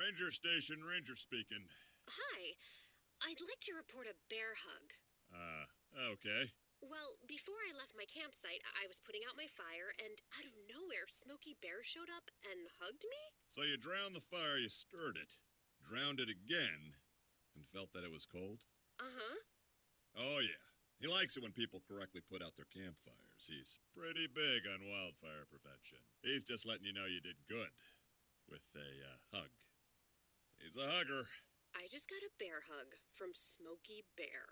Ranger Station, Ranger speaking. Hi. I'd like to report a bear hug. Okay. Well, before I left my campsite, I was putting out my fire, and out of nowhere, Smokey Bear showed up and hugged me? So you drowned the fire, you stirred it, drowned it again, and felt that it was cold? Uh-huh. Oh, yeah. He likes it when people correctly put out their campfires. He's pretty big on wildfire prevention. He's just letting you know you did good with a hug. He's a hugger. I just got a bear hug from Smokey Bear.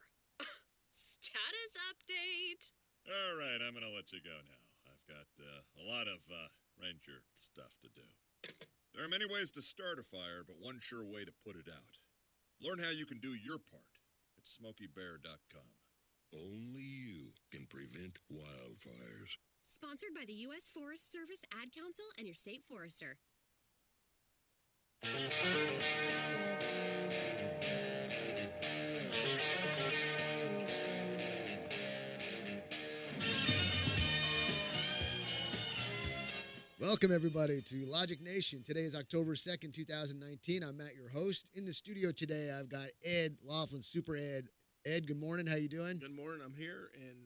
Status update! All right, I'm going to let you go now. I've got a lot of ranger stuff to do. There are many ways to start a fire, but one sure way to put it out. Learn how you can do your part at SmokeyBear.com. Only you can prevent wildfires. Sponsored by the U.S. Forest Service Ad Council and your state forester. Welcome, everybody, to Logic Nation. Today is October 2nd, 2019. I'm Matt, your host. In the studio today, I've got Ed Laughlin, Super Ed. Ed, good morning. How you doing? Good morning. I'm here and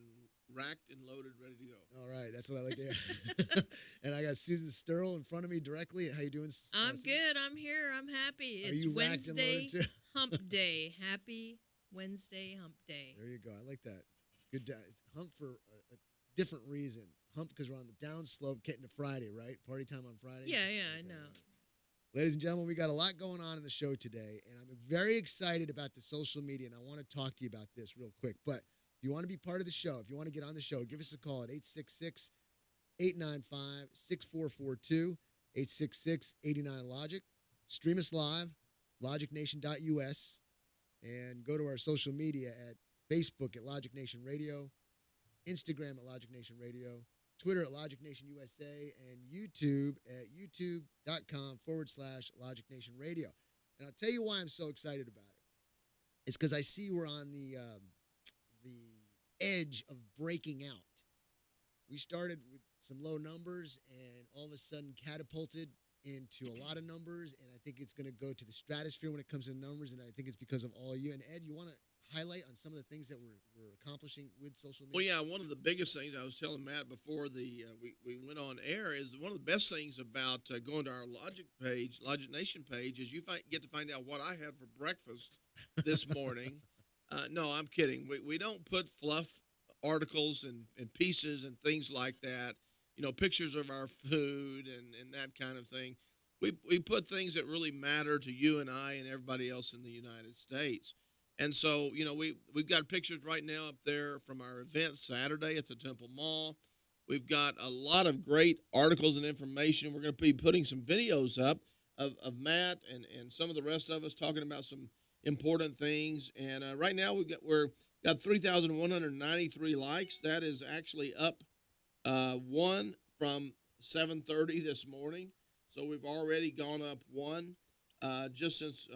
racked and loaded, ready to go. All right. That's what I like to hear. And I got Susan Sterl in front of me directly. How you doing, I'm good. I'm here. I'm happy. Are It's you racked and Wednesday loaded, too? hump day. Happy Wednesday hump day. There you go. I like that. It's good. It's hump for a different reason. Hump because we're on the downslope getting to Friday, right? Party time on Friday. Yeah, I Okay, know. right. Ladies and gentlemen, we got a lot going on in the show today, and I'm very excited about the social media, and I want to talk to you about this real quick. But if you want to be part of the show, if you want to get on the show, give us a call at 866-895-6442, 866-89-LOGIC. Stream us live, logicnation.us, and go to our social media at Facebook at Logic Nation Radio, Instagram at Logic Nation Radio, Twitter at Logic Nation USA, and YouTube at youtube.com/Logic Nation Radio. And I'll tell you why I'm so excited about it. It's because I see we're on the edge of breaking out. We started with some low numbers and all of a sudden catapulted into a lot of numbers, and I think it's going to go to the stratosphere when it comes to numbers, and I think it's because of all of you. And Ed, you want to highlight on some of the things that we're accomplishing with social media? Well, yeah, one of the biggest things I was telling Matt before we went on air is one of the best things about going to our Logic page, Logic Nation page, is you get to find out what I had for breakfast this morning. No, I'm kidding. We don't put fluff articles and pieces and things like that, pictures of our food and that kind of thing. We put things that really matter to you and I and everybody else in the United States. And so, we've got pictures right now up there from our event Saturday at the Temple Mall. We've got a lot of great articles and information. We're going to be putting some videos up of Matt and some of the rest of us talking about some important things. And right now we've got 3,193 likes. That is actually up one from 7:30 this morning. So we've already gone up one just since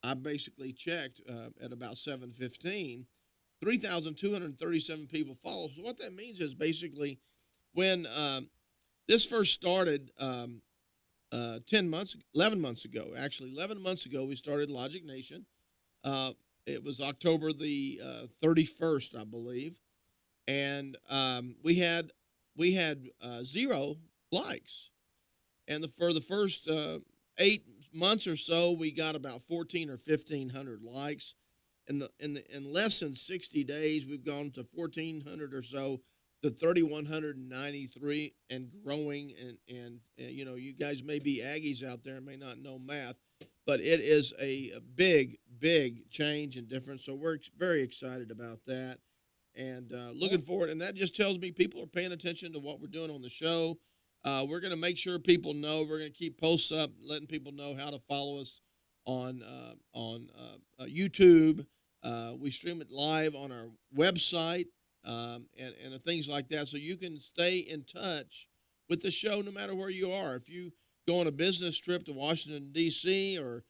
I basically checked at about 7:15, 3,237 people follow. So what that means is basically when this first started 11 months ago, actually 11 months ago, we started Logic Nation. It was October the 31st, I believe. And we had 0 likes. And for the first 8 months or so, we got about 1,400 or 1,500 likes. In less than 60 days, we've gone to 1,400 or so to 3,193 and growing. And you guys may be Aggies out there and may not know math, but it is a big, big change and difference. So we're very excited about that and looking forward. And that just tells me people are paying attention to what we're doing on the show. We're going to make sure people know. We're going to keep posts up, letting people know how to follow us on YouTube. We stream it live on our website and things like that, so you can stay in touch with the show no matter where you are. If you go on a business trip to Washington, D.C., or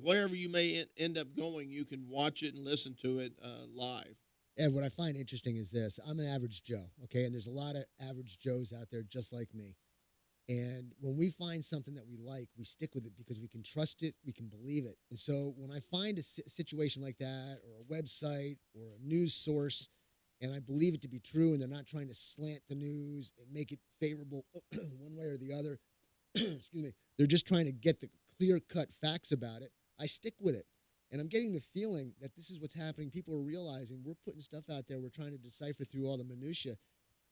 wherever you may end up going, you can watch it and listen to it live. And what I find interesting is this. I'm an average Joe, okay? And there's a lot of average Joes out there just like me. And when we find something that we like, we stick with it because we can trust it, we can believe it. And so when I find a situation like that, or a website, or a news source, and I believe it to be true, and they're not trying to slant the news and make it favorable one way or the other, excuse me, they're just trying to get the clear-cut facts about it, I stick with it. And I'm getting the feeling that this is what's happening. People are realizing we're putting stuff out there. We're trying to decipher through all the minutia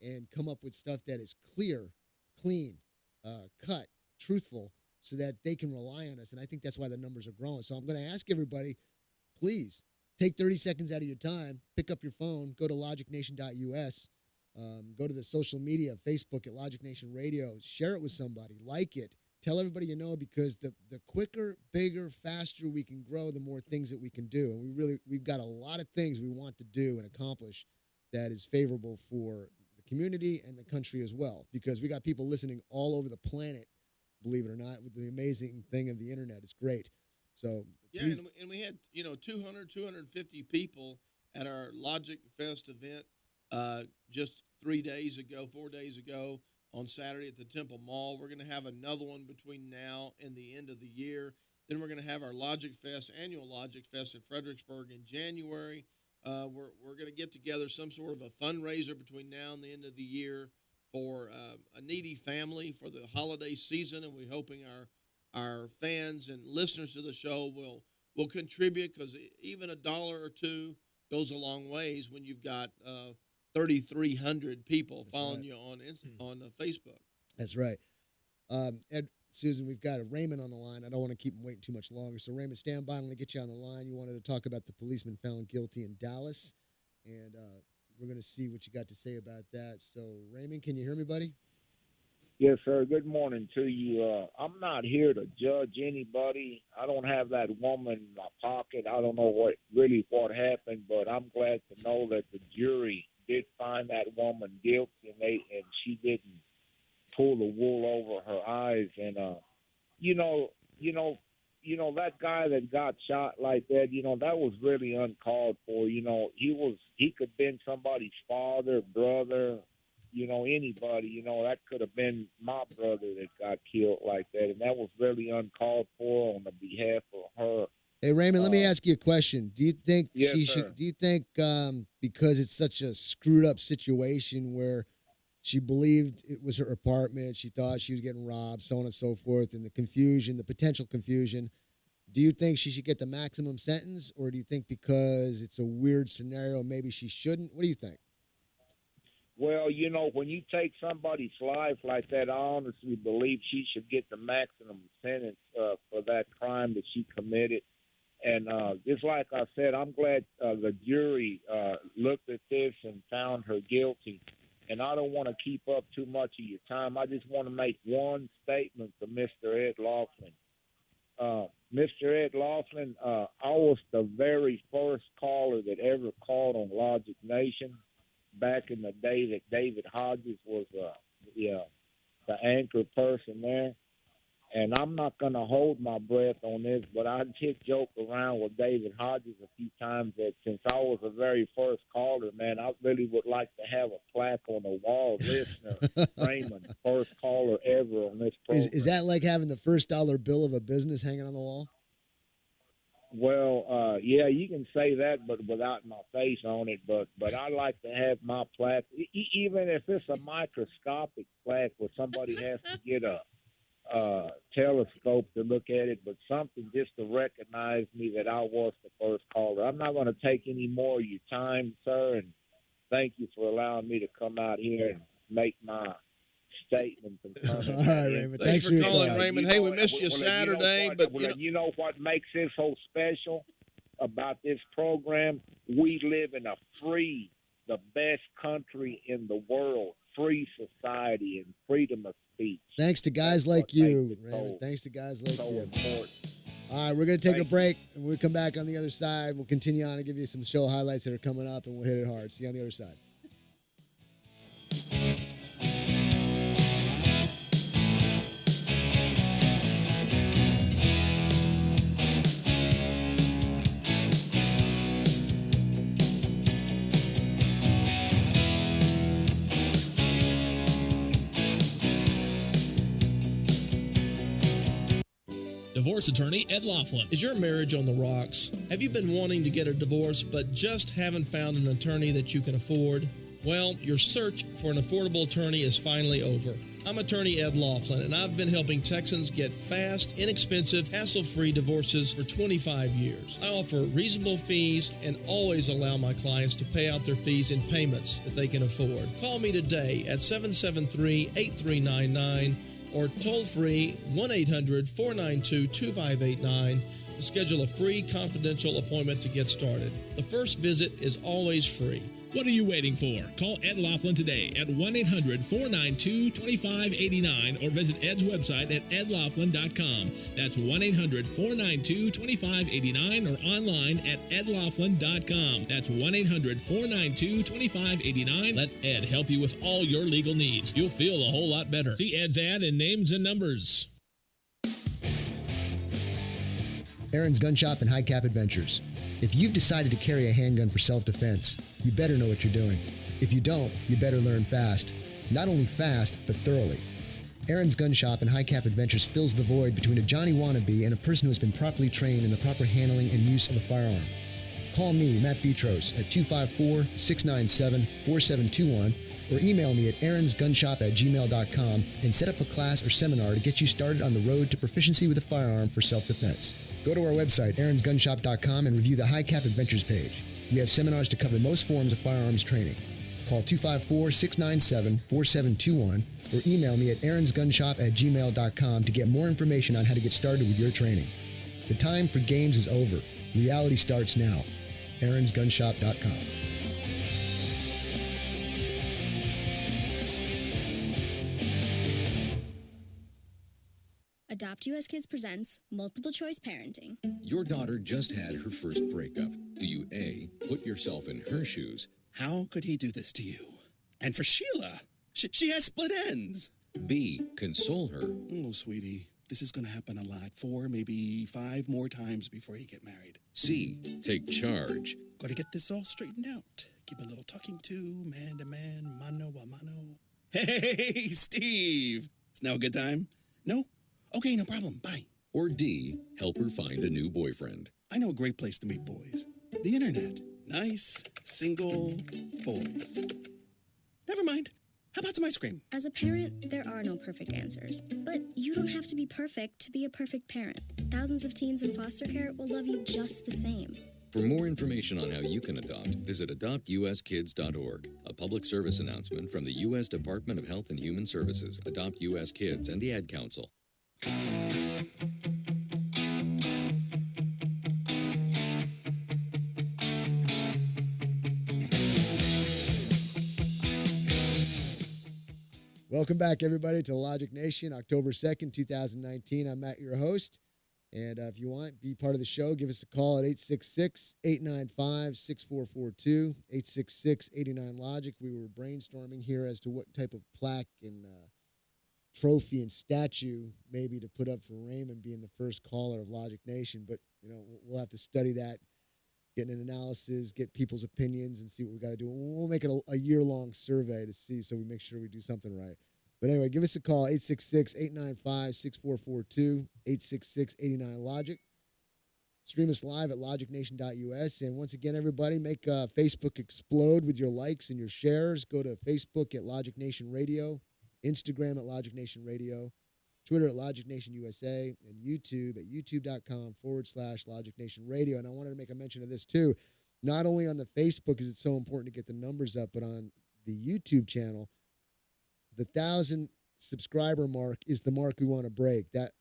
and come up with stuff that is clear, clean, cut, truthful, so that they can rely on us. And I think that's why the numbers are growing. So I'm going to ask everybody, please take 30 seconds out of your time, pick up your phone, go to logicnation.us, go to the social media, Facebook at Logic Nation Radio, share it with somebody, like it, tell everybody you know, because the quicker, bigger, faster we can grow, the more things that we can do. And we've got a lot of things we want to do and accomplish that is favorable for the community and the country as well, because we got people listening all over the planet, believe it or not, with the amazing thing of the internet. It's great. So yeah, and we had 200, 250 people at our Logic Fest event just 4 days ago on Saturday at the Temple Mall. We're going to have another one between now and the end of the year. Then we're going to have our Logic Fest, annual Logic Fest in Fredericksburg in January. We're going to get together some sort of a fundraiser between now and the end of the year for a needy family for the holiday season, and we're hoping our fans and listeners to the show will contribute, because even $1 or $2 goes a long ways when you've got 3,300 people following you on Facebook. That's right. Ed, Susan, we've got Raymond on the line. I don't want to keep him waiting too much longer. So, Raymond, stand by. I'm going to get you on the line. You wanted to talk about the policeman found guilty in Dallas, and we're going to see what you got to say about that. So, Raymond, can you hear me, buddy? Yes, sir. Good morning to you. I'm not here to judge anybody. I don't have that woman in my pocket. I don't know what happened, but I'm glad to know that the jury did find that woman guilty, and she didn't pull the wool over her eyes. And that guy that got shot like that, that was really uncalled for. He could have been somebody's father, brother, anybody. That could have been my brother that got killed like that, and that was really uncalled for on the behalf of her. Hey, Raymond, let me ask you a question. Do you think yes, she sir. should? Do you think because it's such a screwed up situation where she believed it was her apartment, she thought she was getting robbed, so on and so forth, and the potential confusion, do you think she should get the maximum sentence, or do you think because it's a weird scenario, maybe she shouldn't? What do you think? Well, when you take somebody's life like that, I honestly believe she should get the maximum sentence for that crime that she committed. And just like I said, I'm glad the jury looked at this and found her guilty. And I don't want to keep up too much of your time. I just want to make one statement to Mr. Ed Laughlin. Mr. Ed Laughlin, I was the very first caller that ever called on Logic Nation back in the day that David Hodges was the anchor person there. And I'm not going to hold my breath on this, but I did joke around with David Hodges a few times that since I was the very first caller, man, I really would like to have a plaque on the wall, listener, Raymond, first caller ever on this program. Is that like having the first dollar bill of a business hanging on the wall? Well, yeah, you can say that, but without my face on it. But I like to have my plaque, even if it's a microscopic plaque where somebody has to get a telescope to look at it, but something just to recognize me that I was the first caller. I'm not going to take any more of your time, sir, and thank you for allowing me to come out here and make my statement. All right, Raymond. Thanks for your calling, call. Raymond. Hey, we missed you Saturday, you know what makes this so special about this program? We live in the best country in the world, free society and freedom of speech. Thanks to guys like you, Raymond. Thanks to guys like you. Important. All right, we're going to take a break, and when we come back on the other side, we'll continue on and give you some show highlights that are coming up, and we'll hit it hard. See you on the other side. divorce attorney, Ed Laughlin. Is your marriage on the rocks? Have you been wanting to get a divorce but just haven't found an attorney that you can afford? Well, your search for an affordable attorney is finally over. I'm attorney Ed Laughlin, and I've been helping Texans get fast, inexpensive, hassle-free divorces for 25 years. I offer reasonable fees and always allow my clients to pay out their fees in payments that they can afford. Call me today at 773-8399 or toll-free 1-800-492-2589 to schedule a free confidential appointment to get started. The first visit is always free. What are you waiting for? Call Ed Laughlin today at 1-800-492-2589 or visit Ed's website at edlaughlin.com. That's 1-800-492-2589 or online at edlaughlin.com. That's 1-800-492-2589. Let Ed help you with all your legal needs. You'll feel a whole lot better. See Ed's ad in Names and Numbers. Aaron's Gun Shop and High Cap Adventures. If you've decided to carry a handgun for self-defense, you better know what you're doing. If you don't, you better learn fast. Not only fast, but thoroughly. Aaron's Gun Shop and High Cap Adventures fills the void between a Johnny wannabe and a person who has been properly trained in the proper handling and use of a firearm. Call me, Matt Petros, at 254-697-4721 or email me at aaronsgunshop@gmail.com and set up a class or seminar to get you started on the road to proficiency with a firearm for self-defense. Go to our website, aaronsgunshop.com, and review the High Cap Adventures page. We have seminars to cover most forms of firearms training. Call 254-697-4721 or email me at aaronsgunshop@gmail.com to get more information on how to get started with your training. The time for games is over. Reality starts now. aaronsgunshop.com. Adopt US Kids presents Multiple Choice Parenting. Your daughter just had her first breakup. Do you A, put yourself in her shoes? How could he do this to you? And for Sheila, she has split ends. B, console her? Oh, sweetie, this is going to happen a lot. 4, maybe 5 more times before you get married. C, take charge? Got to get this all straightened out. Give a little talking to, man to man, mano a mano. Hey, Steve! Is now a good time? No? Okay, no problem. Bye. Or D, help her find a new boyfriend? I know a great place to meet boys. The internet. Nice, single boys. Never mind. How about some ice cream? As a parent, there are no perfect answers. But you don't have to be perfect to be a perfect parent. Thousands of teens in foster care will love you just the same. For more information on how you can adopt, visit adoptuskids.org. A public service announcement from the U.S. Department of Health and Human Services, Adopt U.S. Kids, and the Ad Council. Welcome back, everybody, to Logic Nation, October 2nd, 2019. I'm Matt, your host. And if you want, be part of the show, give us a call at 866-895-6442, 866-89-LOGIC. We were brainstorming here as to what type of plaque and trophy and statue maybe to put up for Raymond being the first caller of Logic Nation. But, we'll have to study that, get an analysis, get people's opinions, and see what we got to do. We'll make it a year-long survey to see so we make sure we do something right. But anyway, give us a call, 866-895-6442, 866-89-LOGIC. Stream us live at logicnation.us. And once again, everybody, make Facebook explode with your likes and your shares. Go to Facebook at Logic Nation Radio, Instagram at Logic Nation Radio, Twitter at Logic Nation USA, and YouTube at youtube.com/Logic Nation Radio. And I wanted to make a mention of this, too. Not only on the Facebook is it so important to get the numbers up, but on the YouTube channel, the 1,000 subscriber mark is the mark we want to break. That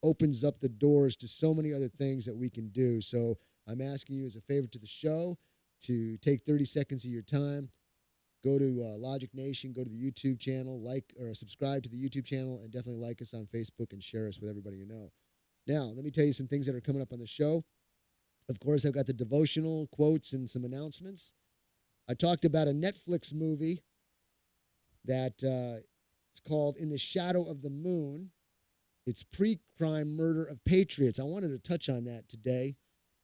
opens up the doors to so many other things that we can do. So I'm asking you as a favor to the show to take 30 seconds of your time, go to Logic Nation, go to the YouTube channel, like or subscribe to the YouTube channel, and definitely like us on Facebook and share us with everybody you know. Now, let me tell you some things that are coming up on the show. Of course, I've got the devotional quotes and some announcements. I talked about a Netflix movie that is called In the Shadow of the Moon. It's pre-crime murder of patriots. I wanted to touch on that today.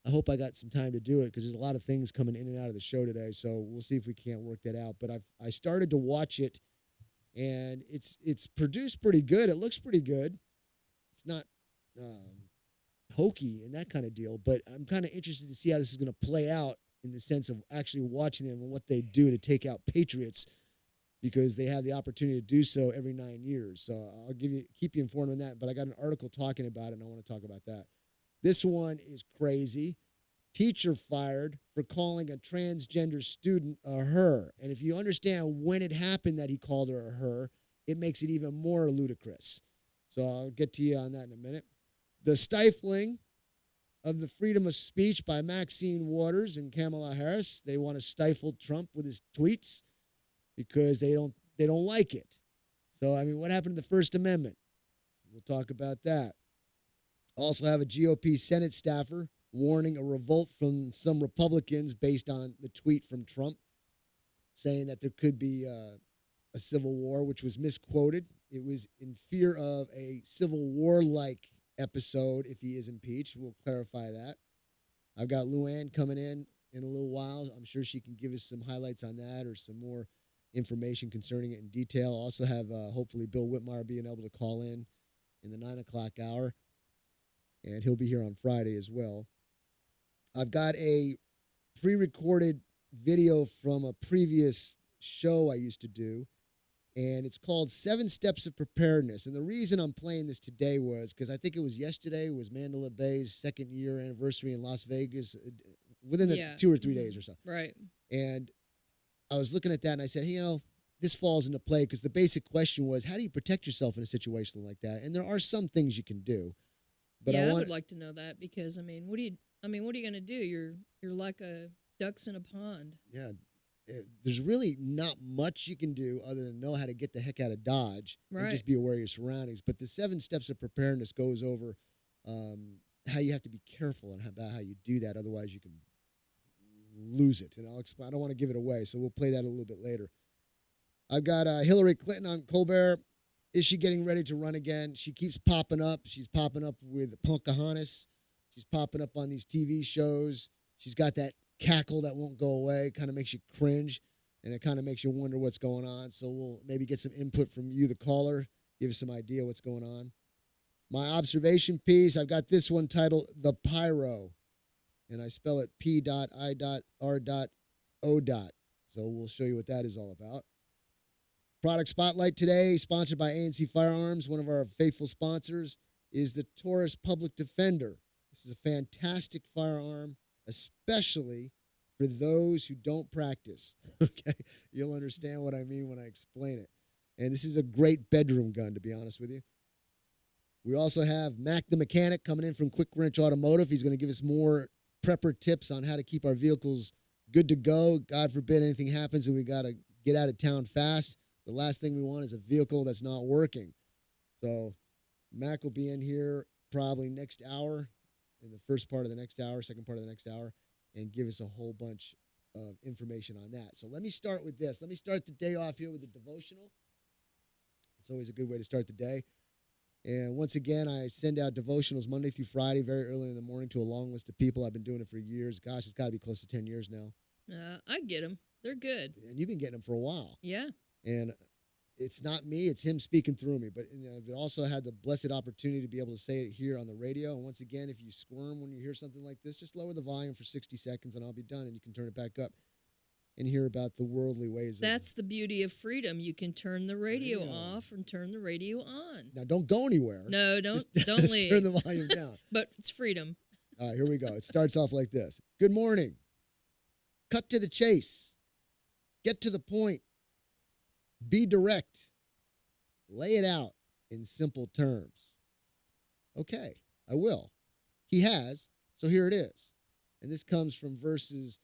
I hope I got some time to do it because there's a lot of things coming in and out of the show today, so we'll see if we can't work that out. But I started to watch it, and it's produced pretty good. It looks pretty good. It's not hokey and that kind of deal. But I'm kind of interested to see how this is going to play out in the sense of actually watching them and what they do to take out patriots, because they have the opportunity to do so every 9 years. So I'll keep you informed on that. But I got an article talking about it, and I want to talk about that. This one is crazy. Teacher fired for calling a transgender student a her. And if you understand when it happened that he called her a her, it makes it even more ludicrous. So I'll get to you on that in a minute. The stifling of the freedom of speech by Maxine Waters and Kamala Harris. They want to stifle Trump with his tweets because they don't like it. So, I mean, what happened to the First Amendment? We'll talk about that. Also have a GOP Senate staffer warning a revolt from some Republicans based on the tweet from Trump saying that there could be a civil war, which was misquoted. It was in fear of a civil war-like episode if he is impeached. We'll clarify that. I've got Luann coming in a little while. I'm sure she can give us some highlights on that or some more information concerning it in detail. I'll also have hopefully Bill Whitmire being able to call in the 9 o'clock hour, and he'll be here on Friday as well. I've got a pre-recorded video from a previous show I used to do, and it's called 7 Steps of Preparedness. And the reason I'm playing this today was because I think it was yesterday was Mandalay Bay's 2nd year anniversary in Las Vegas, within the 2 or 3 days or so. Right. And I was looking at that, and I said, hey, this falls into play because the basic question was, how do you protect yourself in a situation like that? And there are some things you can do. But I would like to know that because, what are you going to do? You're like a ducks in a pond. Yeah. There's really not much you can do other than know how to get the heck out of Dodge and just be aware of your surroundings. But the 7 steps of preparedness goes over how you have to be careful and about how you do that. Otherwise, you can lose it. And I'll explain. I don't want to give it away, so we'll play that a little bit later. I've got Hillary Clinton on Colbert. Is she getting ready to run again? She keeps popping up. She's popping up with Pocahontas. She's popping up on these TV shows. She's got that cackle that won't go away, kind of makes you cringe, and it kind of makes you wonder what's going on. So we'll maybe get some input from you, the caller, give us some idea what's going on. My observation piece, I've got this one titled The Pyro, and I spell it P.I.R.O. So we'll show you what that is all about. Product Spotlight today, sponsored by ANC Firearms. One of our faithful sponsors is the Taurus Public Defender. This is a fantastic firearm, especially for those who don't practice. Okay? You'll understand what I mean when I explain it. And this is a great bedroom gun, to be honest with you. We also have Mac the Mechanic coming in from Quick Wrench Automotive. He's going to give us more prepper tips on how to keep our vehicles good to go. God forbid anything happens and we got to get out of town fast. The last thing we want is a vehicle that's not working. So Mac will be in here probably next hour, in the first part of the next hour, second part of the next hour, and give us a whole bunch of information on that. So let me start with this. Let me start the day off here with a devotional. It's always a good way to start the day. And once again, I send out devotionals Monday through Friday, very early in the morning, to a long list of people. I've been doing it for years. Gosh, it's got to be close to 10 years now. I get them. They're good. And you've been getting them for a while. Yeah. And it's not me, it's him speaking through me. But I've also had the blessed opportunity to be able to say it here on the radio. And once again, if you squirm when you hear something like this, just lower the volume for 60 seconds and I'll be done. And you can turn it back up and hear about the worldly ways. That's the beauty of freedom. You can turn the radio off and turn the radio on. Now, don't go anywhere. No, don't just leave. Turn the volume down. But it's freedom. All right, here we go. It starts off like this. Good morning. Cut to the chase. Get to the point. Be direct. Lay it out in simple terms. Okay, I will. He has, so here it is. And this comes from verses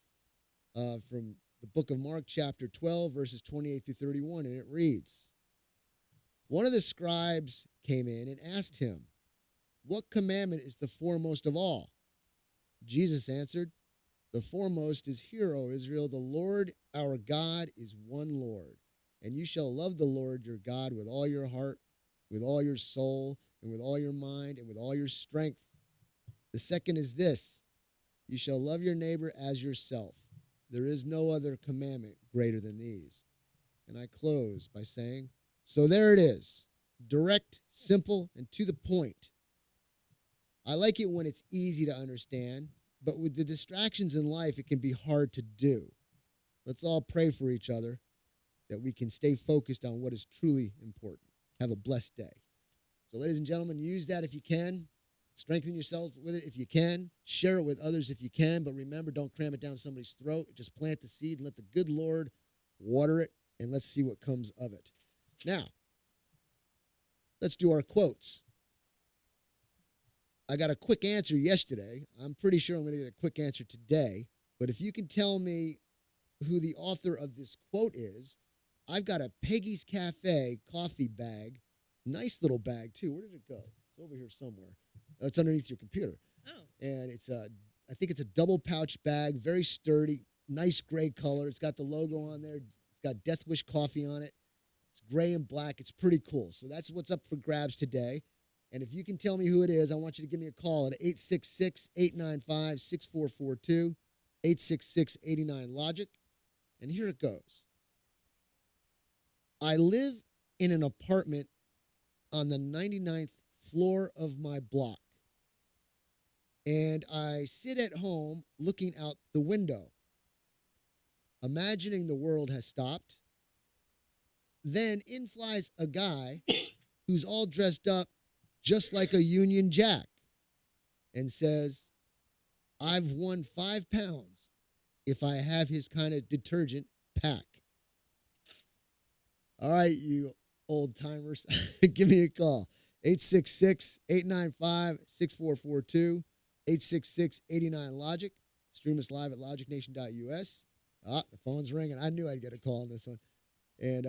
from the book of Mark, chapter 12, verses 28 through 31, and it reads, One of the scribes came in and asked him, What commandment is the foremost of all? Jesus answered, The foremost is, Hear, O Israel, the Lord our God is one Lord. And you shall love the Lord your God with all your heart, with all your soul, and with all your mind, and with all your strength. The second is this, you shall love your neighbor as yourself. There is no other commandment greater than these. And I close by saying, so there it is, direct, simple, and to the point. I like it when it's easy to understand, but with the distractions in life, it can be hard to do. Let's all pray for each other that we can stay focused on what is truly important. Have a blessed day. So, ladies and gentlemen, use that if you can. Strengthen yourselves with it if you can. Share it with others if you can. But remember, don't cram it down somebody's throat. Just plant the seed and let the good Lord water it, and let's see what comes of it. Now, let's do our quotes. I got a quick answer yesterday. I'm pretty sure I'm going to get a quick answer today. But if you can tell me who the author of this quote is, I've got a Peggy's Cafe coffee bag. Nice little bag, too. Where did it go? It's over here somewhere. It's underneath your computer. Oh. And I think it's a double pouch bag, very sturdy, nice gray color. It's got the logo on there. It's got Death Wish coffee on it. It's gray and black. It's pretty cool. So that's what's up for grabs today. And if you can tell me who it is, I want you to give me a call at 866-895-6442, 866-89-LOGIC. And here it goes. I live in an apartment on the 99th floor of my block. And I sit at home looking out the window, imagining the world has stopped. Then in flies a guy who's all dressed up just like a Union Jack and says, I've won 5 pounds if I have his kind of detergent pack. All right, you old timers, give me a call. 866-895-6442, 866-89-LOGIC. Stream us live at logicnation.us. The phone's ringing. I knew I'd get a call on this one. And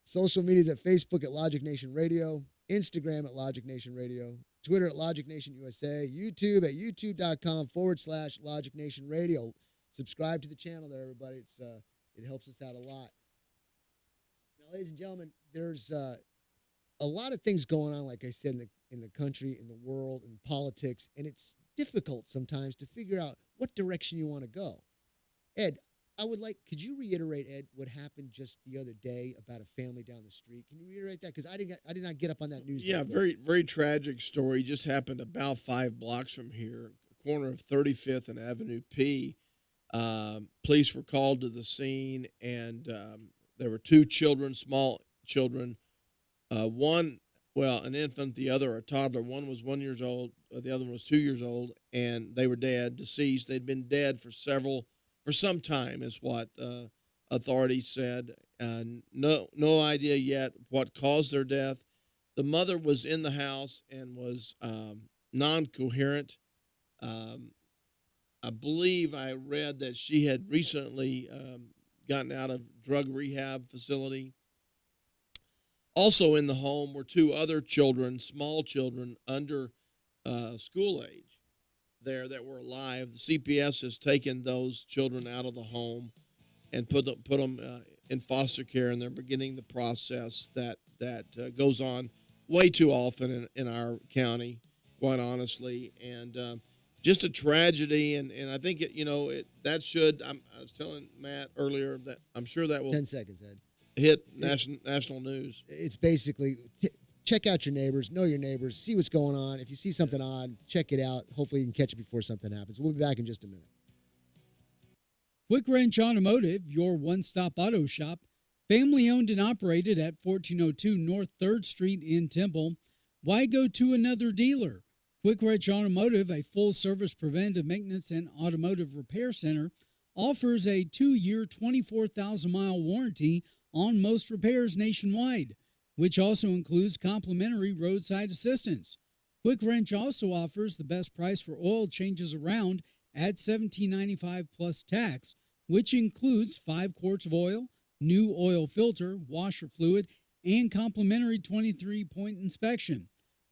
social media's at Facebook at Logic Nation Radio, Instagram at Logic Nation Radio, Twitter at Logic Nation USA, YouTube at youtube.com/Logic Nation Radio. Subscribe to the channel there, everybody. It helps us out a lot. Now, ladies and gentlemen, there's a lot of things going on, like I said, in the country, in the world, in politics, and it's difficult sometimes to figure out what direction you want to go. Ed, could you reiterate, Ed, what happened just the other day about a family down the street? Can you reiterate that? Because I did not get up on that news. Yeah, very, very tragic story. Just happened about 5 blocks from here, corner of 35th and Avenue P. Police were called to the scene, and there were 2 children, small children. One, an infant, the other a toddler. One was 1 year old, the other one was 2 years old, and they were dead, deceased. They'd been dead for some time, is what authorities said. No idea yet what caused their death. The mother was in the house and was non-coherent. I believe I read that she had recently gotten out of drug rehab facility. Also in the home were 2 other children, small children under school age there that were alive. The CPS has taken those children out of the home and put them in foster care, and they're beginning the process that goes on way too often in our county, quite honestly, and just a tragedy. And I think I was telling Matt earlier that I'm sure that will 10 seconds, Ed. Hit national news. It's basically check out your neighbors, know your neighbors, see what's going on. If you see something odd, check it out. Hopefully you can catch it before something happens. We'll be back in just a minute. Quick Wrench Automotive, your one-stop auto shop, family-owned and operated at 1402 North 3rd Street in Temple. Why go to another dealer? Quick Wrench Automotive, a full-service preventive maintenance and automotive repair center, offers a 2-year, 24,000-mile warranty on most repairs nationwide, which also includes complimentary roadside assistance. Quick Wrench also offers the best price for oil changes around at $17.95 plus tax, which includes 5 quarts of oil, new oil filter, washer fluid, and complimentary 23-point inspection.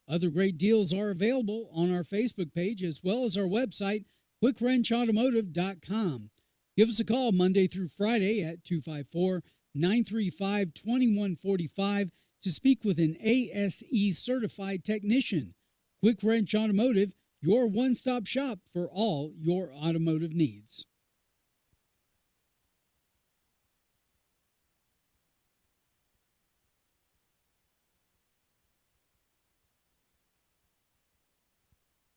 Other great deals are available on our Facebook page as well as our website, quickwrenchautomotive.com. Give us a call Monday through Friday at 254-935-2145 to speak with an ASE-certified technician. Quick Wrench Automotive, your one-stop shop for all your automotive needs.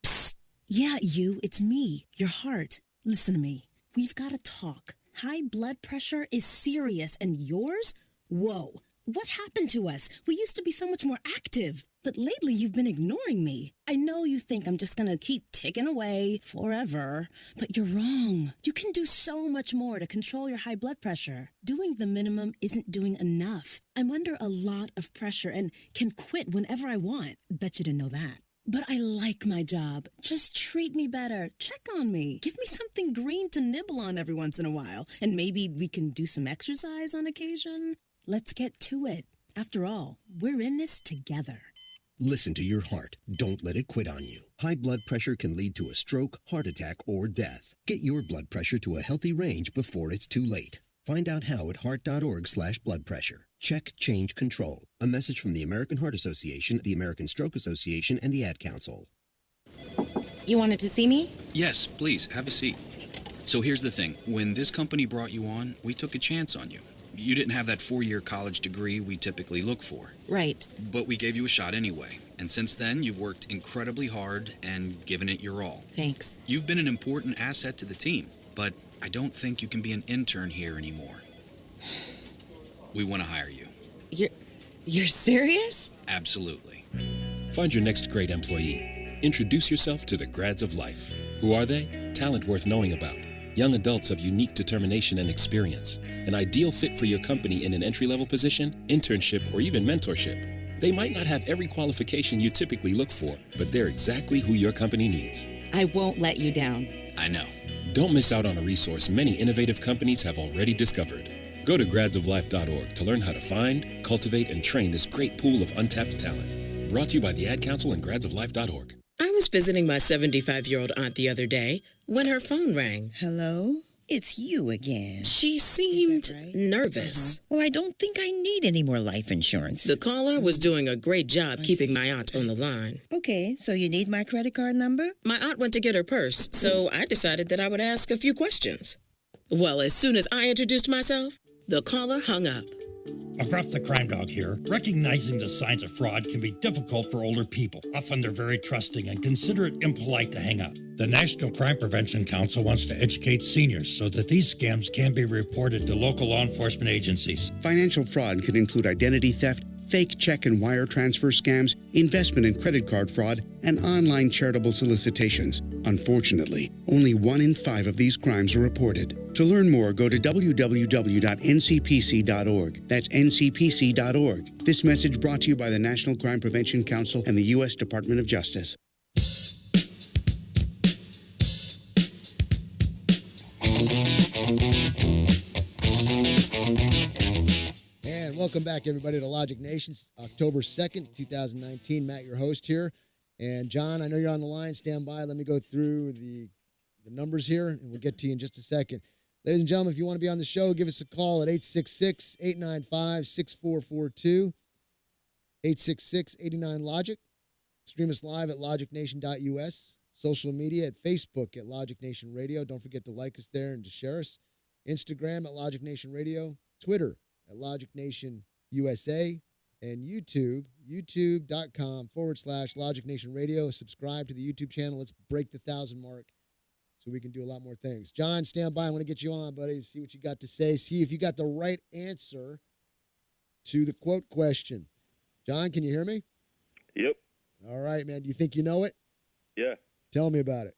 Psst. Yeah, it's me, your heart. Listen to me. We've got to talk. High blood pressure is serious, and yours? Whoa. What happened to us? We used to be so much more active. But lately you've been ignoring me. I know you think I'm just gonna keep ticking away forever, but you're wrong. You can do so much more to control your high blood pressure. Doing the minimum isn't doing enough. I'm under a lot of pressure and can quit whenever I want. Bet you didn't know that. But I like my job. Just treat me better. Check on me. Give me something green to nibble on every once in a while. And maybe we can do some exercise on occasion. Let's get to it. After all, we're in this together. Listen to your heart. Don't let it quit on you. High blood pressure can lead to a stroke, heart attack, or death. Get your blood pressure to a healthy range before it's too late. Find out how at heart.org/blood pressure. Check, change, control. A message from the American Heart Association, the American Stroke Association, and the Ad Council. You wanted to see me? Yes, please, have a seat. So here's the thing. When this company brought you on, we took a chance on you. You didn't have that 4-year college degree we typically look for. Right. But we gave you a shot anyway. And since then, you've worked incredibly hard and given it your all. Thanks. You've been an important asset to the team, but I don't think you can be an intern here anymore. We want to hire you. You're serious? Absolutely. Find your next great employee. Introduce yourself to the Grads of Life. Who are they? Talent worth knowing about. Young adults of unique determination and experience. An ideal fit for your company in an entry-level position, internship, or even mentorship. They might not have every qualification you typically look for, but they're exactly who your company needs. I won't let you down. I know. Don't miss out on a resource many innovative companies have already discovered. Go to gradsoflife.org to learn how to find, cultivate, and train this great pool of untapped talent. Brought to you by the Ad Council and gradsoflife.org. I was visiting my 75-year-old aunt the other day when her phone rang. Hello? It's you again. She seemed nervous. Well, I don't think I need any more life insurance. The caller was doing a great job keeping my aunt on the line. Okay, so you need my credit card number? My aunt went to get her purse, so I decided that I would ask a few questions. Well, as soon as I introduced myself, the caller hung up. Gruff the Crime Dog here. Recognizing the signs of fraud can be difficult for older people. Often they're very trusting and consider it impolite to hang up. The National Crime Prevention Council wants to educate seniors so that these scams can be reported to local law enforcement agencies. Financial fraud can include identity theft, fake check and wire transfer scams, investment and credit card fraud, and online charitable solicitations. Unfortunately, only 1 in 5 of these crimes are reported. To learn more, go to www.ncpc.org. That's ncpc.org. This message brought to you by the National Crime Prevention Council and the U.S. Department of Justice. And welcome back, everybody, to Logic Nation. October 2nd, 2019. Matt, your host here. And John, I know you're on the line. Stand by. Let me go through the numbers here, and we'll get to you in just a second. Ladies and gentlemen, if you want to be on the show, give us a call at 866-895-6442, 866-89-LOGIC. Stream us live at logicnation.us. Social media at Facebook at Logic Nation Radio. Don't forget to like us there and to share us. Instagram at Logic Nation Radio. Twitter at Logic Nation USA. And YouTube, youtube.com/Logic Nation Radio. Subscribe to the YouTube channel. Let's break the 1,000 mark so we can do a lot more things. John, stand by. I want to get you on, buddy. See what you got to say. See if you got the right answer to the quote question. John, can you hear me? Yep. All right, man. Do you think you know it? Yeah. Tell me about it.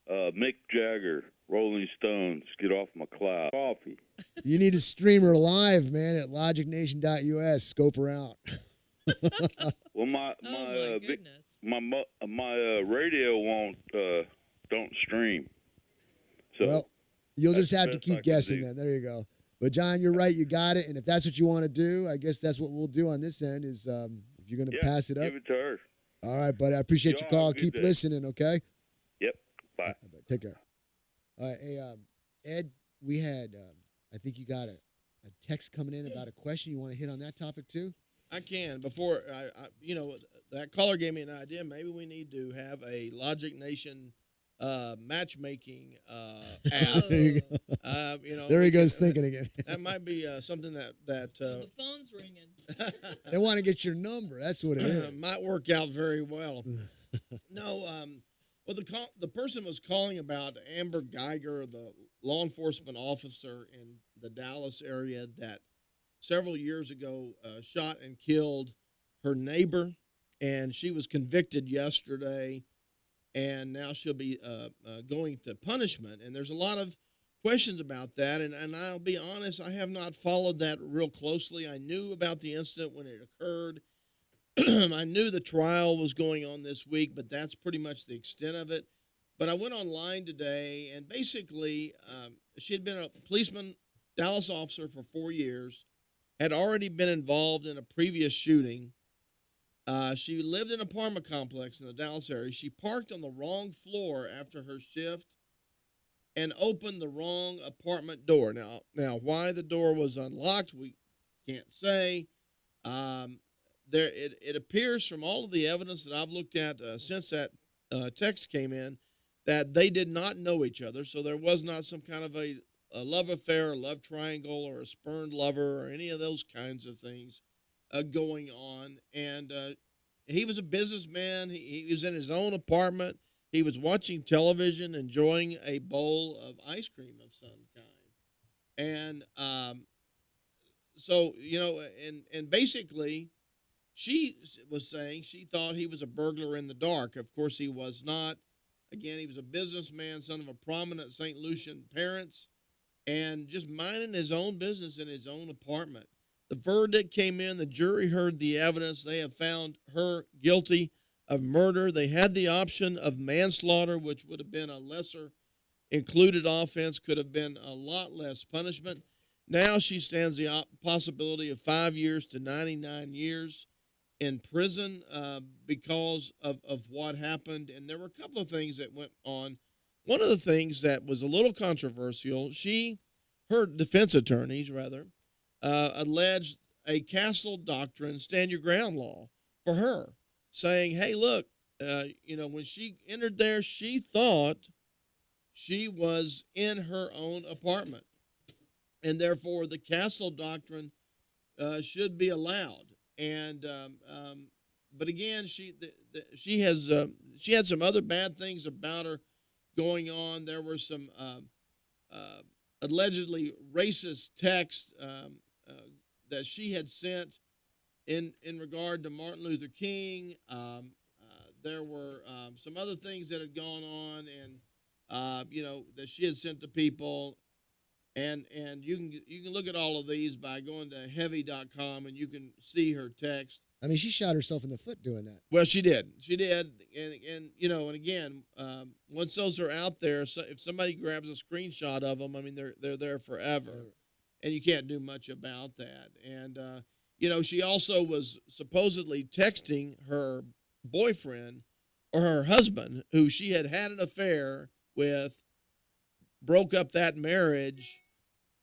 Mick Jagger, Rolling Stones, Get Off My Cloud. Coffee. You need to stream her live, man, at logicnation.us. Scope her out. Well, my radio won't don't stream. So well, you'll just have to best I keep can guessing do. then. There you go. But John, you're right. You got it. And if that's what you want to do, I guess that's what we'll do on this end. Is if you're going to pass it up, give it to her. All right, buddy. I appreciate your Y'all have call. a good Keep day. listening, okay? Yep. Bye. Take care. All right, hey, Ed, we had, I think you got a text coming in about a question. You want to hit on that topic too? I can. Before, that caller gave me an idea. Maybe we need to have a Logic Nation matchmaking app. There you go. There he goes thinking again. That might be something that The phone's ringing. They want to get your number. That's what it is. might work out very well. No, Well, the person was calling about Amber Geiger, the law enforcement officer in the Dallas area that several years ago shot and killed her neighbor, and she was convicted yesterday, and now she'll be going to punishment. And there's a lot of questions about that, and I'll be honest, I have not followed that real closely. I knew about the incident when it occurred. I knew the trial was going on this week, but that's pretty much the extent of it. But I went online today, and basically, she had been a policeman, Dallas officer for 4 years, had already been involved in a previous shooting. She lived in an apartment complex in the Dallas area. She parked on the wrong floor after her shift and opened the wrong apartment door. Now, why the door was unlocked, we can't say. It appears from all of the evidence that I've looked at since that text came in that they did not know each other, so there was not some kind of a love affair, a love triangle, or a spurned lover, or any of those kinds of things going on. And he was a businessman. He was in his own apartment. He was watching television, enjoying a bowl of ice cream of some kind. And so, and basically, she was saying she thought he was a burglar in the dark. Of course, he was not. Again, he was a businessman, son of a prominent St. Lucian parents, and just minding his own business in his own apartment. The verdict came in. The jury heard the evidence. They have found her guilty of murder. They had the option of manslaughter, which would have been a lesser included offense, could have been a lot less punishment. Now she stands the possibility of 5 years to 99 years in prison because of what happened. And there were a couple of things that went on. One of the things that was a little controversial, her defense attorneys, alleged a castle doctrine, stand your ground law for her, saying, hey, look, when she entered there, she thought she was in her own apartment, and therefore the castle doctrine should be allowed. And but again, she had some other bad things about her going on. There were some allegedly racist texts that she had sent in regard to Martin Luther King. There were some other things that had gone on, and that she had sent to people. And you can look at all of these by going to heavy.com, and you can see her text. I mean, she shot herself in the foot doing that. Well, she did, and again, once those are out there, so if somebody grabs a screenshot of them, I mean, they're there forever, and you can't do much about that. And she also was supposedly texting her boyfriend or her husband, who she had an affair with, broke up that marriage,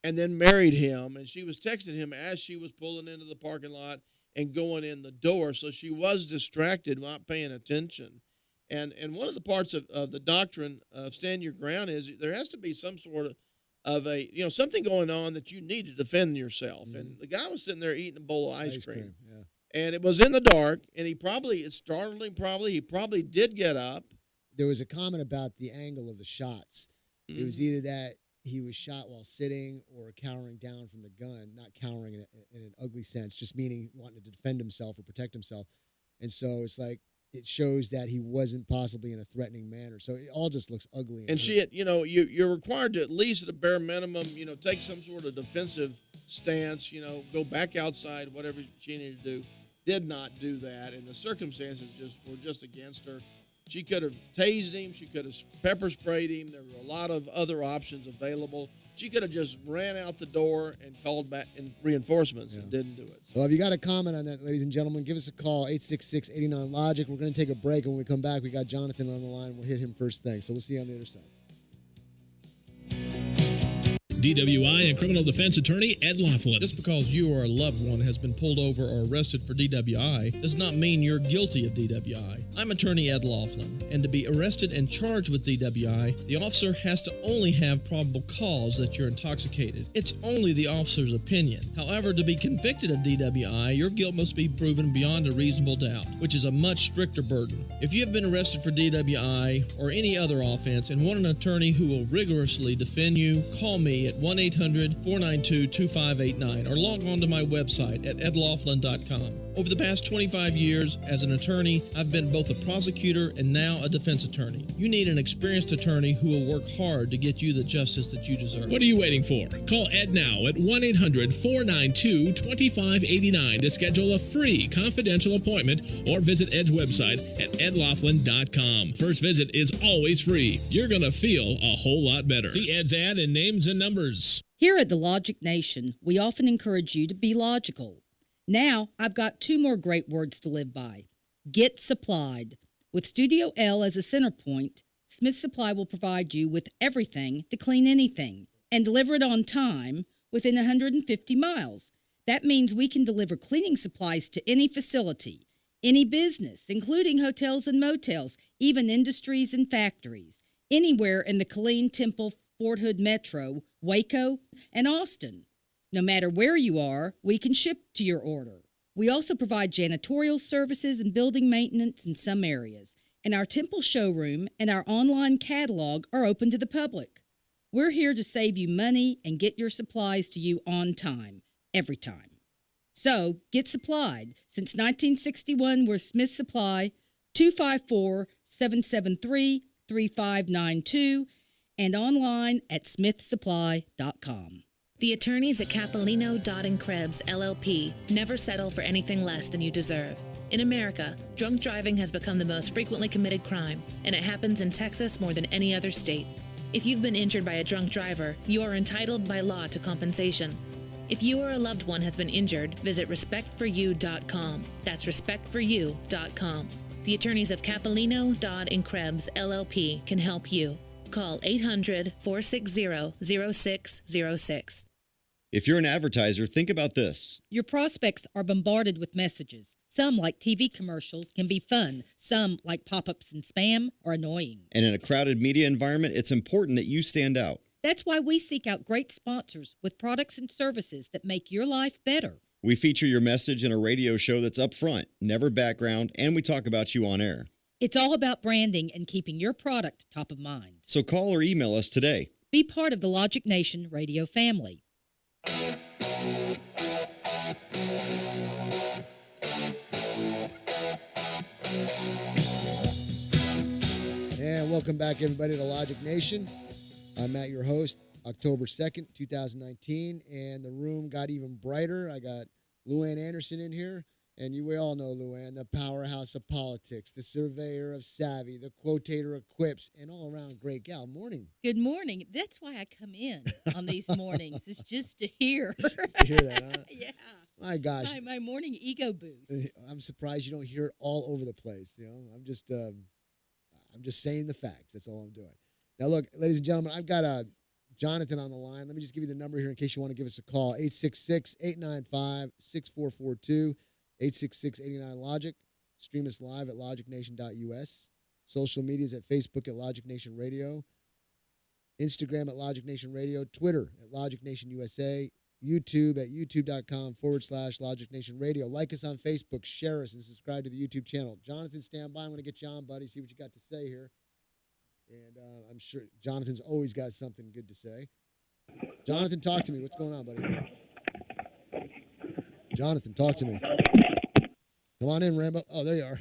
and then married him. And she was texting him as she was pulling into the parking lot and going in the door. So she was distracted, not paying attention. And one of the parts of the doctrine of stand your ground is there has to be some sort of a, something going on that you need to defend yourself. Mm-hmm. And the guy was sitting there eating a bowl of ice cream. Yeah. And it was in the dark, and it's startling probably. He probably did get up. There was a comment about the angle of the shots. It was either that he was shot while sitting or cowering down from the gun, not cowering in an ugly sense, just meaning wanting to defend himself or protect himself. And so it's like it shows that he wasn't possibly in a threatening manner. So it all just looks ugly. And she, you're required to at least at a bare minimum, take some sort of defensive stance, go back outside, whatever she needed to do. Did not do that, and the circumstances were just against her. She could have tased him. She could have pepper sprayed him. There were a lot of other options available. She could have just ran out the door and called back in reinforcements and didn't do it. So if you got a comment on that, ladies and gentlemen, give us a call, 866-89-LOGIC. We're going to take a break. And when we come back, we got Jonathan on the line. We'll hit him first thing. So we'll see you on the other side. DWI and criminal defense attorney Ed Laughlin. Just because you or a loved one has been pulled over or arrested for DWI does not mean you're guilty of DWI. I'm attorney Ed Laughlin, and to be arrested and charged with DWI, the officer has to only have probable cause that you're intoxicated. It's only the officer's opinion. However, to be convicted of DWI, your guilt must be proven beyond a reasonable doubt, which is a much stricter burden. If you have been arrested for DWI or any other offense and want an attorney who will rigorously defend you, call me at 1-800-492-2589 or log on to my website at edlaughlin.com. Over the past 25 years as an attorney, I've been both a prosecutor and now a defense attorney. You need an experienced attorney who will work hard to get you the justice that you deserve. What are you waiting for? Call Ed now at 1-800-492-2589 to schedule a free confidential appointment or visit Ed's website at edlaughlin.com. First visit is always free. You're going to feel a whole lot better. See Ed's ad in names and numbers. Here at the Logic Nation, we often encourage you to be logical. Now, I've got two more great words to live by. Get supplied. With Studio L as a center point, Smith Supply will provide you with everything to clean anything and deliver it on time within 150 miles. That means we can deliver cleaning supplies to any facility, any business, including hotels and motels, even industries and factories, anywhere in the Killeen, Temple, Fort Hood Metro, Waco, and Austin. No matter where you are, we can ship to your order. We also provide janitorial services and building maintenance in some areas, and our Temple showroom and our online catalog are open to the public. We're here to save you money and get your supplies to you on time, every time. So, get supplied. Since 1961, we're Smith Supply, 254-773-3592, and online at smithsupply.com. The attorneys at Capolino, Dodd & Krebs, LLP, never settle for anything less than you deserve. In America, drunk driving has become the most frequently committed crime, and it happens in Texas more than any other state. If you've been injured by a drunk driver, you are entitled by law to compensation. If you or a loved one has been injured, visit respectforyou.com. That's respectforyou.com. The attorneys of Capolino, Dodd & Krebs, LLP can help you. Call 800-460-0606. If you're an advertiser, think about this. Your prospects are bombarded with messages. Some, like TV commercials, can be fun. Some, like pop-ups and spam, are annoying. And in a crowded media environment, it's important that you stand out. That's why we seek out great sponsors with products and services that make your life better. We feature your message in a radio show that's upfront, never background, and we talk about you on air. It's all about branding and keeping your product top of mind. So call or email us today. Be part of the Logic Nation radio family. And welcome back, everybody, to Logic Nation. I'm Matt, your host, October 2nd, 2019, and the room got even brighter. I got Luann Anderson in here, and we all know Luann, the powerhouse of politics, the surveyor of savvy, the quotator of quips, and all-around great gal. Morning. Good morning. That's why I come in on these mornings. It's just to hear. Just to hear that, huh? Yeah. My gosh. My morning ego boost. I'm surprised you don't hear it all over the place. You know, I'm just saying the facts. That's all I'm doing. Now, look, ladies and gentlemen, I've got Jonathan on the line. Let me just give you the number here in case you want to give us a call. 866-895-6442, 866-89-LOGIC. Stream us live at logicnation.us. Social medias at Facebook at Logic Nation Radio. Instagram at Logic Nation Radio. Twitter at Logic Nation USA. YouTube at youtube.com/Logic Nation Radio. Like us on Facebook, share us, and subscribe to the YouTube channel. Jonathan, stand by. I'm going to get you on, buddy, see what you got to say here. And I'm sure Jonathan's always got something good to say. Jonathan, talk to me. What's going on, buddy? Jonathan, talk to me. Come on in, Rambo. Oh, there you are.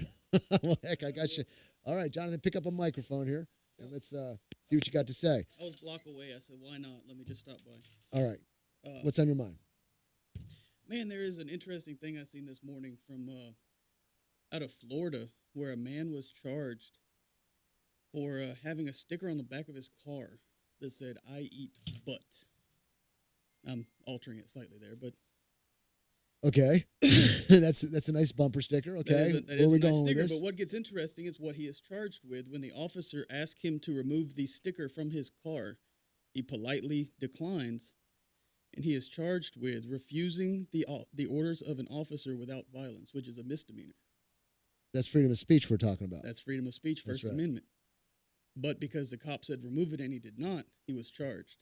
Well, heck, I got you. All right, Jonathan, pick up a microphone here, and let's see what you got to say. I was a block away. I said, why not? Let me just stop by. All right. What's on your mind? Man, there is an interesting thing I seen this morning from out of Florida where a man was charged for having a sticker on the back of his car that said, "I eat butt." I'm altering it slightly there, but... Okay. That's a nice bumper sticker, okay? That is a nice sticker, but what gets interesting is what he is charged with when the officer asked him to remove the sticker from his car. He politely declines, and he is charged with refusing the orders of an officer without violence, which is a misdemeanor. That's freedom of speech we're talking about. That's freedom of speech, That's First right. Amendment. But because the cop said remove it and he did not, he was charged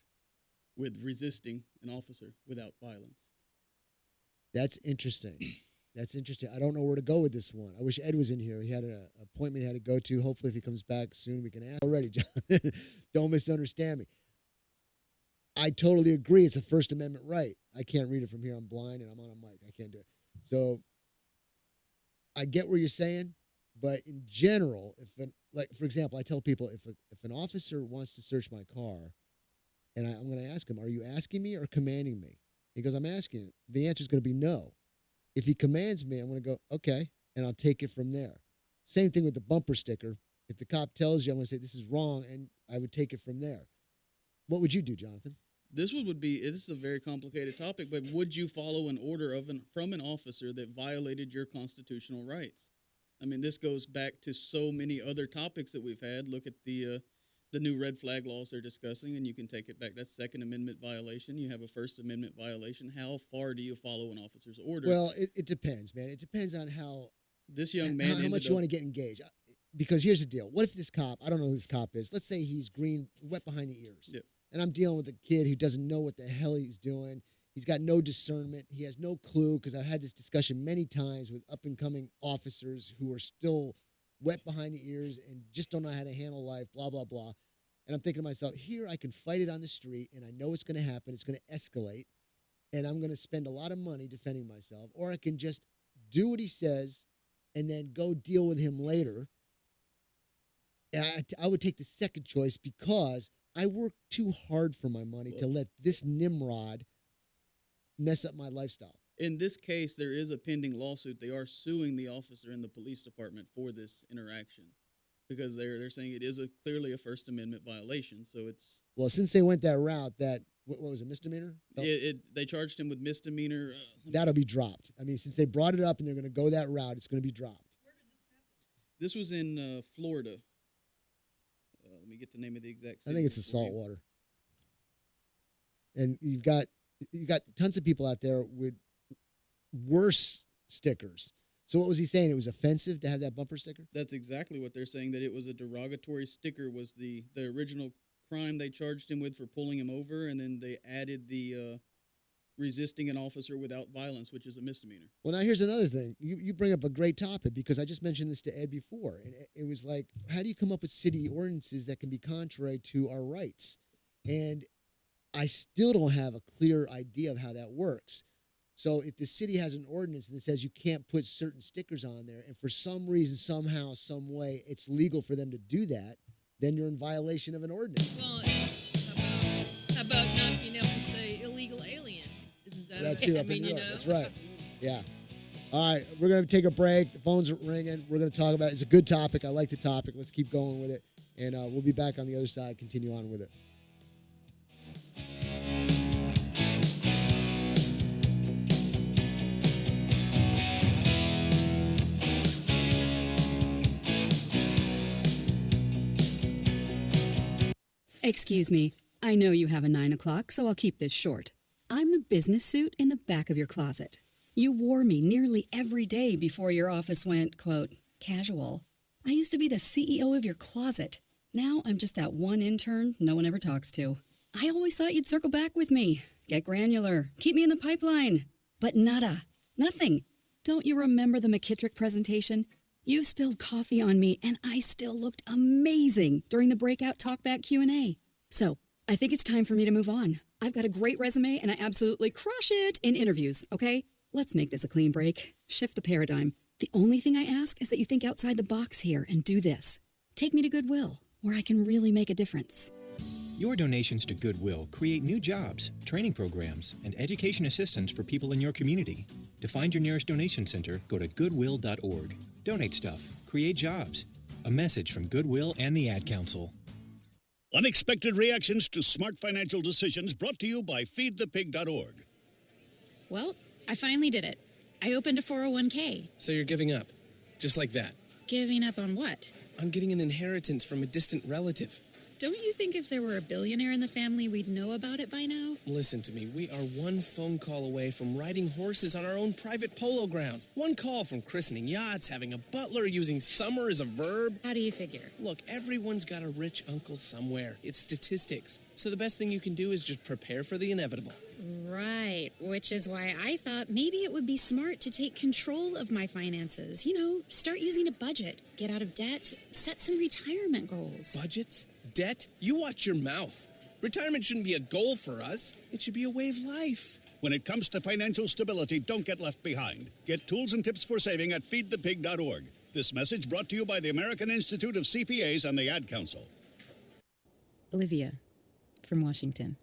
with resisting an officer without violence. That's interesting. That's interesting. I don't know where to go with this one. I wish Ed was in here. He had an appointment he had to go to. Hopefully, if he comes back soon, we can ask already, John. Don't misunderstand me. I totally agree. It's a First Amendment right. I can't read it from here. I'm blind and I'm on a mic. I can't do it. So I get what you're saying, but in general, like for example, I tell people if an officer wants to search my car, and I'm going to ask him, "Are you asking me or commanding me?" He goes, "I'm asking you." The answer is going to be no. If he commands me, I'm going to go, "Okay," and I'll take it from there. Same thing with the bumper sticker. If the cop tells you, I'm going to say this is wrong, and I would take it from there. What would you do, Jonathan? This is a very complicated topic, but would you follow an order from an officer that violated your constitutional rights? I mean, this goes back to so many other topics that we've had. Look at the new red flag laws they're discussing, and you can take it back. That's Second Amendment violation. You have a First Amendment violation. How far do you follow an officer's order? Well, it depends, man. It depends on how this young man how much you want to get engaged. Because here's the deal. What if this cop, I don't know who this cop is. Let's say he's green, wet behind the ears. Yep. And I'm dealing with a kid who doesn't know what the hell he's doing. He's got no discernment. He has no clue, because I've had this discussion many times with up-and-coming officers who are still wet behind the ears and just don't know how to handle life, blah, blah, blah. And I'm thinking to myself, here I can fight it on the street, and I know it's going to happen. It's going to escalate, and I'm going to spend a lot of money defending myself. Or I can just do what he says and then go deal with him later. And I would take the second choice, because I work too hard for my money to let this Nimrod mess up my lifestyle. In this case, there is a pending lawsuit. They are suing the officer in the police department for this interaction, because they're saying it is clearly a First Amendment violation. So it's well, since they went that route, what was it, misdemeanor? They charged him with misdemeanor. That'll be dropped. I mean, since they brought it up and they're going to go that route, it's going to be dropped. This was in Florida. Let me get the name of the exact city. I think it's the saltwater. And you've got tons of people out there with worse stickers. So what was he saying? It was offensive to have that bumper sticker? That's exactly what they're saying, that it was a derogatory sticker was the original crime they charged him with for pulling him over, and then they added the resisting an officer without violence, which is a misdemeanor. Well, now here's another thing. You bring up a great topic, because I just mentioned this to Ed before. And it was like, how do you come up with city ordinances that can be contrary to our rights? And I still don't have a clear idea of how that works. So if the city has an ordinance that says you can't put certain stickers on there, and for some reason, somehow, some way, it's legal for them to do that, then you're in violation of an ordinance. Well, how about not being able to say illegal alien? Isn't that too, I up in mean, New you York. know? That's right. Yeah. All right, we're going to take a break. The phones are ringing. We're going to talk about it. It's a good topic. I like the topic. Let's keep going with it. And we'll be back on the other side, continue on with it. Excuse me. I know you have a 9 o'clock, so I'll keep this short. I'm the business suit in the back of your closet. You wore me nearly every day before your office went, quote, casual. I used to be the CEO of your closet. Now I'm just that one intern no one ever talks to. I always thought you'd circle back with me, get granular, keep me in the pipeline. But nada. Nothing. Don't you remember the McKittrick presentation? You spilled coffee on me, and I still looked amazing during the breakout talkback Q&A. So, I think it's time for me to move on. I've got a great resume, and I absolutely crush it in interviews, okay? Let's make this a clean break. Shift the paradigm. The only thing I ask is that you think outside the box here and do this. Take me to Goodwill, where I can really make a difference. Your donations to Goodwill create new jobs, training programs, and education assistance for people in your community. To find your nearest donation center, go to goodwill.org. Donate stuff. Create jobs. A message from Goodwill and the Ad Council. Unexpected reactions to smart financial decisions brought to you by feedthepig.org. Well, I finally did it. I opened a 401k. So you're giving up? Just like that? Giving up on what? On getting an inheritance from a distant relative. Don't you think if there were a billionaire in the family, we'd know about it by now? Listen to me. We are one phone call away from riding horses on our own private polo grounds. One call from christening yachts, having a butler, using summer as a verb. How do you figure? Look, everyone's got a rich uncle somewhere. It's statistics. So the best thing you can do is just prepare for the inevitable. Right, which is why I thought maybe it would be smart to take control of my finances. You know, start using a budget, get out of debt, set some retirement goals. Budgets? Debt? You watch your mouth. Retirement shouldn't be a goal for us. It should be a way of life. When it comes to financial stability, don't get left behind. Get tools and tips for saving at feedthepig.org. This message brought to you by the American Institute of CPAs and the Ad Council. Olivia from Washington.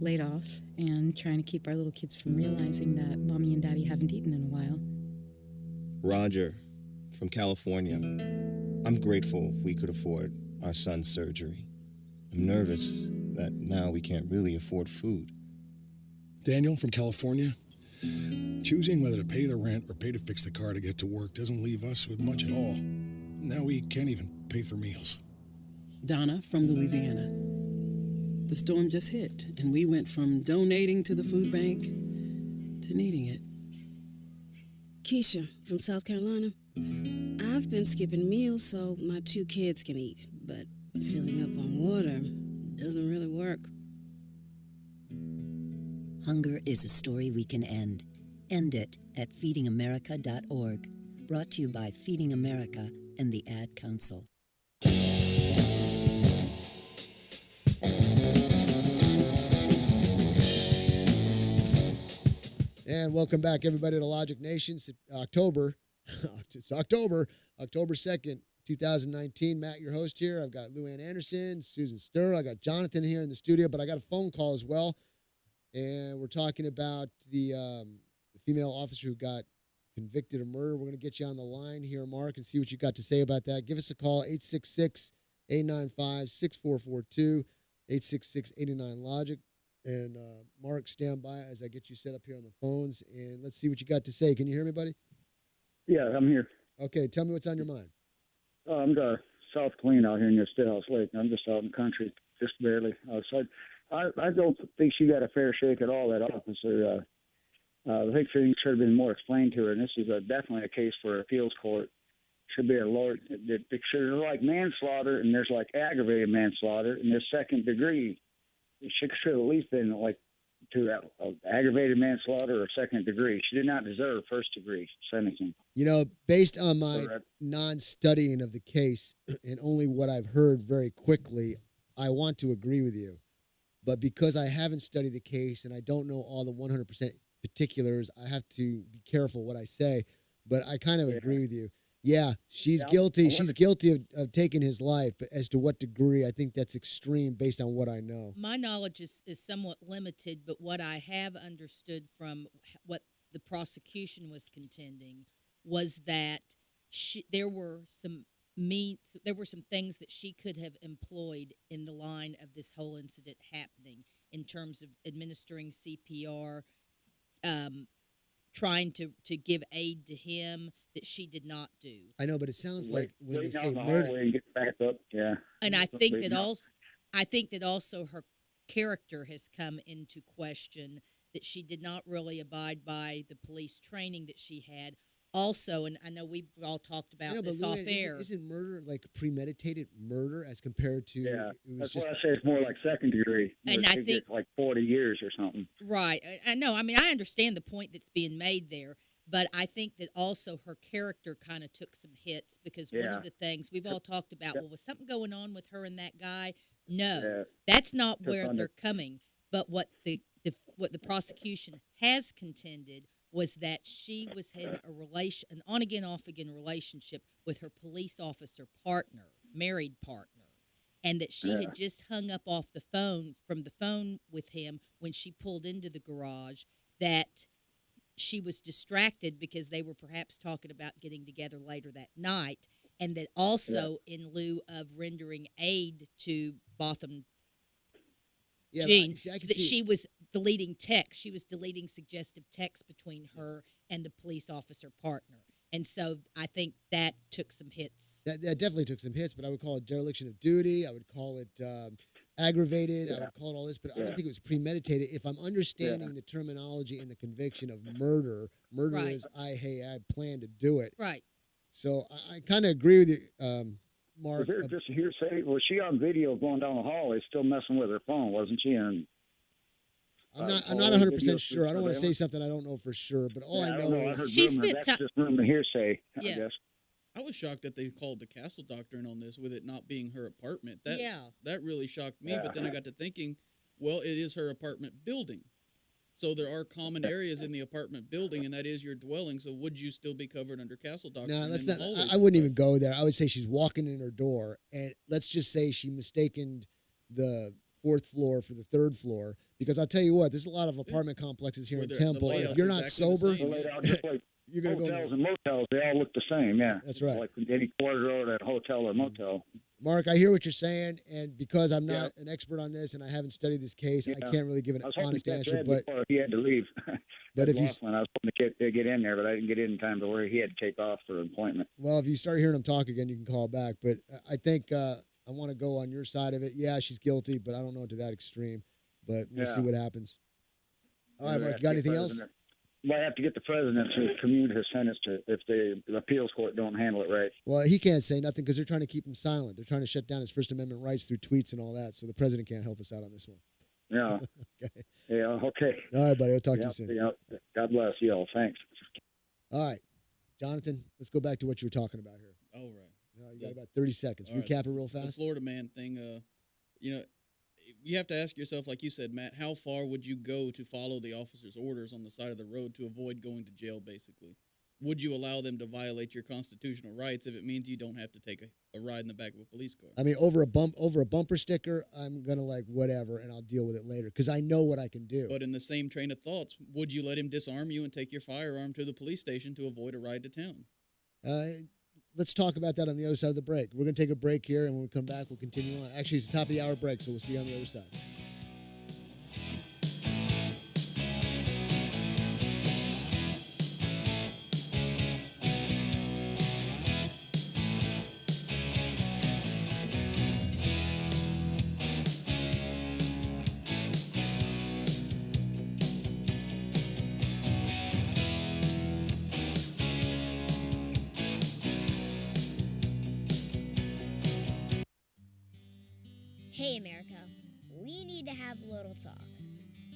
Laid off and trying to keep our little kids from realizing that mommy and daddy haven't eaten in a while. Roger from California. I'm grateful we could afford our son's surgery. I'm nervous that now we can't really afford food. Daniel from California. Choosing whether to pay the rent or pay to fix the car to get to work doesn't leave us with much at all. Now we can't even pay for meals. Donna from Louisiana. The storm just hit, and we went from donating to the food bank to needing it. Keisha from South Carolina. I've been skipping meals so my 2 kids can eat, but filling up on water doesn't really work. Hunger is a story we can end. End it at feedingamerica.org. Brought to you by Feeding America and the Ad Council. And welcome back, everybody, to Logic Nation. It's October 2nd, 2019. Matt, your host here. I've got Lou Ann Anderson, Susan Sturr. I got Jonathan here in the studio, but I got a phone call as well. And we're talking about the female officer who got convicted of murder. We're going to get you on the line here, Mark, and see what you got to say about that. Give us a call, 866-895-6442, 866-89-LOGIC. And Mark, stand by as I get you set up here on the phones, and let's see what you got to say. Can you hear me, buddy? Yeah, I'm here. Okay, tell me what's on your mind. I'm South Clean out here near Stillhouse Lake. I'm just out in the country, just barely outside. I don't think she got a fair shake at all, that officer. I think things should have been more explained to her, and this is definitely a case for appeals court. Should be a lawyer. There's like manslaughter, and there's like aggravated manslaughter, and there's second degree. It should have at least been like to aggravated manslaughter or second degree. She did not deserve first degree sentencing. You know, based on my non-studying of the case and only what I've heard very quickly, I want to agree with you. But because I haven't studied the case and I don't know all the 100% particulars, I have to be careful what I say. But I kind of agree with you. Yeah, she's guilty. She's guilty of taking his life, but as to what degree, I think that's extreme based on what I know. My knowledge is somewhat limited, but what I have understood from what the prosecution was contending was that there were some things that she could have employed in the line of this whole incident happening in terms of administering CPR, trying to give aid to him that she did not do. I know, but it sounds like when they say the murder, and get back up. Yeah. And I think that also her character has come into question, that she did not really abide by the police training that she had. Also, and I know we've all talked about this off air. Isn't murder like premeditated murder as compared to? Yeah, it was that's just, why I say it's more like second degree. And I think like 40 years or something. Right. I know. I mean, I understand the point that's being made there, but I think that also her character kind of took some hits because one of the things we've all talked about, well, was something going on with her and that guy? No, that's not where they're coming. But what the prosecution has contended was that she was in an on-again, off-again relationship with her police officer partner, married partner, and that she had just hung up off the phone with him when she pulled into the garage, that she was distracted because they were perhaps talking about getting together later that night, and that also in lieu of rendering aid to Botham Jean, that she was deleting texts. She was deleting suggestive texts between her and the police officer partner. And so I think that took some hits. That definitely took some hits, but I would call it dereliction of duty. I would call it aggravated. I would call it all this, but I don't think it was premeditated. If I'm understanding the terminology and the conviction of murder, Right. is I plan to do it. Right. So I kind of agree with you, Mark. Was there just hearsay? Was she on video going down the hallway, still messing with her phone, wasn't she? And I'm not 100% sure. I don't want to say something I don't know for sure, but all I know I is heard She rumor. spent That's ti- just rumor hearsay, I Yeah. guess. I was shocked that they called the castle doctor in on this with it not being her apartment. Yeah. That really shocked me. But then I got to thinking, well, it is her apartment building. So there are common areas in the apartment building, and that is your dwelling. So would you still be covered under castle doctor? no, And that's then not. the hallways I wouldn't even go there. I would say she's walking in her door, and let's just say she mistaken the 4th floor for the 3rd floor. Because I'll tell you what, there's a lot of apartment complexes here Where in the Temple. If layout's you're not exactly the sober, same, Laid out just like you're going to go. hotels and motels, they all look the same, yeah. That's right. Like any corridor or that hotel or motel. Mark, I hear what you're saying, and because I'm not an expert on this and I haven't studied this case, I can't really give an I was hoping honest to catch answer. Ed But before he had to leave. But if you- Laughlin, I was hoping to get in there, but I didn't get in time to where he had to take off for an appointment. well, if you start hearing him talk again, you can call back. But I think I want to go on your side of it. Yeah, she's guilty, but I don't know to that extreme. But we'll see what happens. All right, Mark, you got anything else? Might have to get the president to commute his sentence if the appeals court don't handle it right. Well, he can't say nothing because they're trying to keep him silent. They're trying to shut down his First Amendment rights through tweets and all that. So the president can't help us out on this one. Yeah. Okay. Yeah, okay. All right, buddy. I'll talk to Yeah, you soon. yeah. God bless you all. Thanks. All right, Jonathan, let's go back to what you were talking about here. All right. You got about 30 seconds. All right. Recap it real The fast. Florida man thing, you have to ask yourself, like you said, Matt, how far would you go to follow the officer's orders on the side of the road to avoid going to jail, basically? Would you allow them to violate your constitutional rights if it means you don't have to take a ride in the back of a police car? I mean, over a bumper sticker, I'm gonna like whatever, and I'll deal with it later because I know what I can do. But in the same train of thoughts, would you let him disarm you and take your firearm to the police station to avoid a ride to town? Let's talk about that on the other side of the break. We're gonna take a break here, and when we come back, we'll continue on. Actually, it's the top of the hour break, so we'll see you on the other side. Hey, America, we need to have a little talk.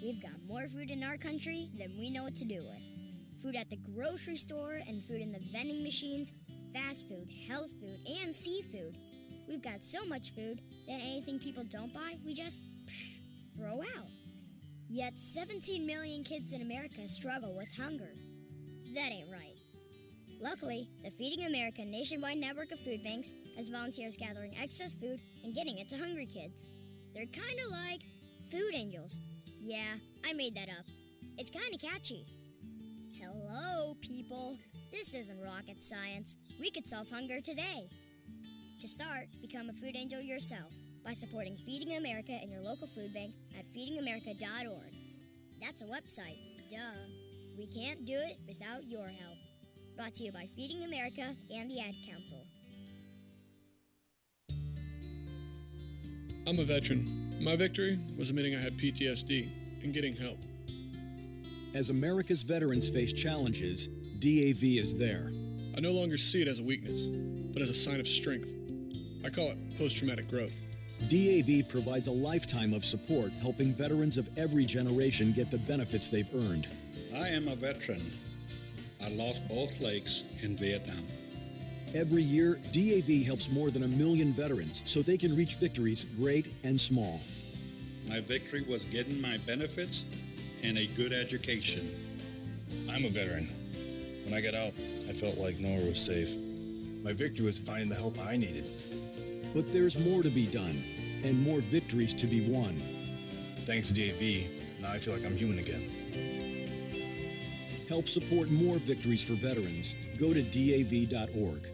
We've got more food in our country than we know what to do with. Food at the grocery store and food in the vending machines, fast food, health food, and seafood. We've got so much food that anything people don't buy, we just throw out. Yet 17 million kids in America struggle with hunger. That ain't right. Luckily, the Feeding America nationwide network of food banks has volunteers gathering excess food and getting it to hungry kids. They're kind of like food angels. Yeah, I made that up. It's kind of catchy. Hello, people. This isn't rocket science. We could solve hunger today. To start, become a food angel yourself by supporting Feeding America in your local food bank at feedingamerica.org. That's a website. Duh. We can't do it without your help. Brought to you by Feeding America and the Ad Council. I'm a veteran. My victory was admitting I had PTSD and getting help. As America's veterans face challenges, DAV is there. I no longer see it as a weakness, but as a sign of strength. I call it post-traumatic growth. DAV provides a lifetime of support, helping veterans of every generation get the benefits they've earned. I am a veteran. I lost both legs in Vietnam. Every year, DAV helps more than 1 million veterans so they can reach victories great and small. My victory was getting my benefits and a good education. I'm a veteran. When I got out, I felt like nowhere was safe. My victory was finding the help I needed. But there's more to be done and more victories to be won. Thanks to DAV, now I feel like I'm human again. Help support more victories for veterans. Go to DAV.org.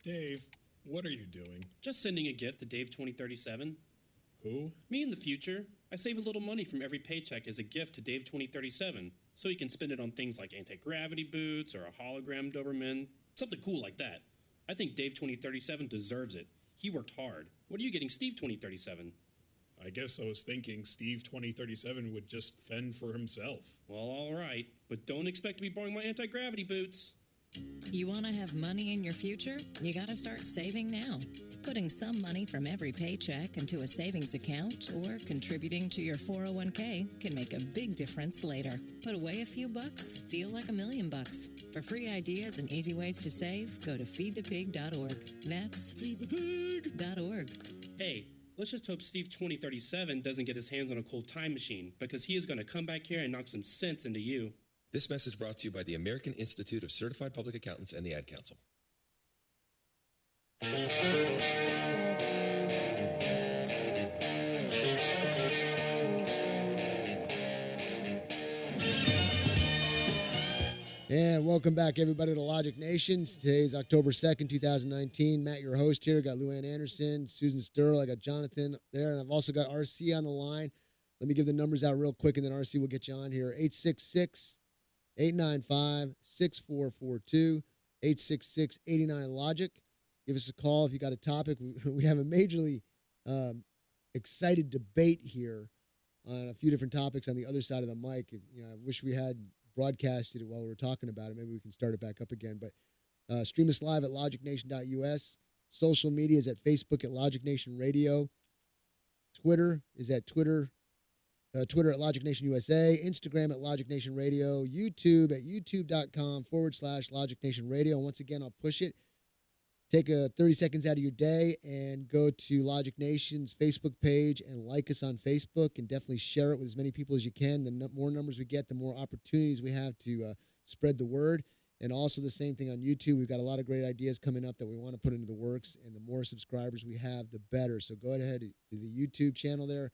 Dave, what are you doing? Just sending a gift to Dave 2037. Who? Me in the future. I save a little money from every paycheck as a gift to Dave 2037, so he can spend it on things like anti-gravity boots or a hologram Doberman, something cool like that. I think Dave 2037 deserves it. He worked hard. What are you getting Steve 2037? I guess I was thinking Steve 2037 would just fend for himself. Well, all right, but don't expect to be borrowing my anti-gravity boots. You want to have money in your future? You got to start saving now. Putting some money from every paycheck into a savings account or contributing to your 401k can make a big difference later. Put away a few bucks, feel like $1,000,000. For free ideas and easy ways to save, go to feedthepig.org. That's feedthepig.org. Hey, let's just hope Steve 2037 doesn't get his hands on a cold time machine, because he is going to come back here and knock some sense into you. This message brought to you by the American Institute of Certified Public Accountants and the Ad Council. And welcome back, everybody, to Logic Nation. Today is October 2nd, 2019. Matt, your host here. Got Luann Anderson, Susan Sterl. I got Jonathan there. And I've also got RC on the line. Let me give the numbers out real quick, and then RC will get you on here. 866-895-6442, 866-89-LOGIC. Give us a call if you got a topic. We have a majorly excited debate here on a few different topics on the other side of the mic. I wish we had broadcasted it while we were talking about it. Maybe we can start it back up again. But stream us live at logicnation.us. Social media is at Facebook at Logic Nation Radio. Twitter is at Twitter at Logic Nation USA. Instagram at Logic Nation Radio. YouTube at youtube.com/Logic Nation Radio. And once again, I'll push it. Take 30 seconds out of your day and go to Logic Nation's Facebook page and like us on Facebook, and definitely share it with as many people as you can. The more numbers we get, the more opportunities we have to spread the word. And also the same thing on YouTube. We've got a lot of great ideas coming up that we want to put into the works, and the more subscribers we have, the better. So go ahead to the YouTube channel there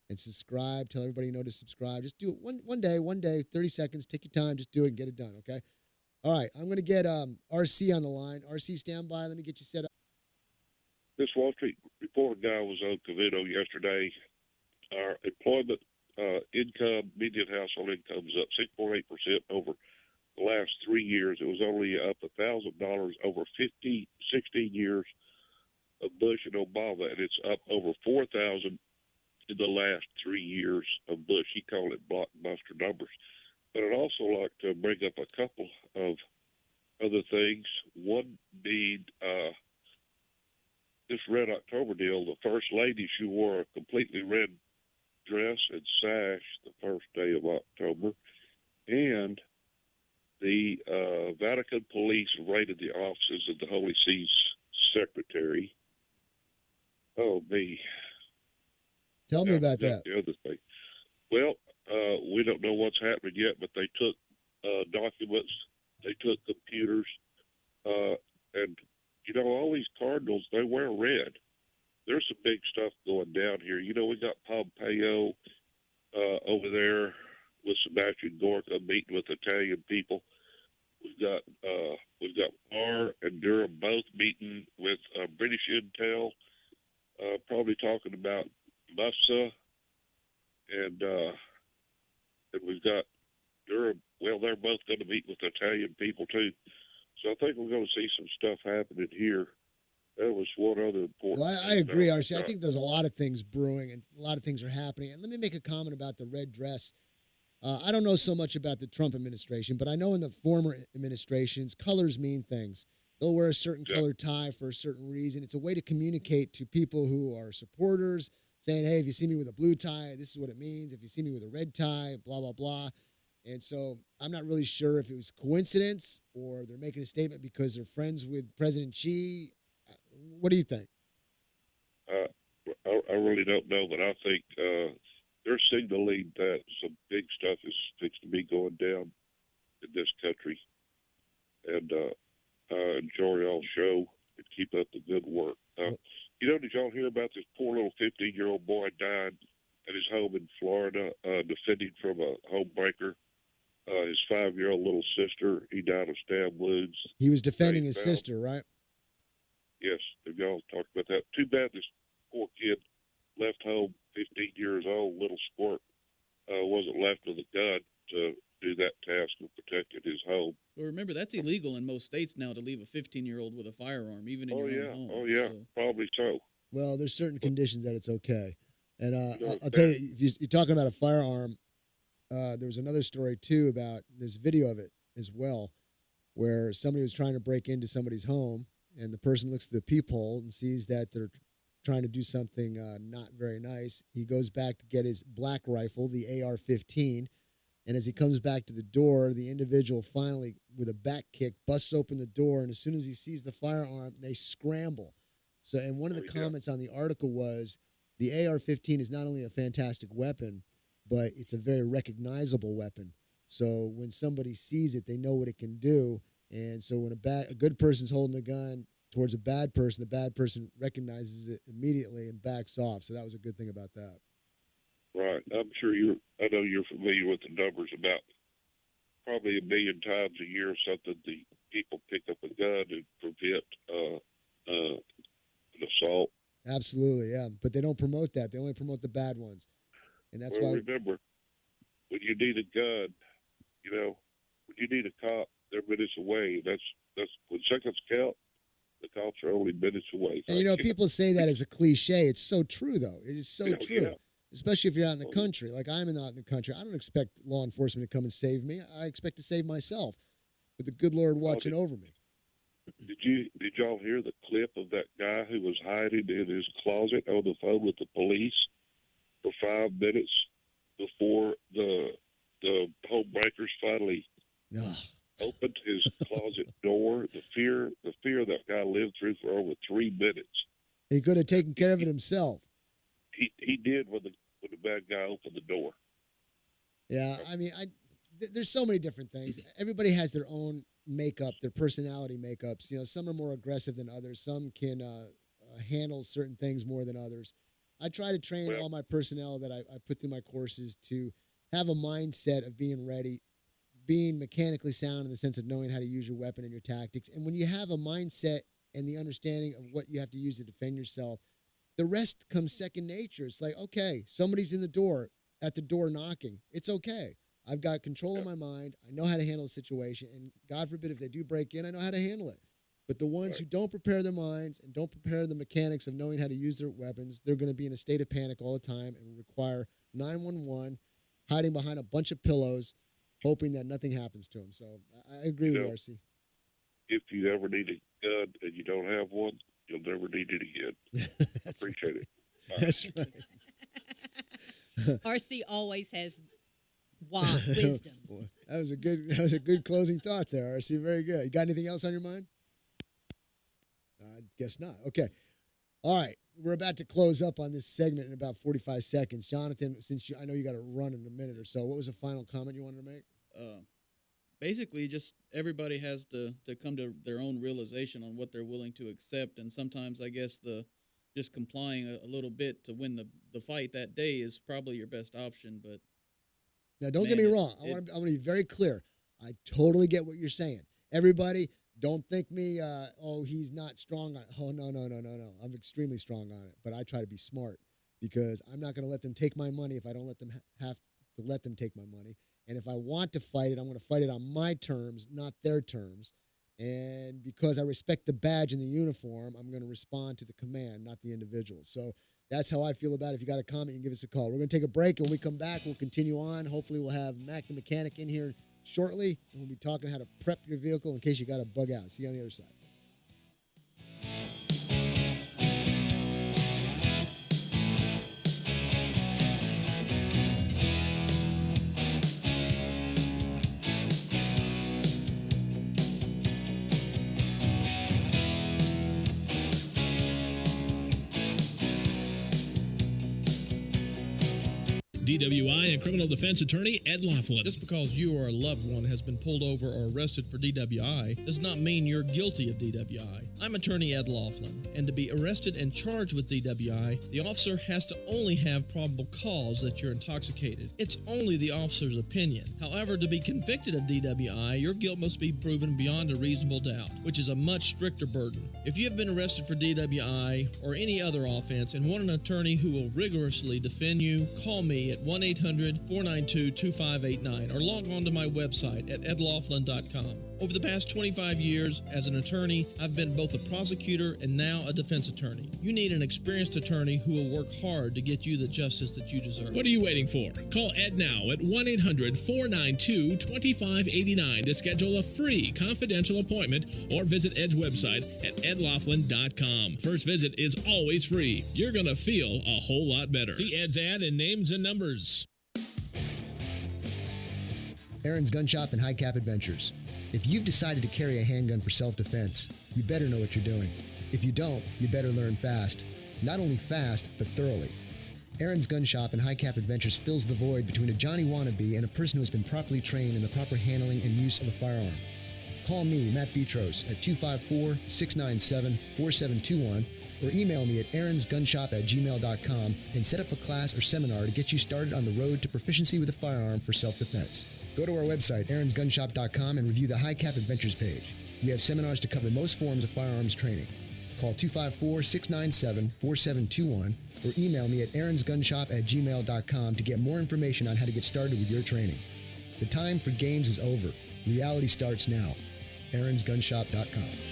and subscribe. Tell everybody you know to subscribe. Just do it one day, 30 seconds. Take your time. Just do it and get it done, okay? All right, I'm going to get RC on the line. RC, stand by. Let me get you set up. This Wall Street Report guy was on Covino yesterday. Our employment income, median household income is up 6.8% over the last 3 years. It was only up $1,000 over 16 years of Bush and Obama, and it's up over $4,000 in the last 3 years of Bush. He called it blockbuster numbers. But I'd also like to bring up a couple of other things. One being this Red October deal. The First Lady, she wore a completely red dress and sash the first day of October. And the Vatican police raided the offices of the Holy See's secretary. Oh, me. Tell me about that. The other thing. Well, we don't know what's happening yet, but they took documents, they took computers, and, all these cardinals, they wear red. There's some big stuff going down here. We got Pompeo over there with Sebastian Gorka meeting with Italian people. We've got Barr and Durham both meeting with British intel, probably talking about Mufsa, and we've got Durham. Well, they're both going to meet with Italian people too. So I think we're going to see some stuff happening here. That was one other important. Well, I agree, RC. I think there's a lot of things brewing and a lot of things are happening. And let me make a comment about the red dress. I don't know so much about the Trump administration, but I know in the former administrations, colors mean things. They'll wear a certain color tie for a certain reason. It's a way to communicate to people who are supporters, saying, hey, if you see me with a blue tie, this is what it means. If you see me with a red tie, blah, blah, blah. And so I'm not really sure if it was coincidence or they're making a statement because they're friends with President Xi. What do you think? I really don't know, but I think they're signaling that some big stuff is fixed to be going down in this country. And enjoy y'all's show and keep up the good work. Did y'all hear about this poor little 15-year-old boy died at his home in Florida, defending from a homebreaker? His 5-year-old little sister, he died of stab wounds. He was defending his sister, right? Yes, y'all talked about that. Too bad this poor kid left home, 15 years old, little squirt, wasn't left with a gun to do that task of protecting his home. Well, remember, that's illegal in most states now to leave a 15-year-old with a firearm, even in your own home. Oh, yeah, probably so. Well, there's certain conditions that it's okay. And I'll tell you, if you're talking about a firearm, there was another story, too, about there's video of it as well, where somebody was trying to break into somebody's home, and the person looks through the peephole and sees that they're trying to do something not very nice. He goes back to get his black rifle, the AR-15, and as he comes back to the door, the individual finally, with a back kick, busts open the door, and as soon as he sees the firearm, they scramble. So, and one of the comments on the article was, the AR-15 is not only a fantastic weapon, but it's a very recognizable weapon. So when somebody sees it, they know what it can do. And so when a good person's holding the gun towards a bad person, the bad person recognizes it immediately and backs off. So that was a good thing about that. Right. I know you're familiar with the numbers. About probably 1 million times a year or something, the people pick up a gun and prevent an assault. Absolutely, yeah. But they don't promote that. They only promote the bad ones. And that's why. Remember, when you need a gun, when you need a cop, they're minutes away. That's when seconds count. The cops are only minutes away. And people say that as a cliche. It's so true, though. It is so true. Yeah. Especially if you're out in the country. Like I'm out in the country. I don't expect law enforcement to come and save me. I expect to save myself with the good Lord watching over me. Did y'all hear the clip of that guy who was hiding in his closet on the phone with the police for 5 minutes before the homebreakers finally opened his closet door? The fear that guy lived through for over 3 minutes. He could have taken care of it himself. He did when the bad guy opened the door. Yeah, I mean, there's so many different things. Everybody has their own makeup, their personality makeups. Some are more aggressive than others. Some can handle certain things more than others. I try to train all my personnel that I put through my courses to have a mindset of being ready, being mechanically sound in the sense of knowing how to use your weapon and your tactics. And when you have a mindset and the understanding of what you have to use to defend yourself, the rest comes second nature. It's like, okay, somebody's in the door, at the door knocking. It's okay. I've got control of my mind. I know how to handle the situation. And God forbid if they do break in, I know how to handle it. But the ones who don't prepare their minds and don't prepare the mechanics of knowing how to use their weapons, they're going to be in a state of panic all the time and require 911, hiding behind a bunch of pillows, hoping that nothing happens to them. So I agree with you, RC. If you ever need a gun and you don't have one, you'll never need it again. I appreciate it. That's right. RC always has wisdom. Boy, that was a good closing thought there, RC. Very good. You got anything else on your mind? I guess not. Okay. All right. We're about to close up on this segment in about 45 seconds. Jonathan, since I know you got to run in a minute or so, what was the final comment you wanted to make? Basically, just everybody has to come to their own realization on what they're willing to accept, and sometimes I guess just complying a little bit to win the fight that day is probably your best option. But now, don't get me wrong. I want to be very clear. I totally get what you're saying. Everybody, don't think me, he's not strong on it. Oh, no. I'm extremely strong on it, but I try to be smart because I'm not going to let them take my money if I don't let them have to let them take my money. And if I want to fight it, I'm going to fight it on my terms, not their terms. And because I respect the badge and the uniform, I'm going to respond to the command, not the individual. So that's how I feel about it. If you got a comment, you can give us a call. We're going to take a break, and when we come back, we'll continue on. Hopefully, we'll have Mac the mechanic in here shortly, and we'll be talking how to prep your vehicle in case you got to bug out. See you on the other side. DWI and criminal defense attorney Ed Laughlin. Just because you or a loved one has been pulled over or arrested for DWI does not mean you're guilty of DWI. I'm attorney Ed Laughlin, and to be arrested and charged with DWI, the officer has to only have probable cause that you're intoxicated. It's only the officer's opinion. However, to be convicted of DWI, your guilt must be proven beyond a reasonable doubt, which is a much stricter burden. If you have been arrested for DWI or any other offense and want an attorney who will rigorously defend you, call me at 1-800-492-2589 or log on to my website at edlaughlin.com. Over the past 25 years as an attorney, I've been both a prosecutor and now a defense attorney. You need an experienced attorney who will work hard to get you the justice that you deserve. What are you waiting for? Call Ed now at 1-800-492-2589 to schedule a free confidential appointment or visit Ed's website at edlaughlin.com. First visit is always free. You're going to feel a whole lot better. See Ed's ad in Names and Numbers. Aaron's Gun Shop and High Cap Adventures. If you've decided to carry a handgun for self-defense, you better know what you're doing. If you don't, you better learn fast. Not only fast, but thoroughly. Aaron's Gun Shop and High Cap Adventures fills the void between a Johnny wannabe and a person who has been properly trained in the proper handling and use of a firearm. Call me, Matt Betros, at 254-697-4721 or email me at aaronsgunshop@gmail.com and set up a class or seminar to get you started on the road to proficiency with a firearm for self-defense. Go to our website, aaronsgunshop.com, and review the High Cap Adventures page. We have seminars to cover most forms of firearms training. Call 254-697-4721 or email me at aaronsgunshop@gmail.com to get more information on how to get started with your training. The time for games is over. Reality starts now. aaronsgunshop.com.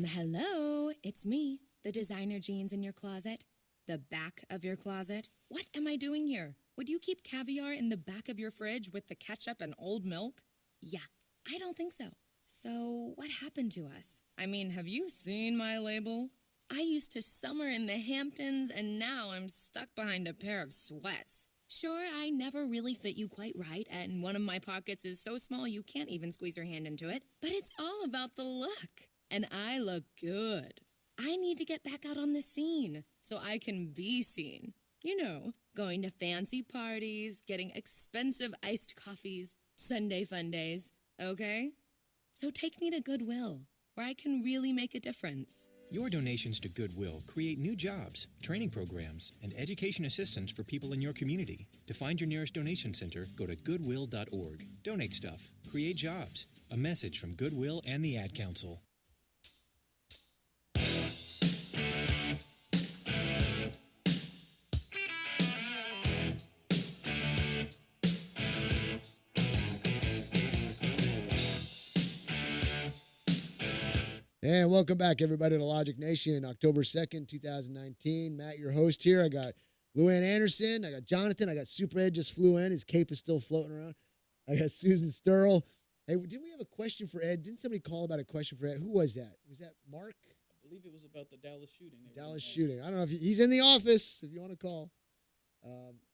Hello, it's me, the designer jeans in your closet, the back of your closet. What am I doing here? Would you keep caviar in the back of your fridge with the ketchup and old milk? Yeah, I don't think so. So what happened to us? I mean, have you seen my label? I used to summer in the Hamptons, and now I'm stuck behind a pair of sweats. Sure, I never really fit you quite right, and one of my pockets is so small you can't even squeeze your hand into it. But it's all about the look. And I look good. I need to get back out on the scene so I can be seen. You know, going to fancy parties, getting expensive iced coffees, Sunday fun days, okay? So take me to Goodwill, where I can really make a difference. Your donations to Goodwill create new jobs, training programs, and education assistance for people in your community. To find your nearest donation center, go to goodwill.org. Donate stuff. Create jobs. A message from Goodwill and the Ad Council. And welcome back, everybody, to Logic Nation, October 2nd, 2019. Matt, your host here. I got Luann Anderson. I got Jonathan. I got Super Ed just flew in. His cape is still floating around. I got Susan Sterl. Hey, didn't we have a question for Ed? Didn't somebody call about a question for Ed? Who was that? Was that Mark? I believe it was about the Dallas shooting. Dallas shooting. I don't know if he's in the office, if you want to call.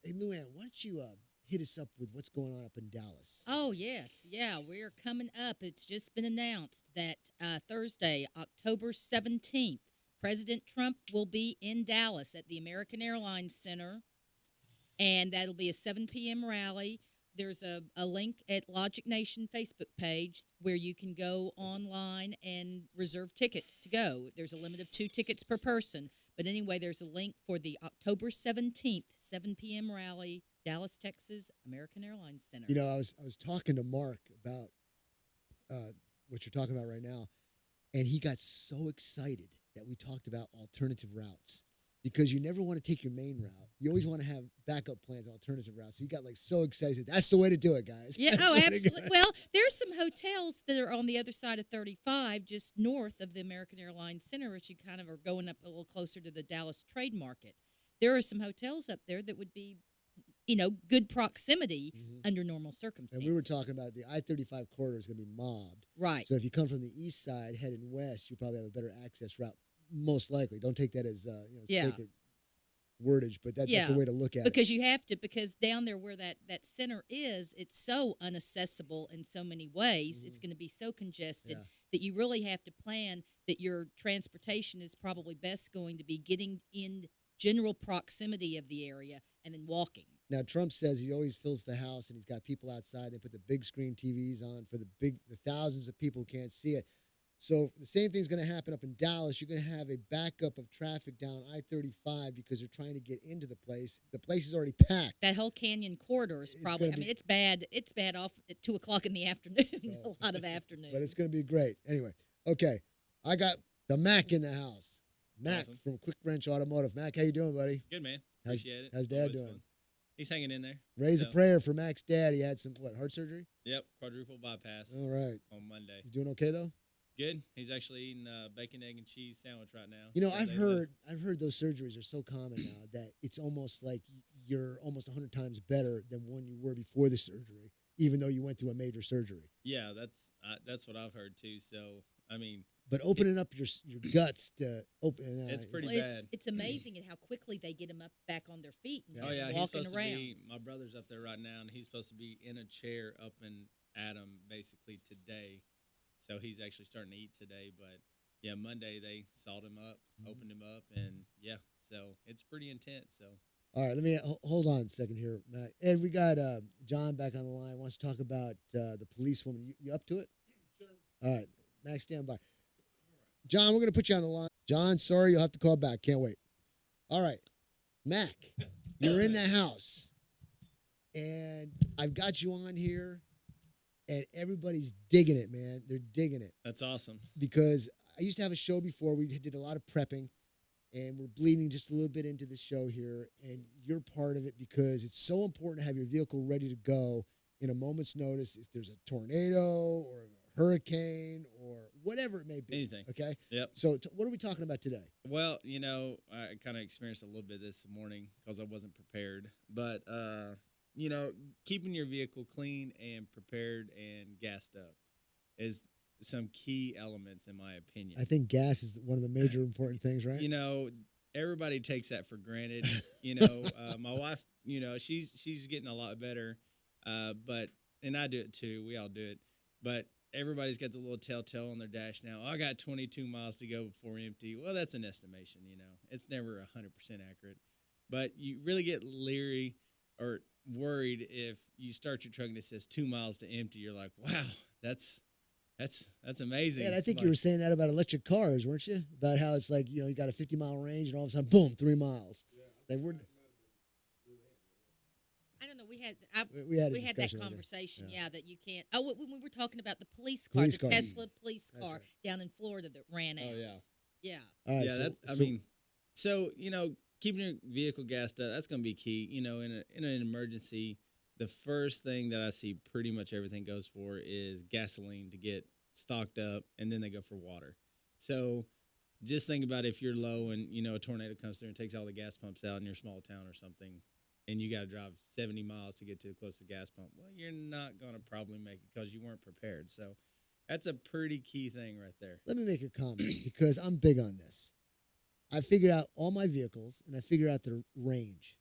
Hey, Luann, why don't you hit us up with what's going on up in Dallas? Oh, yes. Yeah, we're coming up. It's just been announced that Thursday, October 17th, President Trump will be in Dallas at the American Airlines Center, and that'll be a 7 p.m. rally. There's a link at Logic Nation Facebook page where you can go online and reserve tickets to go. There's a limit of 2 tickets per person. But anyway, there's a link for the October 17th, 7 p.m. rally, Dallas, Texas, American Airlines Center. You know, I was talking to Mark about what you're talking about right now, and he got so excited that we talked about alternative routes because you never want to take your main route. You always want to have backup plans on alternative routes. So he got so excited. That's the way to do it, guys. Yeah, That's oh, the way to absolutely. go. Well, there's some hotels that are on the other side of 35, just north of the American Airlines Center, as you kind of are going up a little closer to the Dallas Trade Market. There are some hotels up there that would be, good proximity under normal circumstances. And we were talking about the I-35 corridor is going to be mobbed. Right. So if you come from the east side heading west, you probably have a better access route, most likely. Don't take that as sacred wordage, but that's a way to look at it. Because you have to, because down there where that center is, it's so inaccessible in so many ways. It's going to be so congested that you really have to plan that your transportation is probably best going to be getting in general proximity of the area and then walking. Now, Trump says he always fills the house and he's got people outside. They put the big screen TVs on for the thousands of people who can't see it. So the same thing's going to happen up in Dallas. You're going to have a backup of traffic down I-35 because they're trying to get into the place. The place is already packed. That whole canyon corridor is probably, it's bad. It's bad off at 2 o'clock in the afternoon, a lot of afternoon. But it's going to be great. Anyway, okay. I got the Mac in the house. Mac from Quick Wrench Automotive. Mac, how you doing, buddy? Good, man. Appreciate it. How's Dad Always doing? fun. He's hanging in there. Raise So, a prayer for Mac's dad. He had some heart surgery. Yep, quadruple bypass. All right. On Monday. He's doing okay though. Good. He's actually eating a bacon, egg, and cheese sandwich right now. You know, So I've they heard those surgeries are so common now that it's almost like you're almost 100 times better than when you were before the surgery, even though you went through a major surgery. Yeah, that's what I've heard too. So I mean, But opening up your guts to open, it's pretty Well, bad. It's amazing at how quickly they get them up back on their feet and Oh yeah, he's walking supposed around. to be. My brother's up there right now, and he's supposed to be in a chair up and at him basically today. So he's actually starting to eat today. But yeah, Monday they sawed him up, opened him up, and yeah, so it's pretty intense. So All right, let me hold on a second here, Matt. Ed, we got John back on the line. Wants to talk about the policewoman. You up to it? Sure. All right, Max, stand by. John, we're going to put you on the line. John, sorry, you'll have to call back. Can't wait. All right, Mac, you're in the house, and I've got you on here, and everybody's digging it, man. They're digging it. that's awesome. Because I used to have a show before. We did a lot of prepping, and we're bleeding just a little bit into the show here, and you're part of it because it's so important to have your vehicle ready to go in a moment's notice if there's a tornado or a hurricane or whatever it may be. Anything. Okay? Yep. So what are we talking about today? Well, you know, I kind of experienced a little bit this morning because I wasn't prepared. But, you know, keeping your vehicle clean and prepared and gassed up is some key elements, in my opinion. I think gas is one of the major important things, right? You know, everybody takes that for granted. You know, my wife, you know, she's getting a lot better. And I do it too. We all do it. But everybody's got the little telltale on their dash now. Oh, I got 22 miles to go before empty. Well, that's an estimation, you know. It's never 100% accurate. But you really get leery or worried if you start your truck and it says 2 miles to empty. You're like, wow, that's amazing. Yeah, and I think Like, you were saying that about electric cars, weren't you? About how it's like, you know, you got a 50-mile range and all of a sudden, boom, 3 miles. Like I don't know. We had We had a that discussion on that. conversation. Yeah. Yeah, that you can't. Oh, when we were talking about the police car, Police the car. Tesla police That's car right. down in Florida that ran out. Oh, yeah. Yeah. All right, yeah, so- I so- mean, so you know, keeping your vehicle gassed up, that's going to be key. You know, in an emergency, the first thing that I see pretty much everything goes for is gasoline to get stocked up, and then they go for water. So just think about if you're low and you know a tornado comes through and takes all the gas pumps out in your small town or something, and you got to drive 70 miles to get to the closest gas pump. Well, you're not going to probably make it because you weren't prepared. So that's a pretty key thing right there. Let me make a comment because I'm big on this. I figured out all my vehicles and I figured out their range.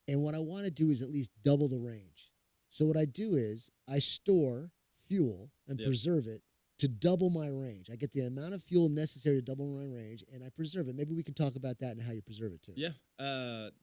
And what I want to do is at least double the range. So what I do is I store fuel and Yep. preserve it to double my range. I get the amount of fuel necessary to double my range and I preserve it. Maybe we can talk about that and how you preserve it too. Yeah,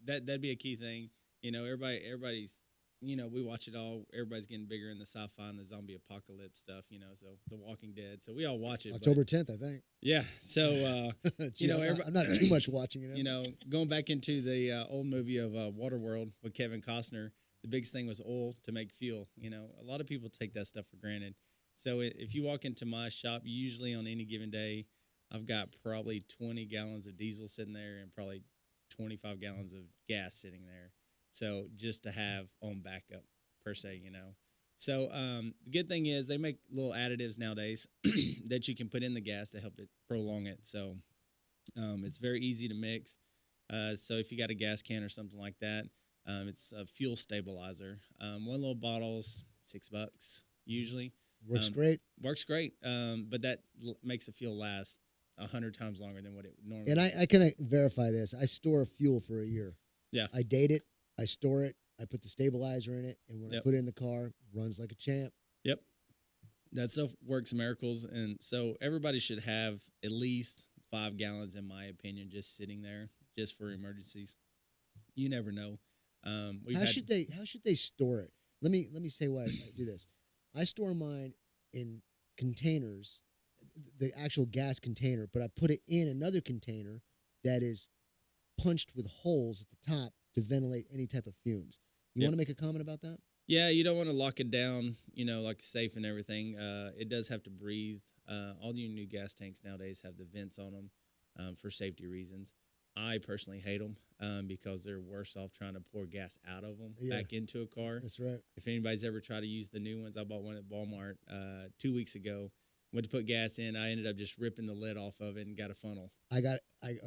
that'd be a key thing. You know, everybody's, you know, we watch it all. Everybody's getting bigger in the sci-fi and the zombie apocalypse stuff. You know, so The Walking Dead. So we all watch it. October 10th, I think. Yeah. So Gee, you know, I'm not too much watching it. You know, going back into the old movie of Waterworld with Kevin Costner, the biggest thing was oil to make fuel. You know, a lot of people take that stuff for granted. So if you walk into my shop, usually on any given day, I've got probably 20 gallons of diesel sitting there and probably 25 gallons of gas sitting there. So just to have on backup per se, you know. So the good thing is they make little additives nowadays that you can put in the gas to help it prolong it. So it's very easy to mix. So if you got a gas can or something like that, it's a fuel stabilizer. One little bottle's $6 usually. Works great. Works great. But that makes the fuel last 100 times longer than what it normally. And I can verify this. I store fuel for a year. Yeah. I date it. I store it. I put the stabilizer in it. And when I Yep. put it in the car, it runs like a champ. Yep. That stuff works miracles. And so everybody should have at least 5 gallons, in my opinion, just sitting there just for emergencies. You never know. How should they store it? Let me say why I do this. I store mine in containers, the actual gas container, but I put it in another container that is punched with holes at the top to ventilate any type of fumes. You Yep. want to make a comment about that? Yeah, you don't want to lock it down, you know, like safe and everything. It does have to breathe. All your new gas tanks nowadays have the vents on them for safety reasons. I personally hate them because they're worse off trying to pour gas out of them Yeah. back into a car. That's right. If anybody's ever tried to use the new ones, I bought one at Walmart 2 weeks ago. Went to put gas in. I ended up just ripping the lid off of it and got a funnel. I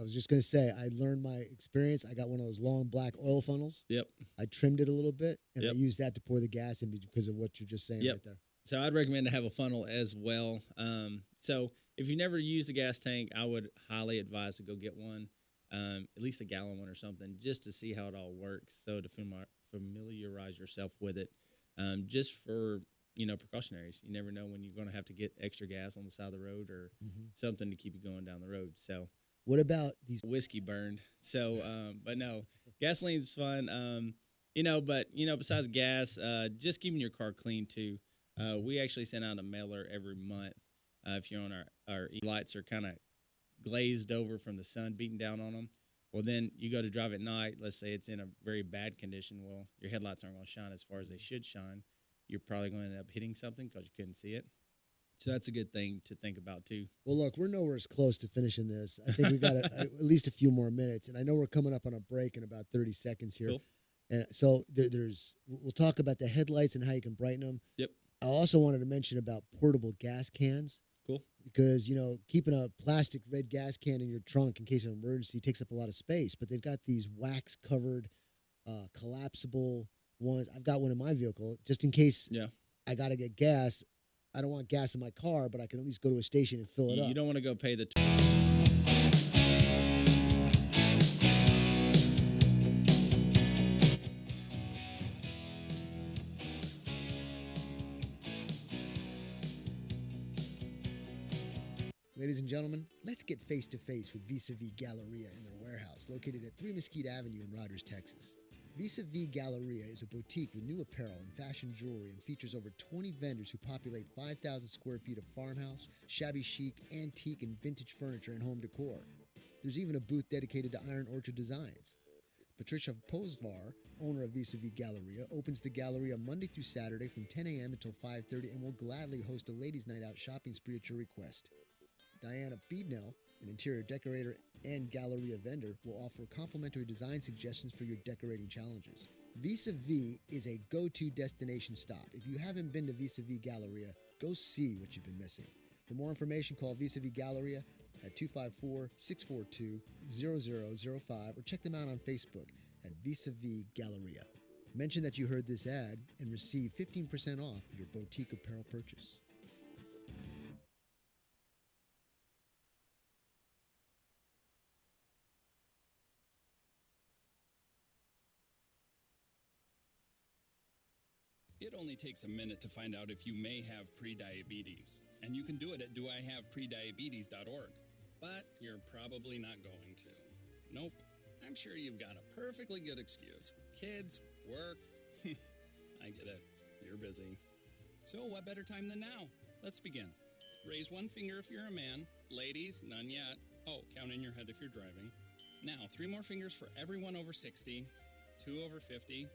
was just going to say, I learned my experience. I got one of those long black oil funnels. Yep. I trimmed it a little bit, and I Yep. used that to pour the gas in because of what you're just saying right there. So I'd recommend to have a funnel as well. So if you never used a gas tank, I would highly advise to go get one, at least a gallon one or something, just to see how it all works. So to familiarize yourself with it, just for precautionaries. You never know when you're going to have to get extra gas on the side of the road or something to keep you going down the road. So what about these whiskey burned? So, but no, gasoline's fun. Besides gas, just keeping your car clean too. We actually send out a mailer every month. If you're on our lights are kind of glazed over from the sun beating down on them, well, then you go to drive at night. Let's say it's in a very bad condition. Well, your headlights aren't going to shine as far as they should shine. You're probably going to end up hitting something because you couldn't see it. So that's a good thing to think about too. Well, look, we're nowhere as close to finishing this. I think we've got at least a few more minutes, and I know we're coming up on a break in about 30 seconds here. Cool. And so we'll talk about the headlights and how you can brighten them. Yep. I also wanted to mention about portable gas cans. Cool. Because, keeping a plastic red gas can in your trunk in case of an emergency takes up a lot of space. But they've got these wax-covered, collapsible ones. I've got one in my vehicle just in case I got to get gas. I don't want gas in my car, but I can at least go to a station and fill it up. You don't want to go pay the Ladies and gentlemen, let's get face-to-face with Vis-a-Vis Galleria in their warehouse located at 3 Mesquite Avenue in Rogers, Texas. Vis-a-Vis Galleria is a boutique with new apparel and fashion jewelry and features over 20 vendors who populate 5,000 square feet of farmhouse, shabby chic, antique, and vintage furniture and home decor. There's even a booth dedicated to Iron Orchard Designs. Patricia Posvar, owner of Vis-a-Vis Galleria, opens the Galleria Monday through Saturday from 10 a.m. until 5:30 and will gladly host a ladies' night out shopping spree at your request. Diana Beednell, an interior decorator and Galleria vendor, will offer complimentary design suggestions for your decorating challenges. Vis-a-Vis is a go-to destination stop. If you haven't been to Vis-a-Vis Galleria, go see what you've been missing. For more information, call Vis-a-Vis Galleria at 254-642-0005 or check them out on Facebook at Vis-a-Vis Galleria. Mention that you heard this ad and receive 15% off your boutique apparel purchase. It only takes a minute to find out if you may have prediabetes, and you can do it at doihaveprediabetes.org. But you're probably not going to. Nope. I'm sure you've got a perfectly good excuse. Kids, work. I get it. You're busy. So what better time than now? Let's begin. Raise one finger if you're a man. Ladies, none yet. Oh, count in your head if you're driving. Now, 3 more fingers for everyone over 60, 2 over 50,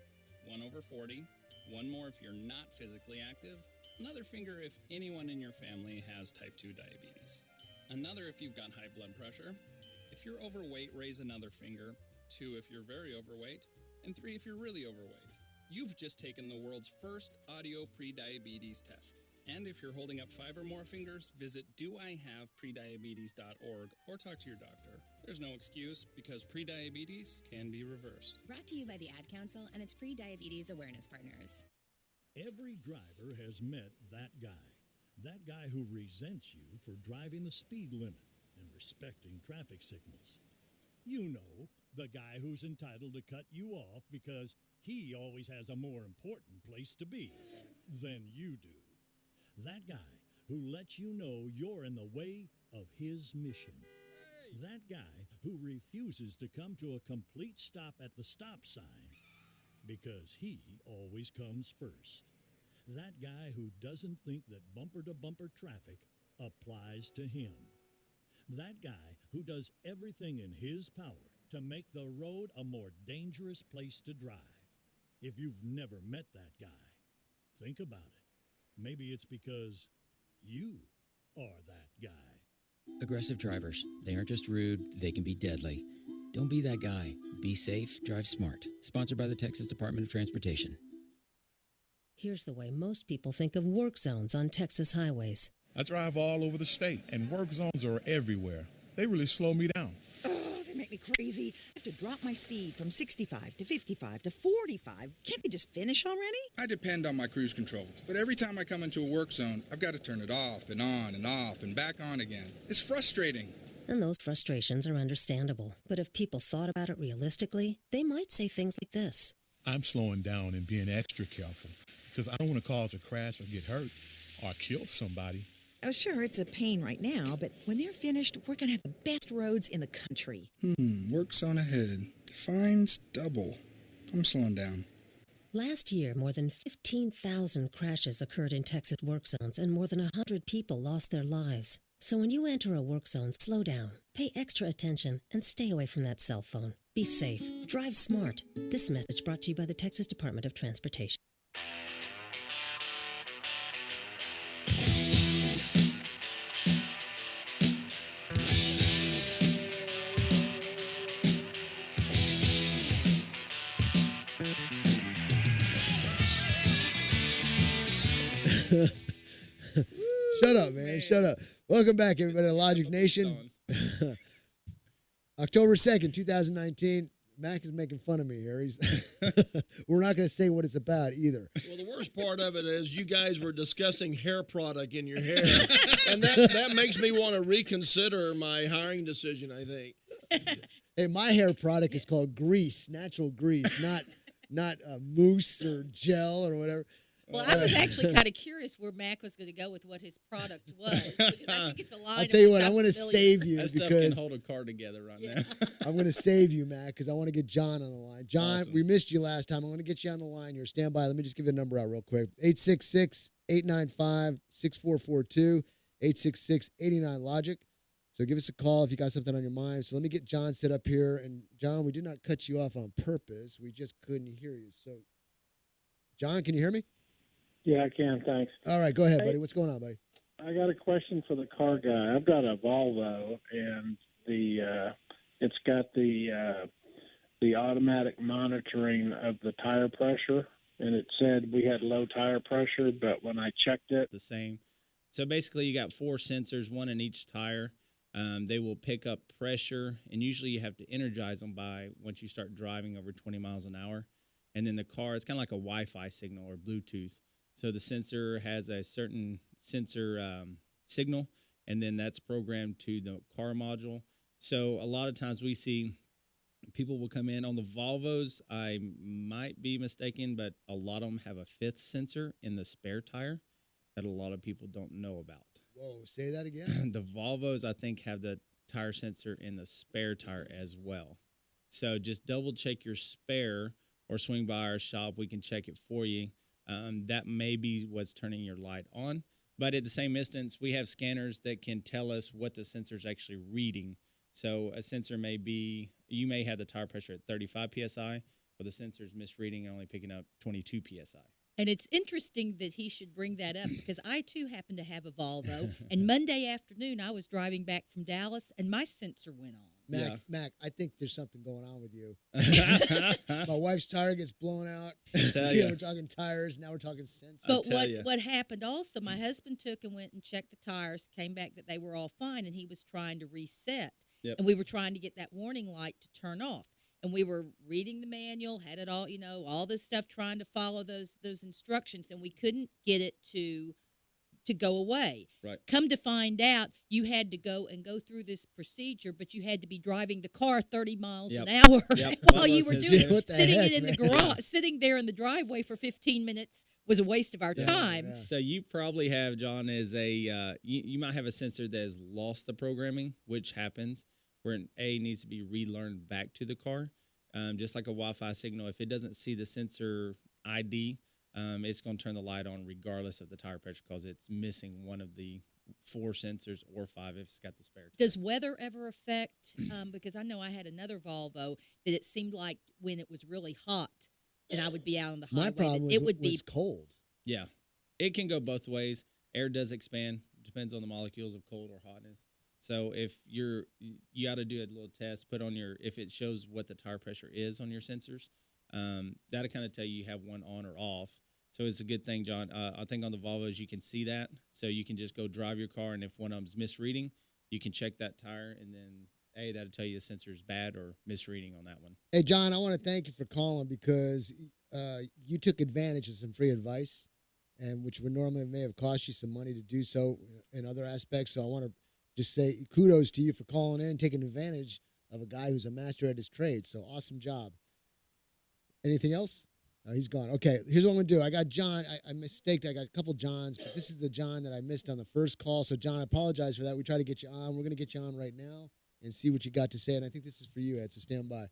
1 over 40, 1 more if you're not physically active, another finger if anyone in your family has type 2 diabetes, another if you've got high blood pressure. If you're overweight, raise another finger, 2 if you're very overweight, and 3 if you're really overweight. You've just taken the world's first audio prediabetes test. And if you're holding up 5 or more fingers, visit doihaveprediabetes.org or talk to your doctor. There's no excuse because prediabetes can be reversed. Brought to you by the Ad Council and its pre-diabetes awareness partners. Every driver has met that guy who resents you for driving the speed limit and respecting traffic signals. You know, the guy who's entitled to cut you off because he always has a more important place to be than you do. That guy who lets you know you're in the way of his mission. That guy who refuses to come to a complete stop at the stop sign because he always comes first. That guy who doesn't think that bumper-to-bumper traffic applies to him. That guy who does everything in his power to make the road a more dangerous place to drive. If you've never met that guy, think about it. Maybe it's because you are that guy. Aggressive drivers, they aren't just rude, they can be deadly. Don't be that guy. Be safe, drive smart. Sponsored by the Texas Department of Transportation. Here's the way most people think of work zones on Texas highways. I drive all over the state, and work zones are everywhere. They really slow me down. Oh, they make me crazy. I have to drop my speed from 65 to 55 to 45. Can't they just finish already? I depend on my cruise control, but every time I come into a work zone, I've got to turn it off and on and off and back on again. It's frustrating. And those frustrations are understandable. But if people thought about it realistically, they might say things like this. I'm slowing down and being extra careful because I don't want to cause a crash or get hurt or kill somebody. Oh, sure, it's a pain right now, but when they're finished, we're going to have the best roads in the country. Work zone ahead. Fines double. I'm slowing down. Last year, more than 15,000 crashes occurred in Texas work zones, and more than 100 people lost their lives. So when you enter a work zone, slow down, pay extra attention, and stay away from that cell phone. Be safe. Drive smart. This message brought to you by the Texas Department of Transportation. Shut up, man. Shut up. Welcome back, everybody, to Logic Nation. October 2nd, 2019. Mac is making fun of me here. We're not going to say what it's about either. Well, the worst part of it is you guys were discussing hair product in your hair. And that makes me want to reconsider my hiring decision, I think. Hey, my hair product is called grease, natural grease, not mousse or gel or whatever. Well, I was actually kind of curious where Mac was going to go with what his product was. Because I think it's a line. I'll tell you what, I'm going to save you That stuff because can hold a car together right now. I'm going to save you, Mac, because I want to get John on the line. John, Awesome. we missed you last time. I'm going to get you on the line here. Stand by. Let me just give you a number out real quick. 866-895-6442, 866-89-LOGIC. So give us a call if you got something on your mind. So let me get John set up here. And, John, we did not cut you off on purpose. We just couldn't hear you. So, John, can you hear me? Yeah, I can. Thanks. All right, go ahead, buddy. What's going on, buddy? I got a question for the car guy. I've got a Volvo, and it's got the automatic monitoring of the tire pressure, and it said we had low tire pressure, but when I checked it, the same. So basically, you got 4 sensors, one in each tire. They will pick up pressure, and usually you have to energize them by once you start driving over 20 miles an hour. And then the car, it's kind of like a Wi-Fi signal or Bluetooth. So the sensor has a certain sensor signal, and then that's programmed to the car module. So a lot of times we see people will come in on the Volvos. I might be mistaken, but a lot of them have a 5th sensor in the spare tire that a lot of people don't know about. Whoa, say that again? The Volvos, I think, have the tire sensor in the spare tire as well. So just double check your spare or swing by our shop. We can check it for you. That may be what's turning your light on. But at the same instance, we have scanners that can tell us what the sensor is actually reading. So a sensor may be, you may have the tire pressure at 35 PSI, but the sensor is misreading and only picking up 22 PSI. And it's interesting that he should bring that up because I, too, happen to have a Volvo. And Monday afternoon, I was driving back from Dallas, and my sensor went on. Mac, I think there's something going on with you. My wife's tire gets blown out. We're talking tires. Now we're talking sensors. But what happened also, my husband took and went and checked the tires, came back that they were all fine, and he was trying to reset. Yep. And we were trying to get that warning light to turn off. And we were reading the manual, had it all, all this stuff, trying to follow those instructions, and we couldn't get it to go away. Right. Come to find out, you had to go through this procedure, but you had to be driving the car 30 miles an hour while you were doing it. Sitting there in the driveway for 15 minutes was a waste of our time. Yeah. So you probably have, John, as you might have a sensor that has lost the programming, which happens, where an A needs to be relearned back to the car. Just like a Wi-Fi signal, if it doesn't see the sensor ID, it's going to turn the light on regardless of the tire pressure because it's missing one of the 4 sensors or 5 if it's got the spare tire. Does weather ever affect? Because I know I had another Volvo that it seemed like when it was really hot and I would be out on the highway, My problem was it would when be it's cold. Yeah. It can go both ways. Air does expand. Depends on the molecules of cold or hotness. So if you got to do a little test, put on if it shows what the tire pressure is on your sensors, that'll kind of tell you have one on or off. So it's a good thing, John. I think on the Volvos you can see that, so you can just go drive your car, and if one of them's misreading, you can check that tire, and then that'll tell you the sensor's bad or misreading on that one. Hey, John, I want to thank you for calling because you took advantage of some free advice, and which would normally may have cost you some money to do so in other aspects. So I want to just say kudos to you for calling in, taking advantage of a guy who's a master at his trade. So awesome job. Anything else? Oh, he's gone. Okay, here's what I'm going to do. I got John. I mistaked. I got a couple Johns, but this is the John that I missed on the first call. So, John, I apologize for that. We tried to get you on. We're going to get you on right now and see what you got to say. And I think this is for you, Ed, so stand by.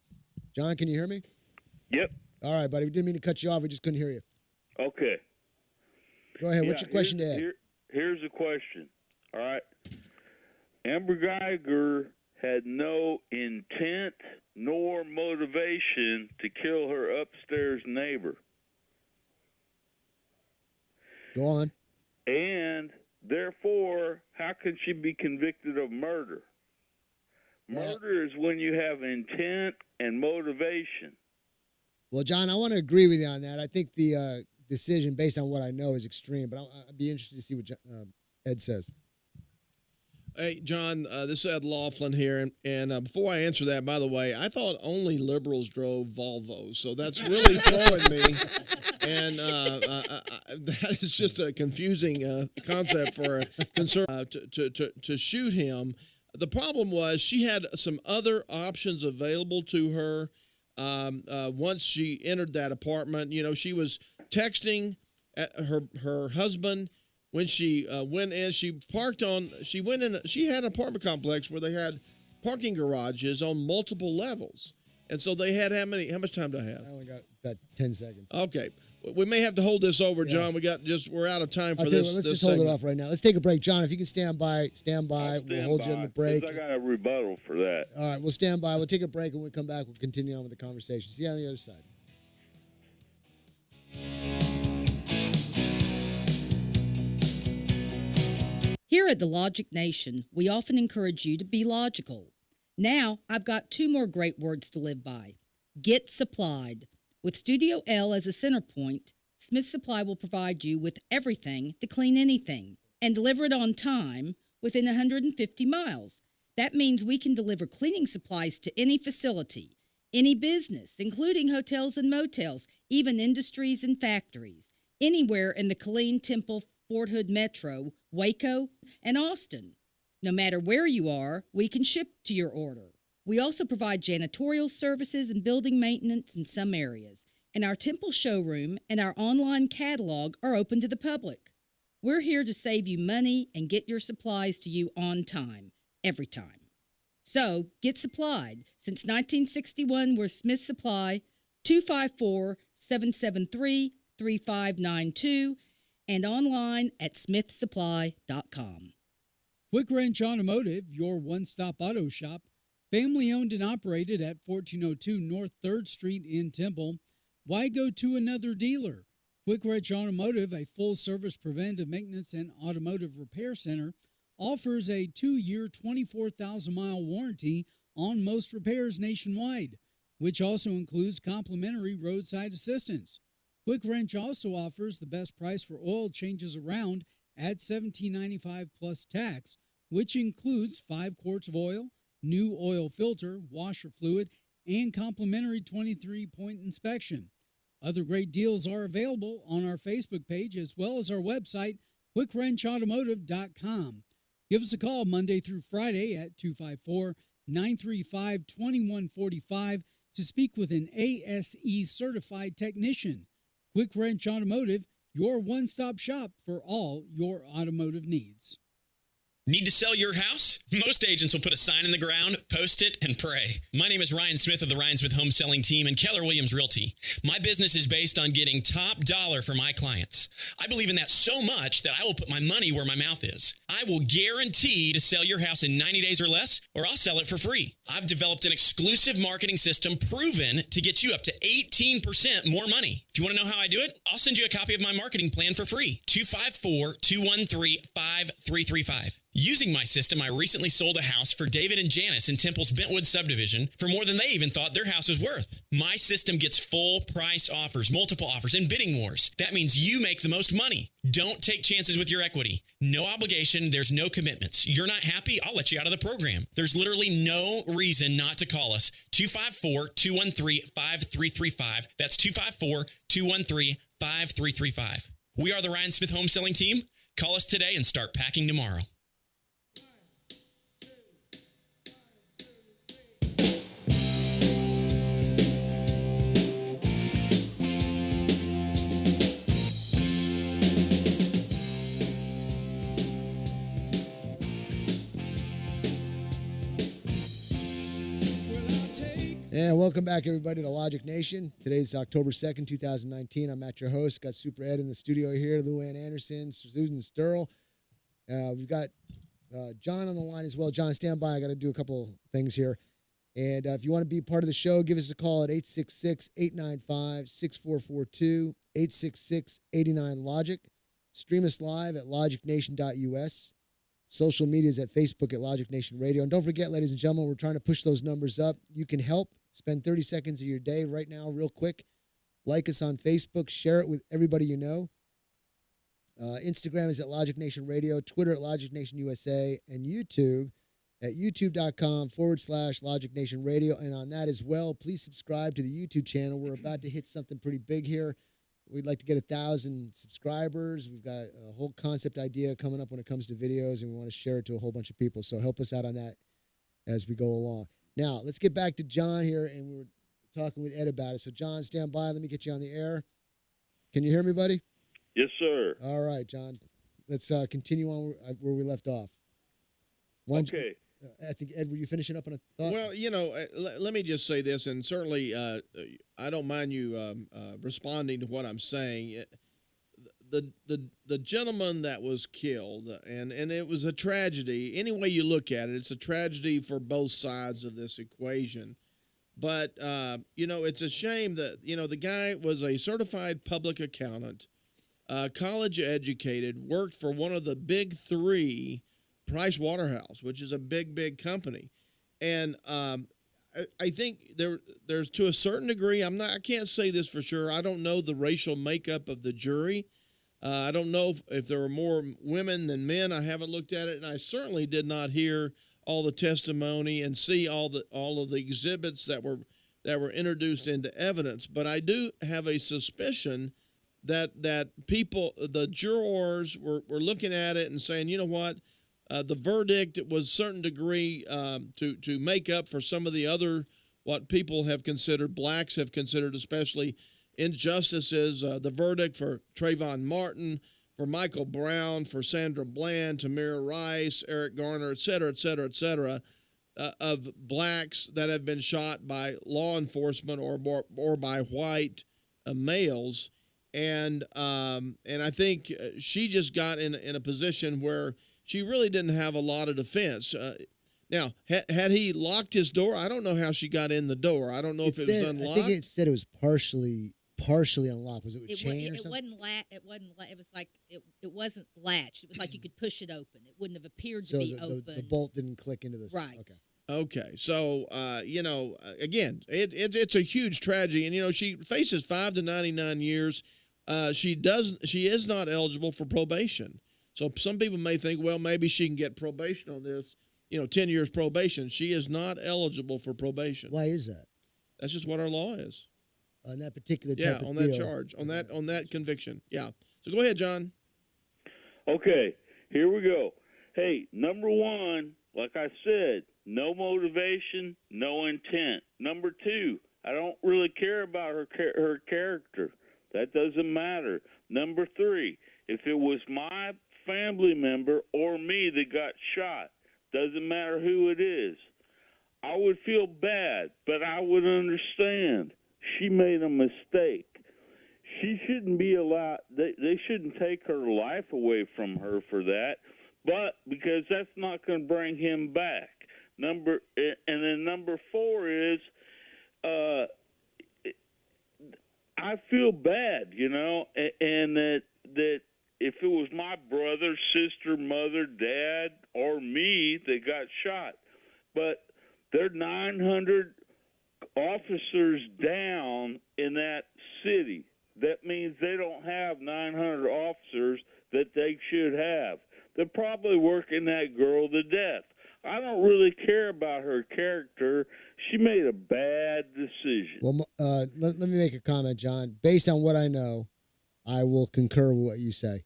John, can you hear me? Yep. All right, buddy. We didn't mean to cut you off. We just couldn't hear you. Okay. Go ahead. What's your question to Ed? Here's the question. All right. Amber Geiger had no intent nor motivation to kill her upstairs neighbor. Go on. And therefore, how can she be convicted of murder? Murder is when you have intent and motivation. Well, John, I want to agree with you on that. I think the decision, based on what I know, is extreme, but I'd be interested to see what Ed says. Hey, John, this is Ed Laughlin here. And before I answer that, by the way, I thought only liberals drove Volvos. So that's really throwing me. And that is just a confusing concept for a conservative to shoot him. The problem was she had some other options available to her once she entered that apartment. You know, she was texting her husband. When she went in, she went in, she had an apartment complex where they had parking garages on multiple levels. And so they had how much time do I have? I only got about 10 seconds. Okay. We may have to hold this over, John. We're out of time for this. Let's just hold it off right now. Let's take a break. John, if you can stand by. We'll hold you in the break. I got a rebuttal for that. All right, we'll stand by. We'll take a break, and when we come back, we'll continue on with the conversation. See you on the other side. Here at the Logic Nation, we often encourage you to be logical. Now, I've got two more great words to live by. Get supplied. With Studio L as a center point, Smith Supply will provide you with everything to clean anything and deliver it on time within 150 miles. That means we can deliver cleaning supplies to any facility, any business, including hotels and motels, even industries and factories, anywhere in the Killeen, Temple, Fort Hood Metro, Waco, and Austin. No matter where you are, we can ship to your order. We also provide janitorial services and building maintenance in some areas, and our Temple showroom and our online catalog are open to the public. We're here to save you money and get your supplies to you on time, every time. So, get supplied. Since 1961, we're Smith Supply, 254-773-3592, and online at smithsupply.com. Quick Wrench Automotive, your one-stop auto shop, family-owned and operated at 1402 North 3rd Street in Temple. Why go to another dealer? Quick Wrench Automotive, a full-service preventive maintenance and automotive repair center, offers a 2-year, 24,000-mile warranty on most repairs nationwide, which also includes complimentary roadside assistance. Quick Wrench also offers the best price for oil changes around at $17.95 plus tax, which includes 5 quarts of oil, new oil filter, washer fluid, and complimentary 23-point inspection. Other great deals are available on our Facebook page as well as our website, QuickWrenchAutomotive.com. Give us a call Monday through Friday at 254-935-2145 to speak with an ASE certified technician. Quick Wrench Automotive, your one-stop shop for all your automotive needs. Need to sell your house? Most agents will put a sign in the ground, post it, and pray. My name is Ryan Smith of the Ryan Smith Home Selling Team and Keller Williams Realty. My business is based on getting top dollar for my clients. I believe in that so much that I will put my money where my mouth is. I will guarantee to sell your house in 90 days or less, or I'll sell it for free. I've developed an exclusive marketing system proven to get you up to 18% more money. If you want to know how I do it, I'll send you a copy of my marketing plan for free. 254-213-5335. Using my system, I recently sold a house for David and Janice in Temple's Bentwood subdivision for more than they even thought their house was worth. My system gets full price offers, multiple offers, and bidding wars. That means you make the most money. Don't take chances with your equity. No obligation. There's no commitments. You're not happy? I'll let you out of the program. There's literally no reason not to call us. 254-213-5335. That's 254-213-5335. We are the Ryan Smith Home Selling Team. Call us today and start packing tomorrow. And welcome back, everybody, to Logic Nation. Today's October 2nd, 2019. I'm Matt, your host. Got Super Ed in the studio here, Lou Ann Anderson, Susan Sterl. We've got John on the line as well. John, stand by. I got to do a couple things here. And if you want to be part of the show, give us a call at 866-895-6442, 866-89-LOGIC. Stream us live at logicnation.us. Social media is at Facebook at Logic Nation Radio. And don't forget, ladies and gentlemen, we're trying to push those numbers up. You can help. Spend 30 seconds of your day right now, real quick. Like us on Facebook. Share it with everybody you know. Instagram is at Logic Nation Radio. Twitter at Logic Nation USA. And YouTube at youtube.com/Logic Nation Radio. And on that as well, please subscribe to the YouTube channel. We're about to hit something pretty big here. We'd like to get 1,000 subscribers. We've got a whole concept idea coming up when it comes to videos, and we want to share it to a whole bunch of people. So help us out on that as we go along. Now, let's get back to John here, and we were talking with Ed about it. So, John, stand by. Let me get you on the air. Can you hear me, buddy? Yes, sir. All right, John. Let's continue on where we left off. Okay. I think, Ed, were you finishing up on a thought? Well, let me just say this, and certainly I don't mind you responding to what I'm saying. The gentleman that was killed, and it was a tragedy. Any way you look at it, it's a tragedy for both sides of this equation. But, it's a shame that, the guy was a certified public accountant, college educated, worked for one of the big three, Price Waterhouse, which is a big, big company. And I think there's to a certain degree, I can't say this for sure. I don't know the racial makeup of the jury. I don't know if there were more women than men. I haven't looked at it, and I certainly did not hear all the testimony and see all of the exhibits that were introduced into evidence. But I do have a suspicion that people, the jurors, were looking at it and saying, you know what, the verdict was a certain degree to make up for some of the other what people have considered, blacks have considered especially, injustices. The verdict for Trayvon Martin, for Michael Brown, for Sandra Bland, Tamir Rice, Eric Garner, et cetera, of blacks that have been shot by law enforcement or by white males. And I think she just got in a position where she really didn't have a lot of defense. Now, had he locked his door, I don't know how she got in the door. I don't know if it was unlocked. I think it said it was partially unlocked. Was it with chain or something? It was like it wasn't latched. It was like you could push it open. It wouldn't have appeared to be open. The bolt didn't click into this. Right. Okay. So, again, it's a huge tragedy. And, she faces 5 to 99 years. She is not eligible for probation. So some people may think, well, maybe she can get probation on this, 10 years probation. She is not eligible for probation. Why is that? That's just what our law is. On that particular type of on deal. that charge, on that conviction. Yeah. So go ahead, John. Okay, here we go. Hey, number one, like I said, no motivation, no intent. Number two, I don't really care about her character. That doesn't matter. Number three, if it was my family member or me that got shot, doesn't matter who it is, I would feel bad, but I would understand. She made a mistake. She shouldn't be allowed, they shouldn't take her life away from her for that, but because that's not going to bring him back. And then number four is, I feel bad, and that if it was my brother, sister, mother, dad, or me that got shot. But there are 900 officers down in that city. That means they don't have 900 officers that they should have. They're probably working that girl to death. I don't really care about her character. She made a bad decision. Well, let me make a comment, John. Based on what I know, I will concur with what you say.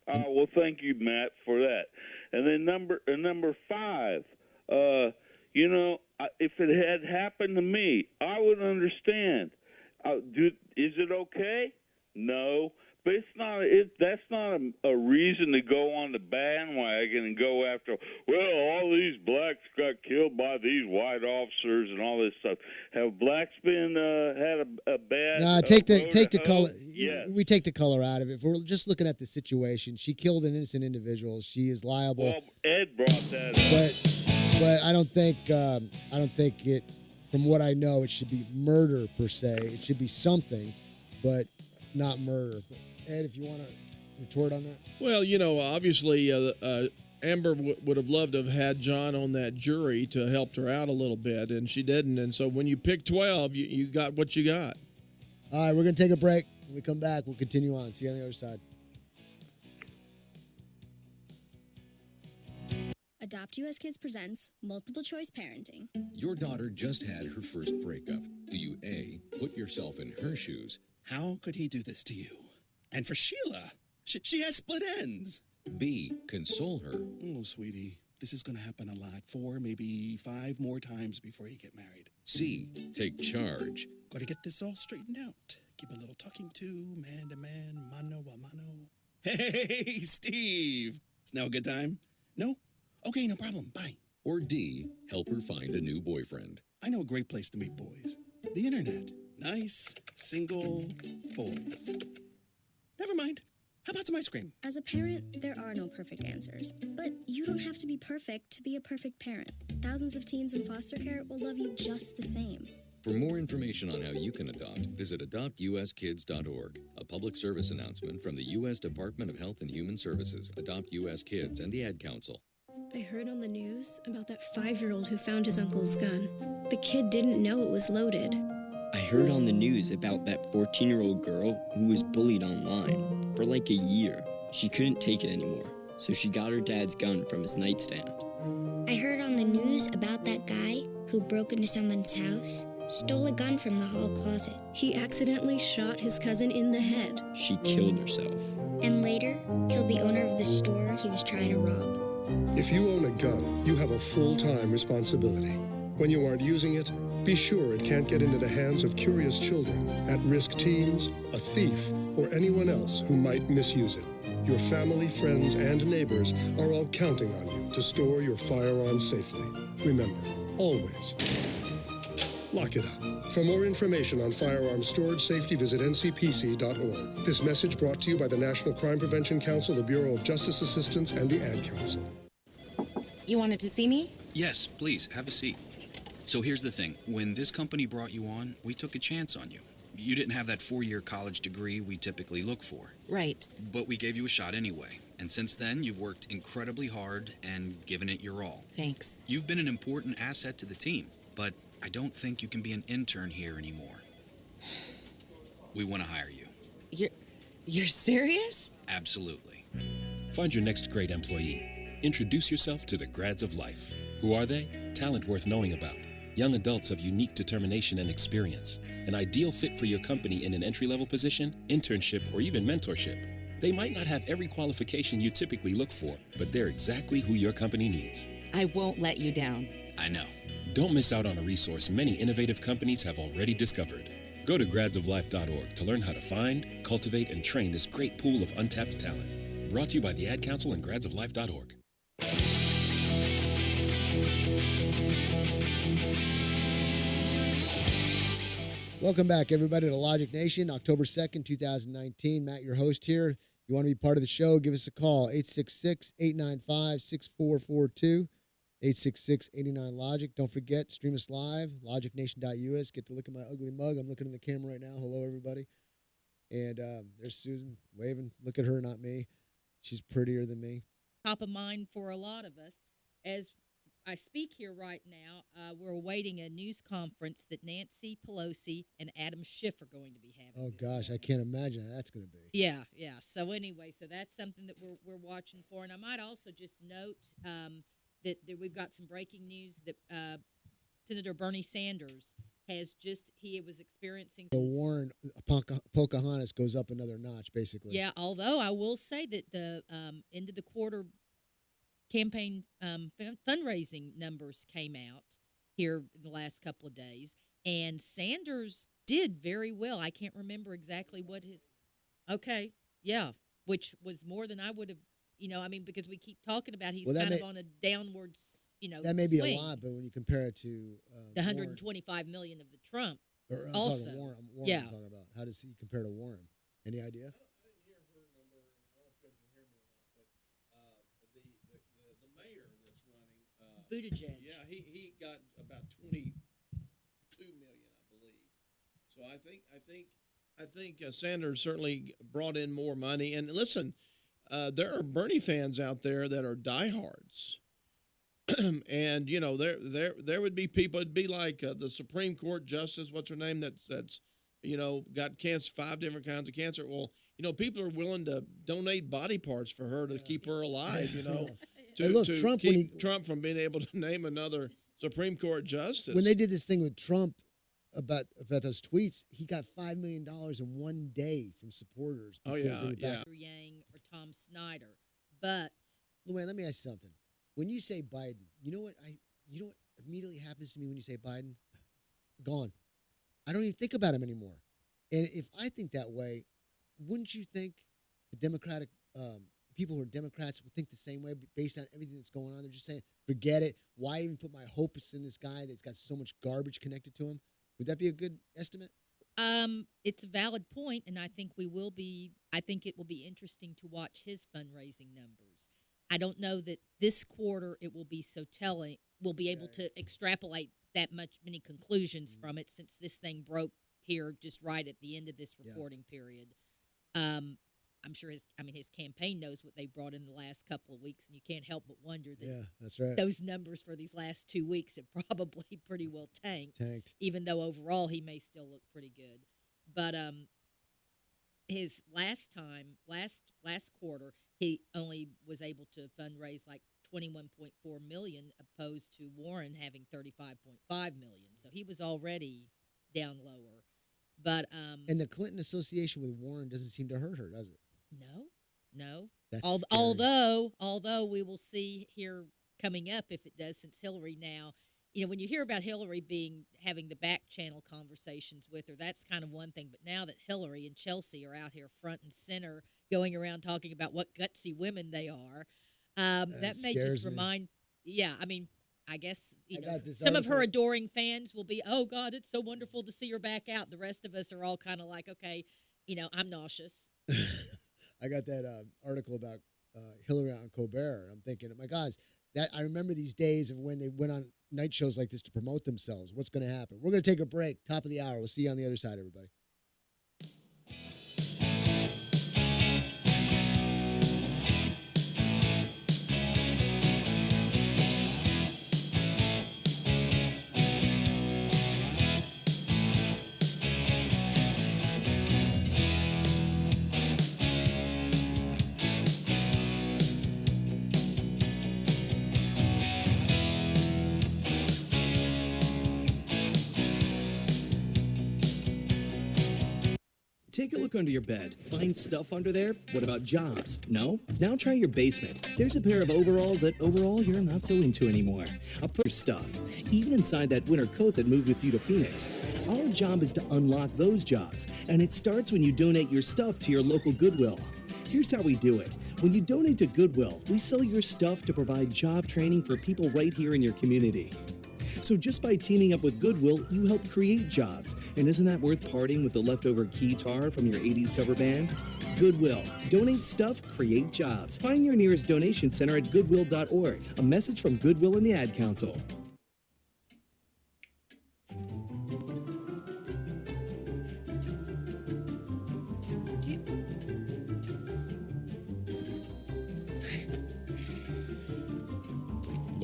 Well, thank you, Matt, for that. And then number 5, if it had happened to me, I would understand. Is it okay? No. But that's not a reason to go on the bandwagon and go after, well, all these blacks got killed by these white officers and all this stuff. Have blacks been had a bad No, take the color. Yeah. We take the color out of it. If we're just looking at the situation, she killed an innocent individual. She is liable. Well, Ed brought that up. But I don't think it. From what I know, it should be murder per se. It should be something, but not murder. Ed, if you want to retort on that. Well, obviously Amber would have loved to have had John on that jury to help her out a little bit, and she didn't. And so when you pick 12, you got what you got. All right, we're going to take a break. When we come back, we'll continue on. See you on the other side. Adopt US Kids presents Multiple Choice Parenting. Your daughter just had her first breakup. Do you A, put yourself in her shoes? How could he do this to you? And for Sheila, she has split ends. B, console her. Oh, sweetie, this is going to happen a lot. 4, maybe 5 more times before you get married. C, take charge. Got to get this all straightened out. Give a little talking to, man to man, mano a mano. Hey, Steve. Is now a good time? No? Okay, no problem. Bye. Or D, help her find a new boyfriend. I know a great place to meet boys. The internet. Nice, single boys. Never mind. How about some ice cream? As a parent, there are no perfect answers. But you don't have to be perfect to be a perfect parent. Thousands of teens in foster care will love you just the same. For more information on how you can adopt, visit adoptuskids.org. A public service announcement from the U.S. Department of Health and Human Services, Adopt U.S. Kids, and the Ad Council. I heard on the news about that 5-year-old who found his uncle's gun. The kid didn't know it was loaded. I heard on the news about that 14-year-old girl who was bullied online for like a year. She couldn't take it anymore, so she got her dad's gun from his nightstand. I heard on the news about that guy who broke into someone's house, stole a gun from the hall closet. He accidentally shot his cousin in the head. She killed herself. And later, killed the owner of the store he was trying to rob. If you own a gun, you have a full-time responsibility. When you aren't using it, be sure it can't get into the hands of curious children, at-risk teens, a thief, or anyone else who might misuse it. Your family, friends, and neighbors are all counting on you to store your firearms safely. Remember, always lock it up. For more information on firearm storage safety, visit ncpc.org. This message brought to you by the National Crime Prevention Council, the Bureau of Justice Assistance, and the Ad Council. You wanted to see me? Yes, please, have a seat. So here's the thing. When this company brought you on, we took a chance on you. You didn't have that 4-year college degree we typically look for. Right. But we gave you a shot anyway. And since then, you've worked incredibly hard and given it your all. Thanks. You've been an important asset to the team, but I don't think you can be an intern here anymore. We want to hire you. You're serious? Absolutely. Find your next great employee. Introduce yourself to the Grads of Life. Who are they? Talent worth knowing about. Young adults of unique determination and experience. An ideal fit for your company in an entry-level position, internship, or even mentorship. They might not have every qualification you typically look for, but they're exactly who your company needs. I won't let you down. I know. Don't miss out on a resource many innovative companies have already discovered. Go to gradsoflife.org to learn how to find, cultivate, and train this great pool of untapped talent. Brought to you by the Ad Council and gradsoflife.org. Welcome back, everybody, to Logic Nation, October 2nd, 2019. Matt, your host here. If you want to be part of the show, give us a call, 866-895-6442, 866-89-LOGIC. Don't forget, stream us live, logicnation.us. Get to look at my ugly mug. I'm looking in the camera right now. Hello, everybody. And there's Susan waving. Look at her, not me. She's prettier than me. Top of mind for a lot of us. As I speak here right now, we're awaiting a news conference that Nancy Pelosi and Adam Schiff are going to be having. Oh gosh, I can't imagine how that's going to be. Yeah. So anyway, so that's something that we're watching for. And I might also just note that we've got some breaking news that Senator Bernie Sanders he was experiencing. So Warren Pocahontas goes up another notch, basically. Yeah, although I will say that the end of the quarter campaign fundraising numbers came out here in the last couple of days, and Sanders did very well. I can't remember exactly what his. Okay, yeah, which was more than I would have. Because we keep talking about he's kind of on a downwards. That may be swing. a lot, but when you compare it to the 125 million of the Trump, I'm also talking Warren, yeah. I'm talking about. How does he compare to Warren? Any idea? The mayor that's running, Buttigieg. Yeah, he got about 22 million, I believe. So I think Sanders certainly brought in more money. And listen, there are Bernie fans out there that are diehards. And there would be people. It'd be like the Supreme Court justice. What's her name? That's got cancer, 5 different kinds of cancer. Well, people are willing to donate body parts for her to keep her alive. To Trump, keep Trump from being able to name another Supreme Court justice. When they did this thing with Trump about those tweets, he got $5 million in one day from supporters. Oh yeah. Yang or Tom Snyder, but Luann, let me ask you something. When you say Biden, you know what immediately happens to me when you say Biden? Gone. I don't even think about him anymore. And if I think that way, wouldn't you think the Democratic people who are Democrats would think the same way based on everything that's going on? They're just saying, forget it. Why even put my hopes in this guy that's got so much garbage connected to him? Would that be a good estimate? It's a valid point, and I think it will be interesting to watch his fundraising numbers. I don't know that this quarter it will be so telling. We'll be able to extrapolate many conclusions from it since this thing broke here just right at the end of this reporting period. I'm sure his campaign knows what they brought in the last couple of weeks, and you can't help but wonder that that's right. Those numbers for these last 2 weeks have probably pretty well tanked. Even though overall he may still look pretty good. But his last quarter, he only was able to fundraise like $21.4 million, opposed to Warren having $35.5 million. So he was already down lower. But and the Clinton association with Warren doesn't seem to hurt her, does it? No. That's Although we will see here coming up if it does, since Hillary now, when you hear about Hillary having the back channel conversations with her, that's kind of one thing. But now that Hillary and Chelsea are out here front and center, going around talking about what gutsy women they are, that may just remind. Yeah, I guess some of her adoring fans will be, oh God, it's so wonderful to see her back out. The rest of us are all kind of like, okay, I'm nauseous. I got that article about Hillary on Colbert. I'm thinking, oh my gosh, I remember these days of when they went on night shows like this to promote themselves. What's going to happen? We're going to take a break. Top of the hour. We'll see you on the other side, everybody. Take a look under your bed. Find stuff under there? What about jobs? No? Now try your basement. There's a pair of overalls that overall you're not so into anymore. I'll put your stuff, even inside that winter coat that moved with you to Phoenix. Our job is to unlock those jobs, and it starts when you donate your stuff to your local Goodwill. Here's how we do it. When you donate to Goodwill, we sell your stuff to provide job training for people right here in your community. So just by teaming up with Goodwill, you help create jobs. And isn't that worth parting with the leftover guitar from your 80s cover band? Goodwill. Donate stuff, create jobs. Find your nearest donation center at goodwill.org. A message from Goodwill and the Ad Council.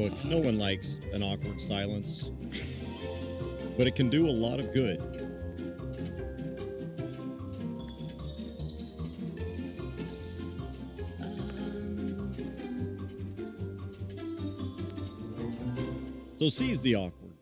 Look, no one likes an awkward silence, but it can do a lot of good. So seize the awkward.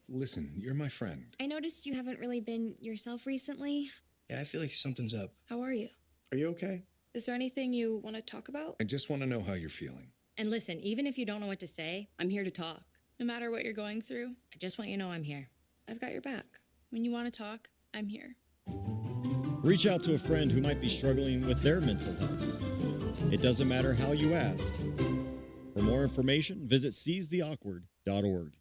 Listen, you're my friend. I noticed you haven't really been yourself recently. Yeah, I feel like something's up. How are you? Are you okay? Is there anything you want to talk about? I just want to know how you're feeling. And listen, even if you don't know what to say, I'm here to talk. No matter what you're going through, I just want you to know I'm here. I've got your back. When you want to talk, I'm here. Reach out to a friend who might be struggling with their mental health. It doesn't matter how you ask. For more information, visit seizetheawkward.org.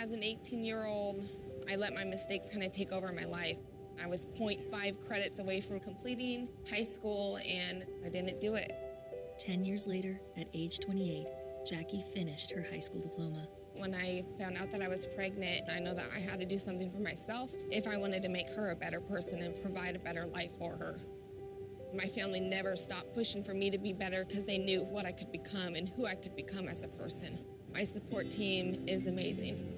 As an 18-year-old, I let my mistakes kind of take over my life. I was 0.5 credits away from completing high school, and I didn't do it. 10 years later, at age 28, Jackie finished her high school diploma. When I found out that I was pregnant, I know that I had to do something for myself if I wanted to make her a better person and provide a better life for her. My family never stopped pushing for me to be better because they knew what I could become and who I could become as a person. My support team is amazing.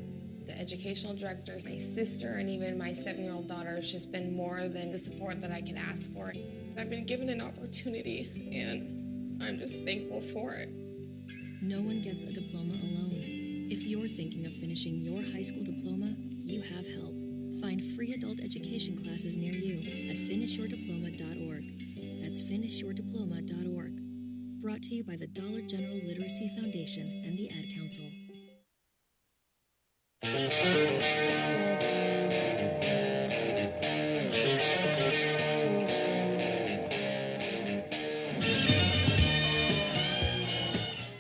The educational director, my sister, and even my 7-year-old daughter has just been more than the support that I could ask for. I've been given an opportunity, and I'm just thankful for it. No one gets a diploma alone. If you're thinking of finishing your high school diploma, you have help. Find free adult education classes near you at finishyourdiploma.org. That's finishyourdiploma.org. Brought to you by the Dollar General Literacy Foundation and the Ad Council.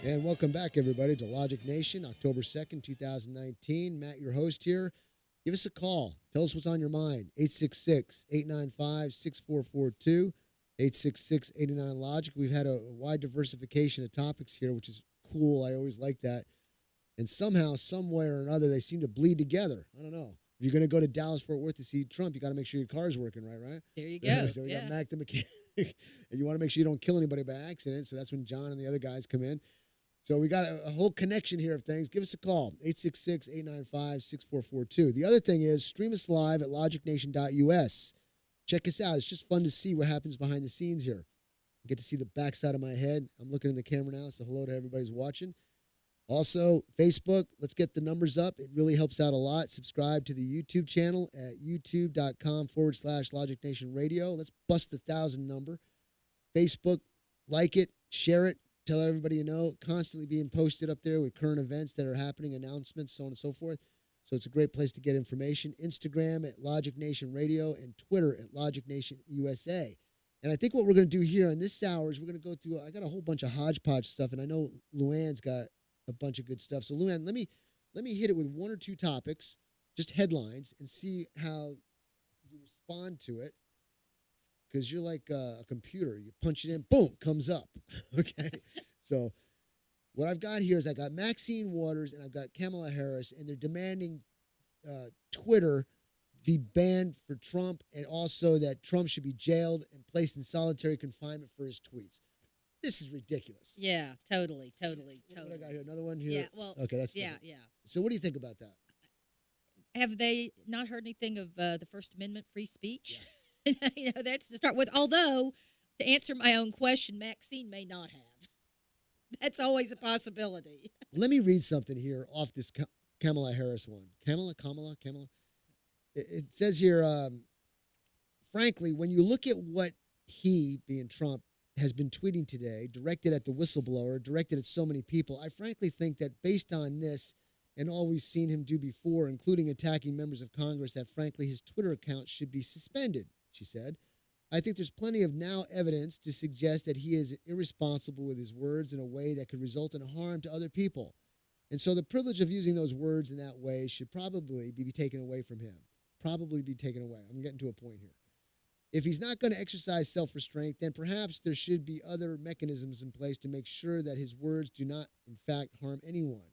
And welcome back, everybody, to Logic Nation, October 2nd, 2019. Matt, your host here. Give us a call. Tell us what's on your mind. 866-895-6442, 866-89-LOGIC. We've had a wide diversification of topics here, which is cool. I always like that. And somehow, some way or another, they seem to bleed together. I don't know. If you're going to go to Dallas-Fort Worth to see Trump, you got to make sure your car's working right? There you go. So we got Mac the mechanic. And you want to make sure you don't kill anybody by accident. So that's when John and the other guys come in. So we got a whole connection here of things. Give us a call, 866-895-6442. The other thing is, stream us live at logicnation.us. Check us out. It's just fun to see what happens behind the scenes here. I get to see the backside of my head. I'm looking in the camera now, so hello to everybody who's watching. Also, Facebook, let's get the numbers up. It really helps out a lot. Subscribe to the YouTube channel at youtube.com/Logic Nation Radio. Let's bust the 1,000 number. Facebook, like it, share it. Tell everybody you know, constantly being posted up there with current events that are happening, announcements, so on and so forth. So it's a great place to get information. Instagram at Logic Nation Radio and Twitter at Logic Nation USA. And I think what we're going to do here in this hour is we're going to go through, I got a whole bunch of hodgepodge stuff, and I know Luann's got a bunch of good stuff. So Luann, let me hit it with one or two topics, just headlines, and see how you respond to it. Because you're like a computer. You punch it in, boom, comes up. Okay? So what I've got here is I got Maxine Waters and I've got Kamala Harris, and they're demanding Twitter be banned for Trump, and also that Trump should be jailed and placed in solitary confinement for his tweets. This is ridiculous. Yeah, totally. What I got here? Another one here? Yeah, well, okay, that's yeah. So what do you think about that? Have they not heard anything of the First Amendment free speech? Yeah. That's to start with. Although, to answer my own question, Maxine may not have. That's always a possibility. Let me read something here off this Kamala Harris one. Kamala. It says here, frankly, when you look at what he, being Trump, has been tweeting today, directed at the whistleblower, directed at so many people, I frankly think that based on this and all we've seen him do before, including attacking members of Congress, that frankly his Twitter account should be suspended, she said. I think there's plenty of now evidence to suggest that he is irresponsible with his words in a way that could result in harm to other people. And so the privilege of using those words in that way should probably be taken away from him. Probably be taken away. I'm getting to a point here. If he's not going to exercise self-restraint, then perhaps there should be other mechanisms in place to make sure that his words do not, in fact, harm anyone.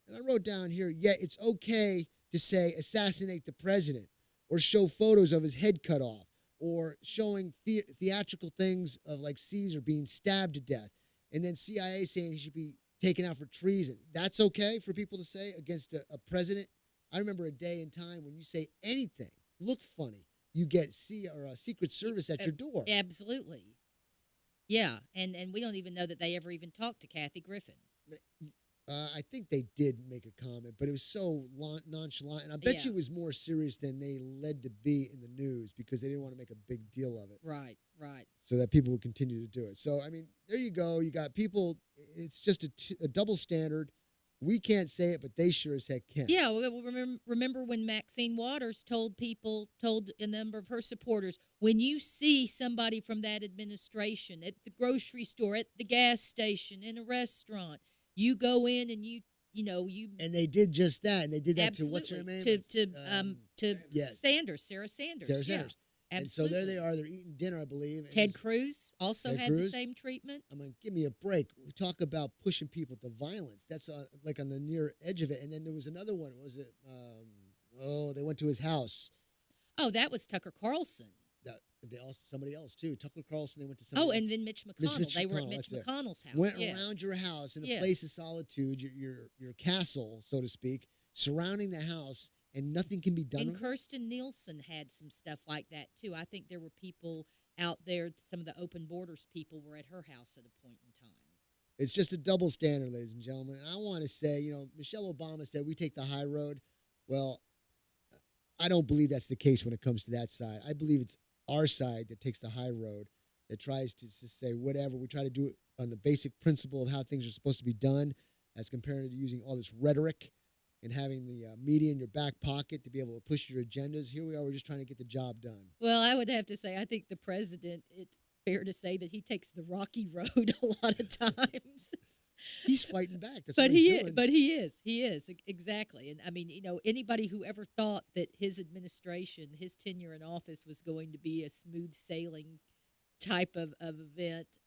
And I wrote down here, it's okay to say assassinate the president or show photos of his head cut off or showing theatrical things of like Caesar being stabbed to death and then CIA saying he should be taken out for treason. That's okay for people to say against a president. I remember a day and time when you say anything, look funny, you get Secret Service at your door. Absolutely. Yeah, and we don't even know that they ever even talked to Kathy Griffin. I think they did make a comment, but it was so nonchalant, and I bet you it was more serious than they led to be in the news because they didn't want to make a big deal of it. Right. So that people would continue to do it. So, I mean, there you go. You got people, it's just a double standard. We can't say it, but they sure as heck can. Yeah, well, remember when Maxine Waters told a number of her supporters, when you see somebody from that administration at the grocery store, at the gas station, in a restaurant, you go in and you you And they did just that, and they did that to what's her name? Sanders, Sarah Sanders. Sarah yeah. Sanders. And so there they are. They're eating dinner, I believe. and Ted it's- Cruz also Ted had Cruz. the same treatment. I mean, give me a break. We talk about pushing people to violence. That's like on the near edge of it. And then there was another one. Was it? They went to his house. Oh, that was Tucker Carlson. They also somebody else too. Tucker Carlson. They went to somebody. Oh, else. and then Mitch McConnell. They were at Mitch that's it. McConnell's house. Went yes. around your house in a Yes. place of solitude, your castle, so to speak, surrounding the house, and nothing can be done. And with it? Kirsten Nielsen had some stuff like that too. I think there were people out there. Some of the Open Borders people were at her house at a point in time. It's just a double standard, ladies and gentlemen. And I want to say, Michelle Obama said we take the high road. Well, I don't believe that's the case when it comes to that side. I believe it's our side that takes the high road, that tries to just say whatever. We try to do it on the basic principle of how things are supposed to be done, as compared to using all this rhetoric and having the media in your back pocket to be able to push your agendas. Here we are, we're just trying to get the job done. Well, I would have to say, I think the president, it's fair to say that he takes the rocky road a lot of times. He's fighting back. That's But what he's he doing. is. But he is. He is exactly. And I mean, anybody who ever thought that his administration, his tenure in office, was going to be a smooth sailing type of event,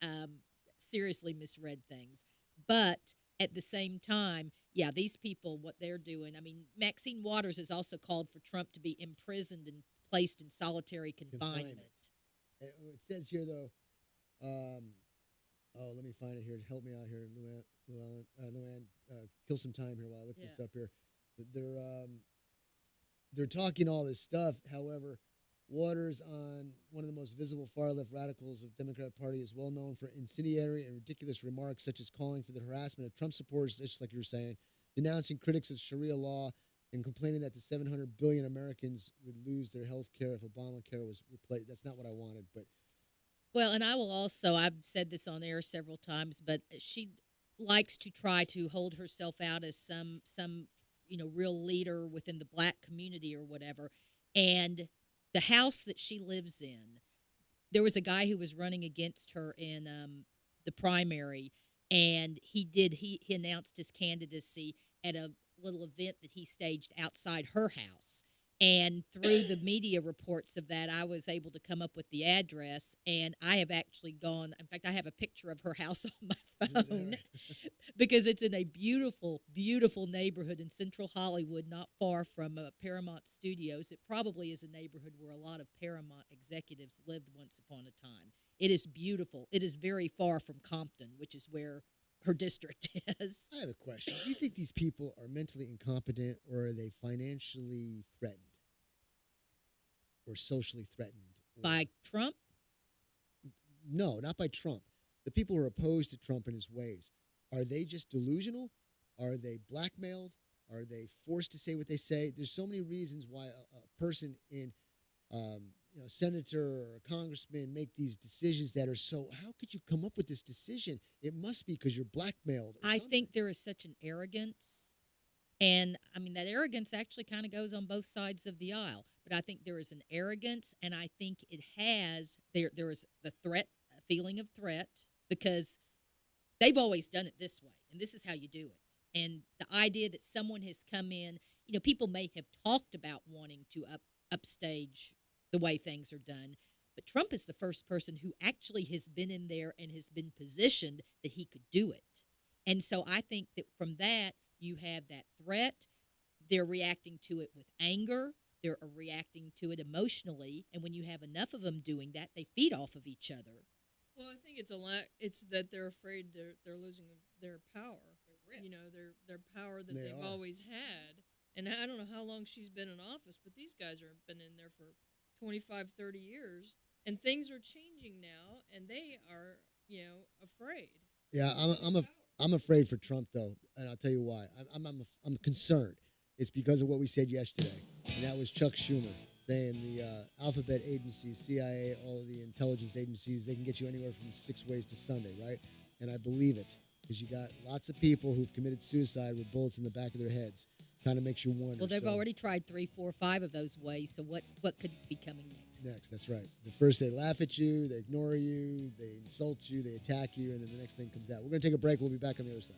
seriously misread things. But at the same time, yeah, these people, what they're doing. I mean, Maxine Waters has also called for Trump to be imprisoned and placed in solitary confinement. It says here, though, let me find it here. Help me out here, Luann. Kill some time here while I look this up here. They're talking all this stuff. However, Waters, on one of the most visible far-left radicals of the Democratic Party, is well known for incendiary and ridiculous remarks such as calling for the harassment of Trump supporters, just like you were saying, denouncing critics of Sharia law, and complaining that the 700 billion Americans would lose their health care if Obamacare was replaced. That's not what I wanted, but... Well, and I will also, I've said this on air several times, but she likes to try to hold herself out as some real leader within the black community or whatever. And the house that she lives in, there was a guy who was running against her in the primary, and he announced his candidacy at a little event that he staged outside her house. And through the media reports of that, I was able to come up with the address, and I have actually gone. In fact, I have a picture of her house on my phone because it's in a beautiful, beautiful neighborhood in Central Hollywood, not far from Paramount Studios. It probably is a neighborhood where a lot of Paramount executives lived once upon a time. It is beautiful. It is very far from Compton, which is where her district is. I have a question. Do you think these people are mentally incompetent, or are they financially threatened or socially threatened? By Trump? No, not by Trump. The people who are opposed to Trump and his ways. Are they just delusional? Are they blackmailed? Are they forced to say what they say? There's so many reasons why a person in senator or a congressman make these decisions that are so. How could you come up with this decision? It must be because you're blackmailed. I think there is such an arrogance, and I mean that arrogance actually kind of goes on both sides of the aisle. But I think there is an arrogance, and I think it has there is the threat, a feeling of threat, because they've always done it this way, and this is how you do it. And the idea that someone has come in, people may have talked about wanting to upstage the way things are done, but Trump is the first person who actually has been in there and has been positioned that he could do it. And so I think that from that, you have that threat. They're reacting to it with anger. They're reacting to it emotionally. And when you have enough of them doing that, they feed off of each other. Well, I think it's that they're afraid they're losing their power. Their power that they've always had. And I don't know how long she's been in office, but these guys have been in there for 25, 30 years, and things are changing now, and they are, afraid. Yeah, I'm afraid for Trump, though, and I'll tell you why. I'm concerned. It's because of what we said yesterday, and that was Chuck Schumer saying the alphabet agencies, CIA, all of the intelligence agencies, they can get you anywhere from 6 ways to Sunday, right? And I believe it, because you got lots of people who've committed suicide with bullets in the back of their heads. Kind of makes you wonder. Well, they've already tried 3, 4, 5 of those ways, so what could be coming next? That's right. The first, they laugh at you, they ignore you, they insult you, they attack you, and then the next thing comes out. We're going to take a break. We'll be back on the other side.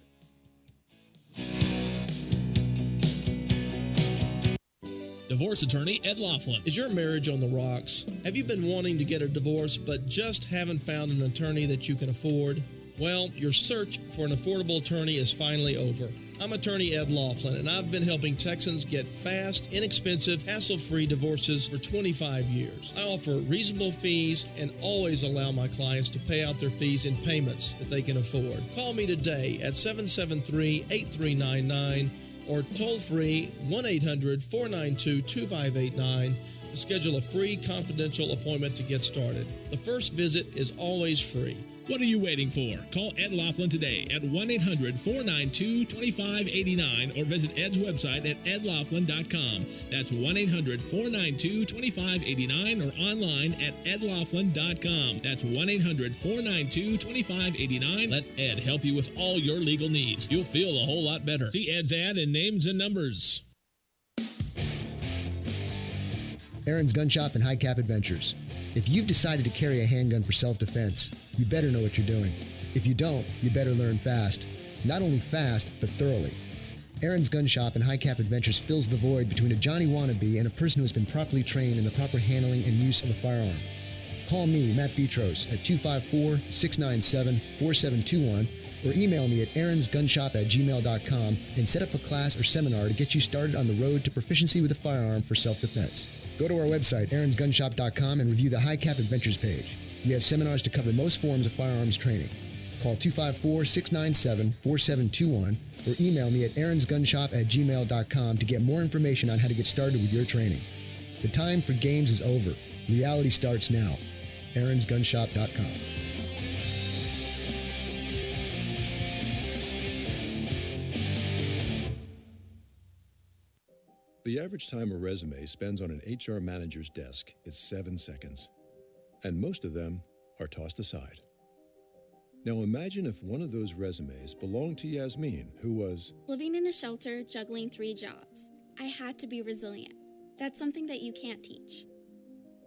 divorce attorney, Ed Laughlin. Is your marriage on the rocks? Have you been wanting to get a divorce but just haven't found an attorney that you can afford? Well, your search for an affordable attorney is finally over. I'm attorney Ed Laughlin, and I've been helping Texans get fast, inexpensive, hassle-free divorces for 25 years. I offer reasonable fees and always allow my clients to pay out their fees in payments that they can afford. Call me today at 773-8399 or toll-free 1-800-492-2589 to schedule a free confidential appointment to get started. The first visit is always free. What are you waiting for? Call Ed Laughlin today at 1-800-492-2589 or visit Ed's website at edlaughlin.com. That's 1-800-492-2589 or online at edlaughlin.com. That's 1-800-492-2589. Let Ed help you with all your legal needs. You'll feel a whole lot better. See Ed's ad in Names and Numbers. Aaron's Gun Shop and High Cap Adventures. If you've decided to carry a handgun for self-defense, you better know what you're doing. If you don't, you better learn fast. Not only fast, but thoroughly. Aaron's Gun Shop and High Cap Adventures fills the void between a Johnny wannabe and a person who has been properly trained in the proper handling and use of a firearm. Call me, Matt Petros, at 254-697-4721 or email me at aaronsgunshop@gmail.com and set up a class or seminar to get you started on the road to proficiency with a firearm for self-defense. Go to our website, aaronsgunshop.com, and review the High Cap Adventures page. We have seminars to cover most forms of firearms training. Call 254-697-4721 or email me at aaronsgunshop@gmail.com to get more information on how to get started with your training. The time for games is over. Reality starts now. aaronsgunshop.com. The average time a resume spends on an HR manager's desk is 7 seconds, and most of them are tossed aside. Now imagine if one of those resumes belonged to Yasmin, who was living in a shelter, juggling 3 jobs. I had to be resilient. That's something that you can't teach.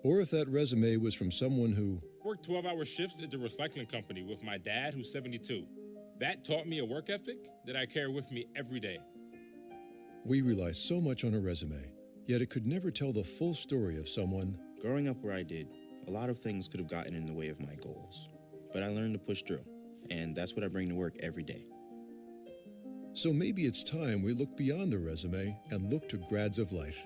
Or if that resume was from someone who worked 12-hour shifts at the recycling company with my dad, who's 72. That taught me a work ethic that I carry with me every day. We rely so much on a resume, yet it could never tell the full story of someone. Growing up where I did, a lot of things could have gotten in the way of my goals. But I learned to push through, and that's what I bring to work every day. So maybe it's time we look beyond the resume and look to Grads of Life.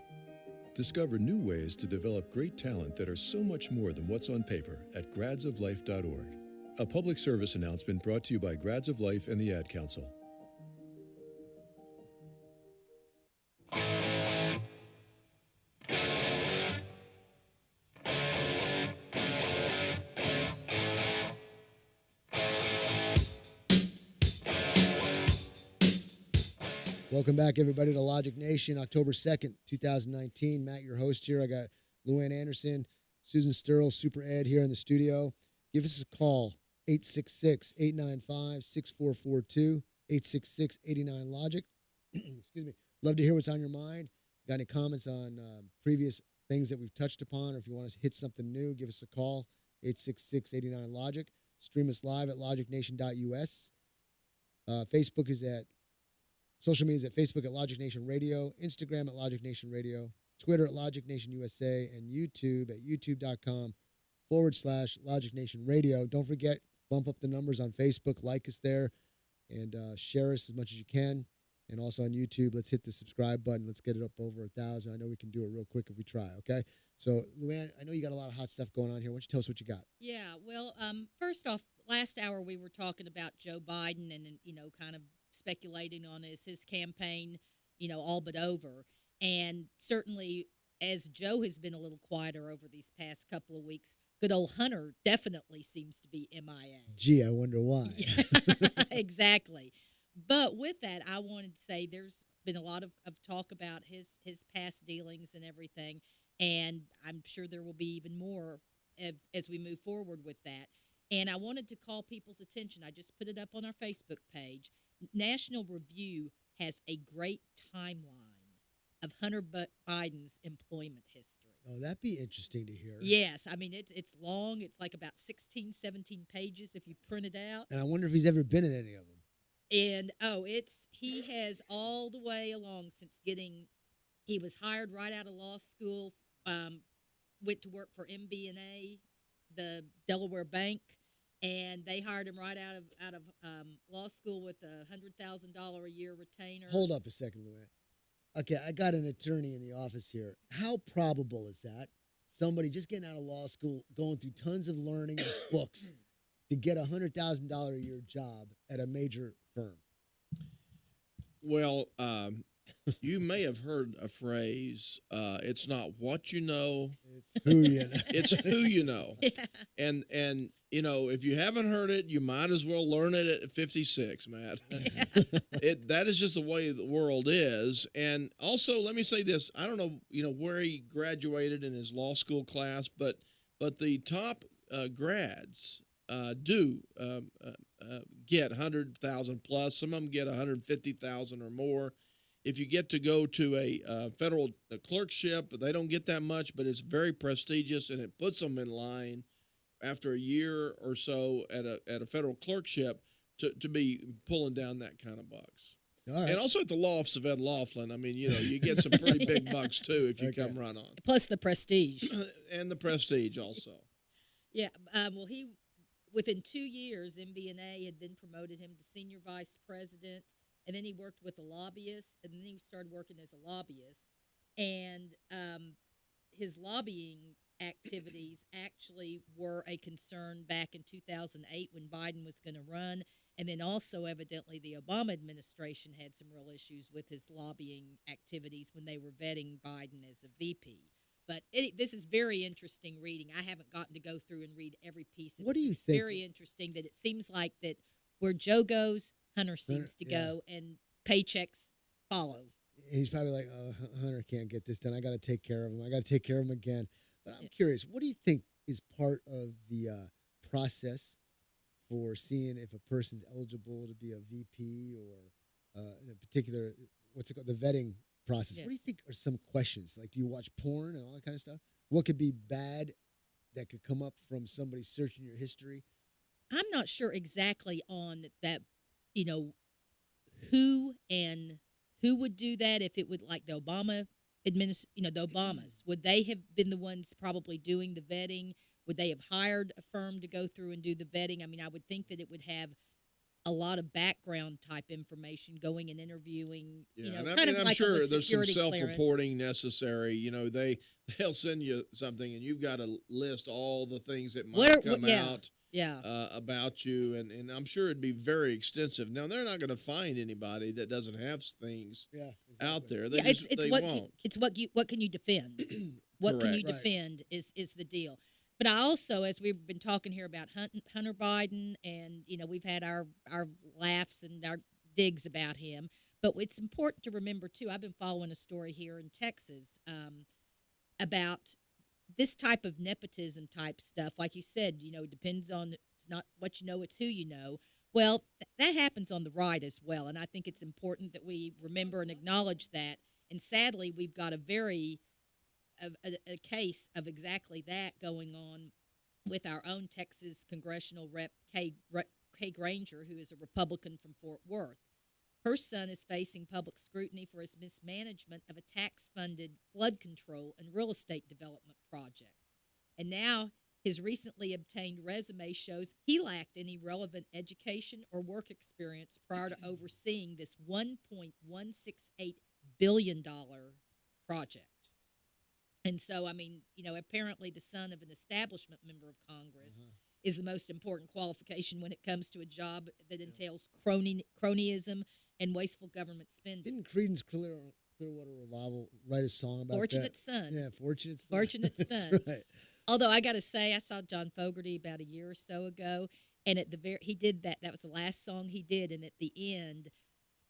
Discover new ways to develop great talent that are so much more than what's on paper at gradsoflife.org. A public service announcement brought to you by Grads of Life and the Ad Council. Welcome back, everybody, to Logic Nation, October 2nd, 2019. Matt, your host here. I got Luann Anderson, Susan Sterl, Super Ed here in the studio. Give us a call, 866-895-6442, 866-89-LOGIC. Excuse me. Love to hear what's on your mind. Got any comments on previous things that we've touched upon, or if you want to hit something new, give us a call, 866-89-LOGIC. Stream us live at logicnation.us. Facebook is at Social media is at Facebook at Logic Nation Radio, Instagram at Logic Nation Radio, Twitter at Logic Nation USA, and YouTube at youtube.com/Logic Nation Radio. Don't forget, bump up the numbers on Facebook, like us there, and share us as much as you can. And also on YouTube, let's hit the subscribe button. Let's get it up over 1,000. I know we can do it real quick if we try, okay? So, Luann, I know you got a lot of hot stuff going on here. Why don't you tell us what you got? Yeah, well, first off, last hour we were talking about Joe Biden and, kind of speculating on his campaign, all but over. And certainly, as Joe has been a little quieter over these past couple of weeks, good old Hunter definitely seems to be MIA. Gee, I wonder why. Exactly. But with that, I wanted to say there's been a lot of talk about his past dealings and everything, and I'm sure there will be even more as we move forward with that. And I wanted to call people's attention. I just put it up on our Facebook page. National Review has a great timeline of Hunter Biden's employment history. Oh, that'd be interesting to hear. Yes. I mean, it's long. It's like about 16, 17 pages if you print it out. And I wonder if he's ever been in any of them. And, he has all the way along since getting He was hired right out of law school, went to work for MBNA, the Delaware Bank, and they hired him right out of law school with $100,000 a year retainer. Hold up a second, Luann. Okay, I got an attorney in the office here. How probable is that? Somebody just getting out of law school, going through tons of learning and books to get a $100,000 a year job at a major firm? Well, you may have heard a phrase, it's not what you know. It's who you know. It's who you know. And if you haven't heard it, you might as well learn it at 56, Matt. That is just the way the world is. And also, let me say this. I don't know, where he graduated in his law school class, but the top grads do get 100,000 plus. Some of them get 150,000 or more. If you get to go to a federal clerkship, they don't get that much, but it's very prestigious, and it puts them in line after a year or so at a federal clerkship to be pulling down that kind of bucks. All right. And also at the law office of Ed Laughlin, I mean, you get some pretty big bucks too if you come run on. Plus the prestige. And the prestige also. Yeah. Well, within 2 years, MBNA had then promoted him to senior vice president, and then he worked with a lobbyist, and then he started working as a lobbyist. And his lobbying activities actually were a concern back in 2008 when Biden was going to run. And then also, evidently, the Obama administration had some real issues with his lobbying activities when they were vetting Biden as a VP. But this is very interesting reading. I haven't gotten to go through and read every piece. What do you It's think? very interesting that it seems like that where Joe goes, Hunter seems to go, and paychecks follow. He's probably like, oh, Hunter can't get this done. I got to take care of him. I got to take care of him again. But I'm curious, what do you think is part of the process for seeing if a person's eligible to be a VP or in a particular, what's it called, the vetting process? Yeah. What do you think are some questions? Like, do you watch porn and all that kind of stuff? What could be bad that could come up from somebody searching your history? I'm not sure exactly on that, who would do that if it would, like the Obama the Obamas. Would they have been the ones probably doing the vetting? Would they have hired a firm to go through and do the vetting? I mean, I would think that it would have a lot of background type information going and interviewing, kind of I'm like sure a there's some security self-reporting necessary. They'll send you something, and you've got to list all the things that might come out about you, and I'm sure it'd be very extensive. Now, they're not going to find anybody that doesn't have things out there. They won't. It's what can you defend? What can you Correct. defend is the deal. But I also, as we've been talking here about Hunter Biden, and we've had our laughs and our digs about him, but it's important to remember too. I've been following a story here in Texas about this type of nepotism type stuff. Like you said, depends on, it's not what you know, it's who you know. Well, that happens on the right as well, and I think it's important that we remember and acknowledge that. And sadly, we've got a case of exactly that going on with our own Texas congressional rep, Kay Granger, who is a Republican from Fort Worth. Her son is facing public scrutiny for his mismanagement of a tax-funded flood control and real estate development project. And now his recently obtained resume shows he lacked any relevant education or work experience prior to overseeing this $1.168 billion project. And so, apparently the son of an establishment member of Congress is the most important qualification when it comes to a job that entails cronyism and wasteful government spending. Didn't Creedence Clearwater Revival write a song about Fortunate that? Son. Yeah, Fortunate Son. Fortunate Son. That's right. Although I got to say, I saw John Fogerty about a year or so ago, and he did that. That was the last song he did, and at the end,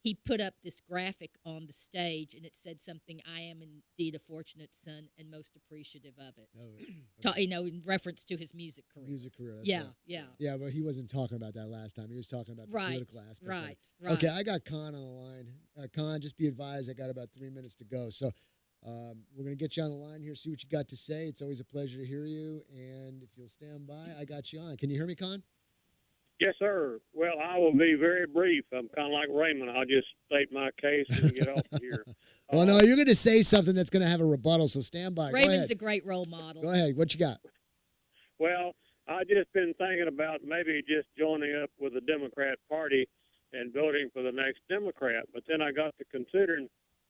he put up this graphic on the stage, and it said something, "I am indeed a fortunate son and most appreciative of it." Oh, okay. In reference to his music career. That's Yeah, right. yeah. Yeah, but he wasn't talking about that last time. He was talking about the political aspect. of it. Right. Okay, I got Con on the line. Con, just be advised, I got about 3 minutes to go. So we're going to get you on the line here, see what you got to say. It's always a pleasure to hear you. And if you'll stand by, I got you on. Can you hear me, Con? Yes, sir. Well, I will be very brief. I'm kind of like Raymond. I'll just state my case and get off of here. Well, no, you're going to say something that's going to have a rebuttal, so stand by. Raymond's a great role model. Go ahead. What you got? Well, I just been thinking about maybe just joining up with the Democrat Party and voting for the next Democrat. But then I got to considering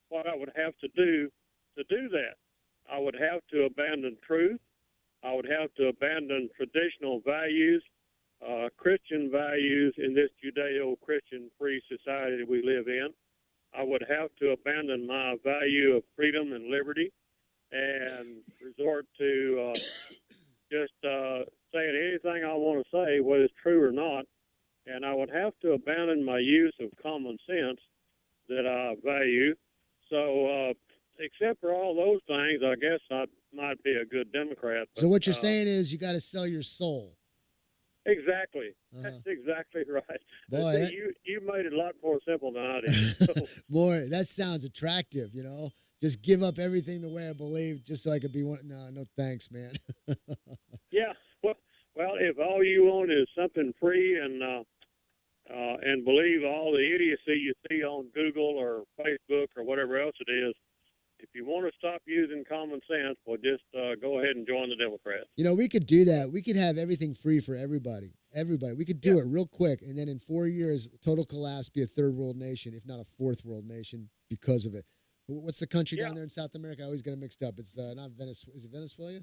what I would have to do that. I would have to abandon truth. I would have to abandon traditional values, Christian values in this Judeo-Christian free society that we live in. I would have to abandon my value of freedom and liberty and resort to just saying anything I want to say, whether it's true or not. And I would have to abandon my use of common sense that I value. So except for all those things, I guess I might be a good Democrat. But, So what you're saying is you got to sell your soul. Exactly. That's exactly right. Boy, See, you made it a lot more simple than I did. So, Boy, that sounds attractive, you know? Just give up everything the way I believe just so I could be one. No thanks, man. yeah. Well, if all you want is something free and believe all the idiocy you see on Google or Facebook or whatever else it is, if you want to stop using common sense, well, just go ahead and join the Democrats. You know, we could do that. We could have everything free for everybody. Everybody. We could do it real quick, and then in 4 years, total collapse, be a third world nation, if not a fourth world nation, because of it. What's the country down there in South America? I always get it mixed up. It's not Venezuela. Is it Venezuela?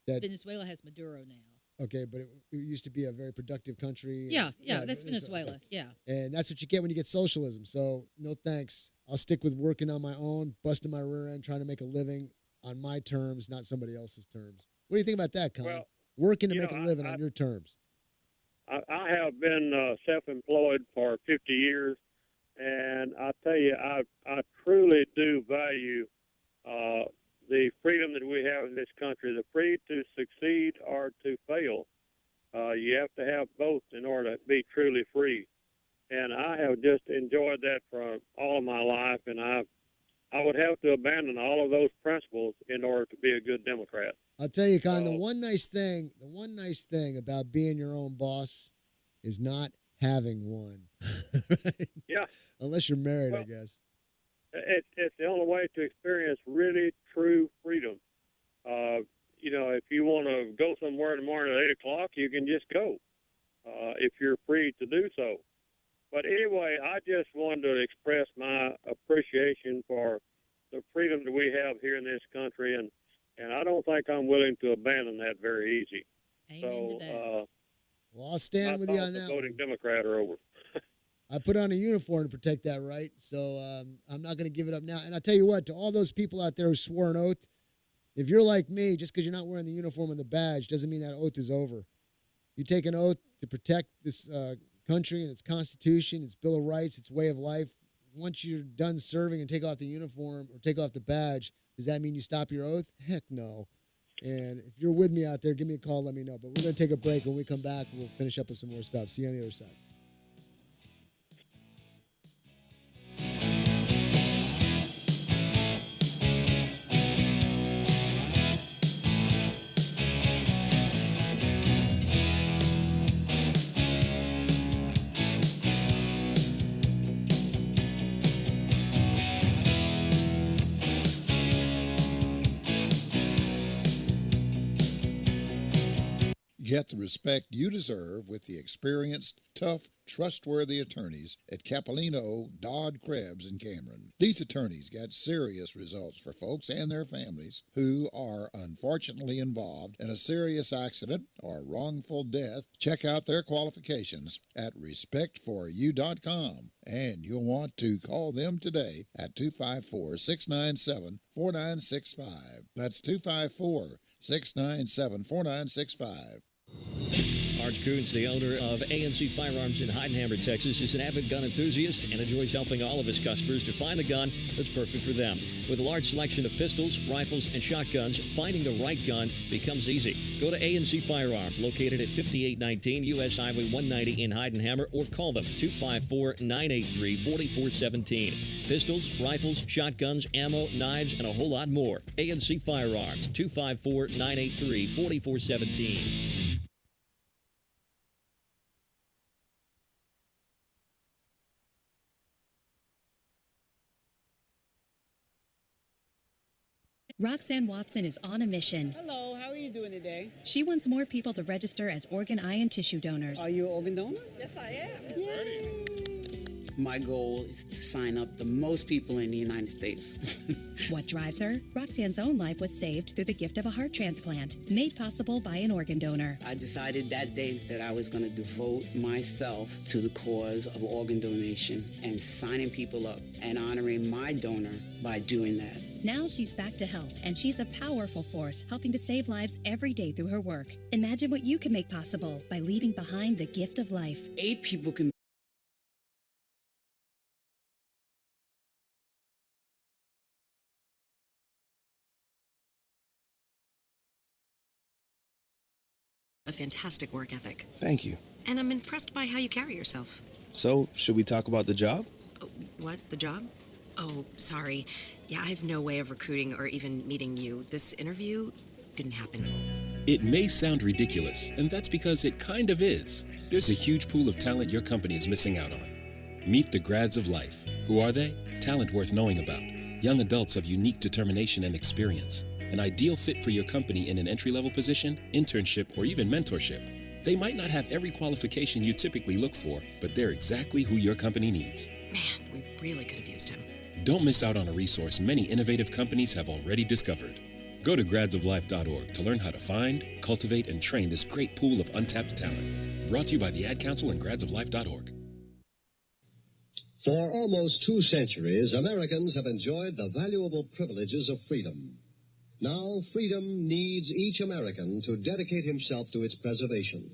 Venezuela has Maduro now. Okay, but it used to be a very productive country. Yeah, that's Venezuela. Yeah. And that's what you get when you get socialism. So no thanks. I'll stick with working on my own, busting my rear end, trying to make a living on my terms, not somebody else's terms. What do you think about that, Con? Well, working to make a living on your terms. I have been self-employed for 50 years, and I tell you, I truly do value the freedom that we have in this country, the free to succeed or to fail. You have to have both in order to be truly free. And I have just enjoyed that for all of my life, and I would have to abandon all of those principles in order to be a good Democrat. I'll tell you, Con, the one nice thing about being your own boss is not having one. Right? Yeah. Unless you're married, I guess. It's the only way to experience really true freedom. You know, if you want to go somewhere tomorrow at 8 o'clock, you can just go if you're free to do so. But anyway, I just wanted to express my appreciation for the freedom that we have here in this country, and I don't think I'm willing to abandon that very easy. Amen to that. Well, I'll stand with you on that. Voting Democrat are over. I put on a uniform to protect that right, so I'm not going to give it up now. And I'll tell you what, to all those people out there who swore an oath, if you're like me, just because you're not wearing the uniform and the badge doesn't mean that oath is over. You take an oath to protect this country and its Constitution, its Bill of Rights, its way of life. Once you're done serving and take off the uniform or take off the badge, does that mean you stop your oath? Heck no. And if you're with me out there, give me a call, let me know. But we're going to take a break. When we come back, we'll finish up with some more stuff. See you on the other side. Get the respect you deserve with the experienced, tough, trustworthy attorneys at Capolino, Dodd, Krebs, and Cameron. These attorneys get serious results for folks and their families who are unfortunately involved in a serious accident or wrongful death. Check out their qualifications at respectforyou.com, and you'll want to call them today at 254-697-4965. That's 254-697-4965. Art Coons, the owner of A&C Firearms in Heidenhammer, Texas, is an avid gun enthusiast and enjoys helping all of his customers to find the gun that's perfect for them. With a large selection of pistols, rifles, and shotguns, finding the right gun becomes easy. Go to A&C Firearms, located at 5819 U.S. Highway 190 in Heidenhammer, or call them 254-983-4417. Pistols, rifles, shotguns, ammo, knives, and a whole lot more. A&C Firearms, 254-983-4417. Roxanne Watson is on a mission. Hello, how are you doing today? She wants more people to register as organ, eye, and tissue donors. Are you an organ donor? Yes, I am. My goal is to sign up the most people in the United States. What drives her? Roxanne's own life was saved through the gift of a heart transplant, made possible by an organ donor. I decided that day that I was going to devote myself to the cause of organ donation and signing people up and honoring my donor by doing that. Now she's back to health, and she's a powerful force helping to save lives every day through her work. Imagine what you can make possible by leaving behind the gift of life. 8 people can a fantastic work ethic. Thank you. And I'm impressed by how you carry yourself. So, should we talk about the job? What? The job? Oh, sorry. Yeah, I have no way of recruiting or even meeting you. This interview didn't happen. It may sound ridiculous, and that's because it kind of is. There's a huge pool of talent your company is missing out on. Meet the grads of life. Who are they? Talent worth knowing about. Young adults of unique determination and experience. An ideal fit for your company in an entry-level position, internship, or even mentorship. They might not have every qualification you typically look for, but they're exactly who your company needs. Man, we really could have used him. Don't miss out on a resource many innovative companies have already discovered. Go to gradsoflife.org to learn how to find, cultivate, and train this great pool of untapped talent. Brought to you by the Ad Council and gradsoflife.org. For almost 2 centuries, Americans have enjoyed the valuable privileges of freedom. Now, freedom needs each American to dedicate himself to its preservation.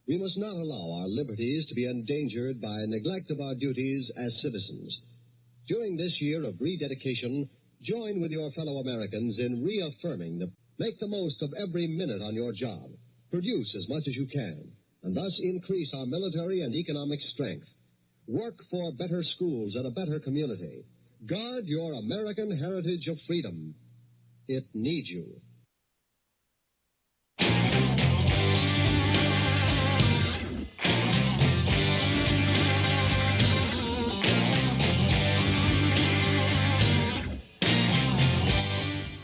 We must not allow our liberties to be endangered by neglect of our duties as citizens. During this year of rededication, join with your fellow Americans in reaffirming make the most of every minute on your job. Produce as much as you can, and thus increase our military and economic strength. Work for better schools and a better community. Guard your American heritage of freedom. It needs you.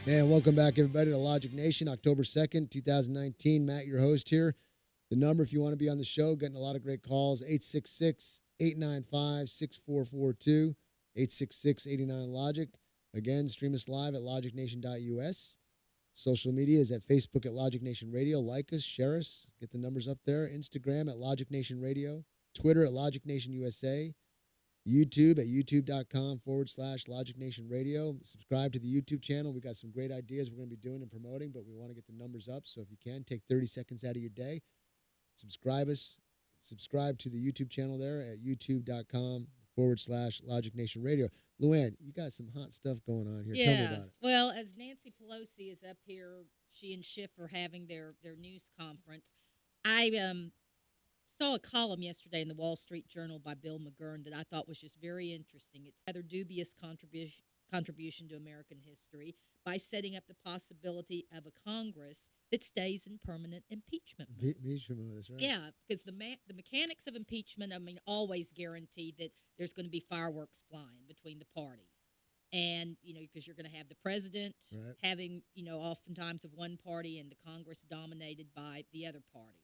And welcome back, everybody, to Logic Nation, October 2nd, 2019. Matt, your host here. The number, if you want to be on the show, getting a lot of great calls, 866-895-6442, 866-89-LOGIC. Again, stream us live at logicnation.us. Social media is at Facebook at Logic Nation Radio. Like us, share us, get the numbers up there. Instagram at Logic Nation Radio. Twitter at Logic Nation USA. YouTube at youtube.com/Logic Nation Radio. Subscribe to the YouTube channel. We got some great ideas we're going to be doing and promoting, but we want to get the numbers up. So if you can, take 30 seconds out of your day. Subscribe to the YouTube channel there at youtube.com/Logic Nation Radio. Luann, you got some hot stuff going on here. Tell me about it. Well, as Nancy Pelosi is up here, she and Schiff are having their news conference. I saw a column yesterday in the Wall Street Journal by Bill McGurn that I thought was just very interesting. It's a rather dubious contribution to American history by setting up the possibility of a Congress that stays in permanent impeachment mode. That's right. Yeah, because the mechanics of impeachment, always guarantee that there's going to be fireworks flying between the parties. And, because you're going to have the president having, oftentimes of one party and the Congress dominated by the other party.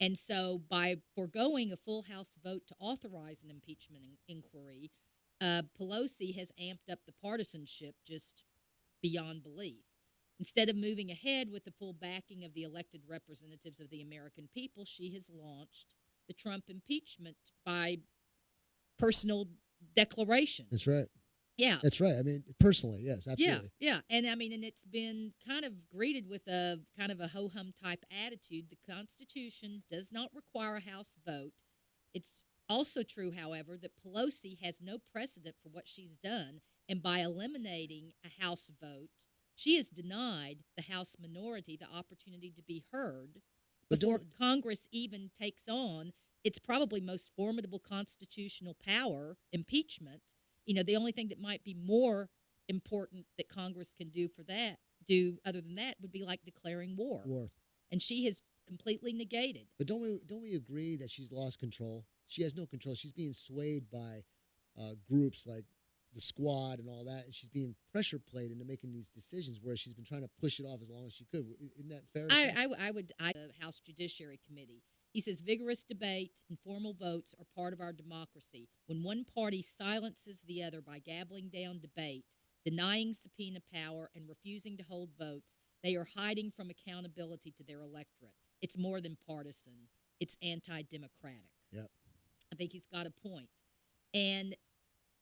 And so by foregoing a full House vote to authorize an impeachment inquiry, Pelosi has amped up the partisanship just beyond belief. Instead of moving ahead with the full backing of the elected representatives of the American people, she has launched the Trump impeachment by personal declaration. That's right. Yeah. That's right. Personally, yes, absolutely. Yeah. And and it's been kind of greeted with a kind of a ho-hum type attitude. The Constitution does not require a House vote. It's also true, however, that Pelosi has no precedent for what she's done. And by eliminating a House vote, she has denied the House minority the opportunity to be heard before Congress even takes on its probably most formidable constitutional power, impeachment. The only thing that might be more important that Congress can do other than that would be like declaring war. And she has completely negated. But don't we agree that she's lost control? She has no control. She's being swayed by groups like the squad and all that, and she's being pressure played into making these decisions where she's been trying to push it off as long as she could. Isn't that fair? The House Judiciary Committee. He says vigorous debate and formal votes are part of our democracy. When one party silences the other by gabbling down debate, denying subpoena power, and refusing to hold votes, they are hiding from accountability to their electorate. It's more than partisan. It's anti-democratic. Yep. I think he's got a point. And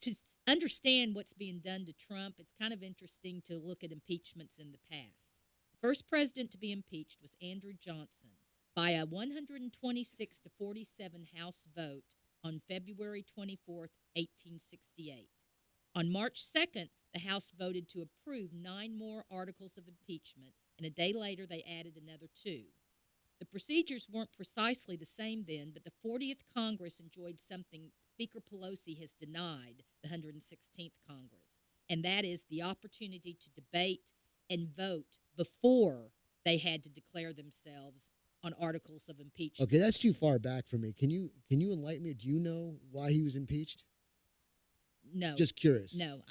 to understand what's being done to Trump, it's kind of interesting to look at impeachments in the past. The first president to be impeached was Andrew Johnson by a 126 to 47 House vote on February 24th, 1868. On March 2nd, the House voted to approve 9 more articles of impeachment, and a day later they added another 2. The procedures weren't precisely the same then, but the 40th Congress enjoyed something Speaker Pelosi has denied the 116th Congress, and that is the opportunity to debate and vote before they had to declare themselves on articles of impeachment. Okay, that's too far back for me. Can you enlighten me? Do you know why he was impeached? No. Just curious. No.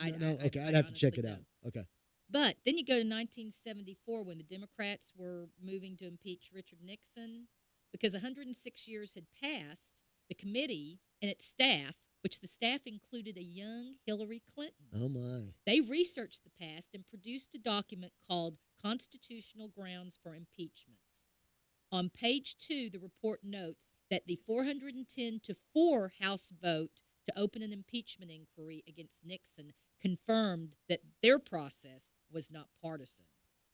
Okay, I'd have to check it out. Okay. But then you go to 1974 when the Democrats were moving to impeach Richard Nixon. Because 106 years had passed, the committee and its staff, which the staff included a young Hillary Clinton. Oh, my. They researched the past and produced a document called Constitutional Grounds for Impeachment. On page 2, the report notes that the 410-4 House vote to open an impeachment inquiry against Nixon confirmed that their process was not partisan.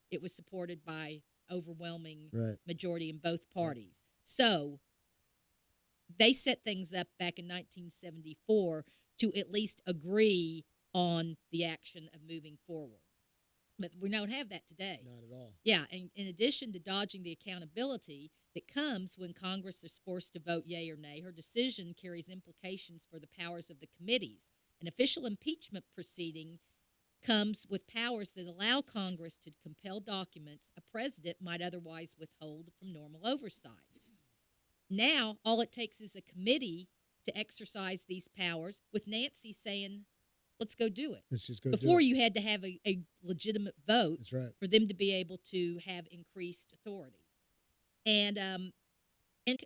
It was supported by overwhelming majority in both parties. So they set things up back in 1974 to at least agree on the action of moving forward. But we don't have that today. Not at all. Yeah, and in addition to dodging the accountability that comes when Congress is forced to vote yea or nay, her decision carries implications for the powers of the committees. An official impeachment proceeding comes with powers that allow Congress to compel documents a president might otherwise withhold from normal oversight. Now, all it takes is a committee to exercise these powers, with Nancy saying, let's go do it. Let's just go Before do it. you had to have a legitimate vote That's right. for them to be able to have increased authority. And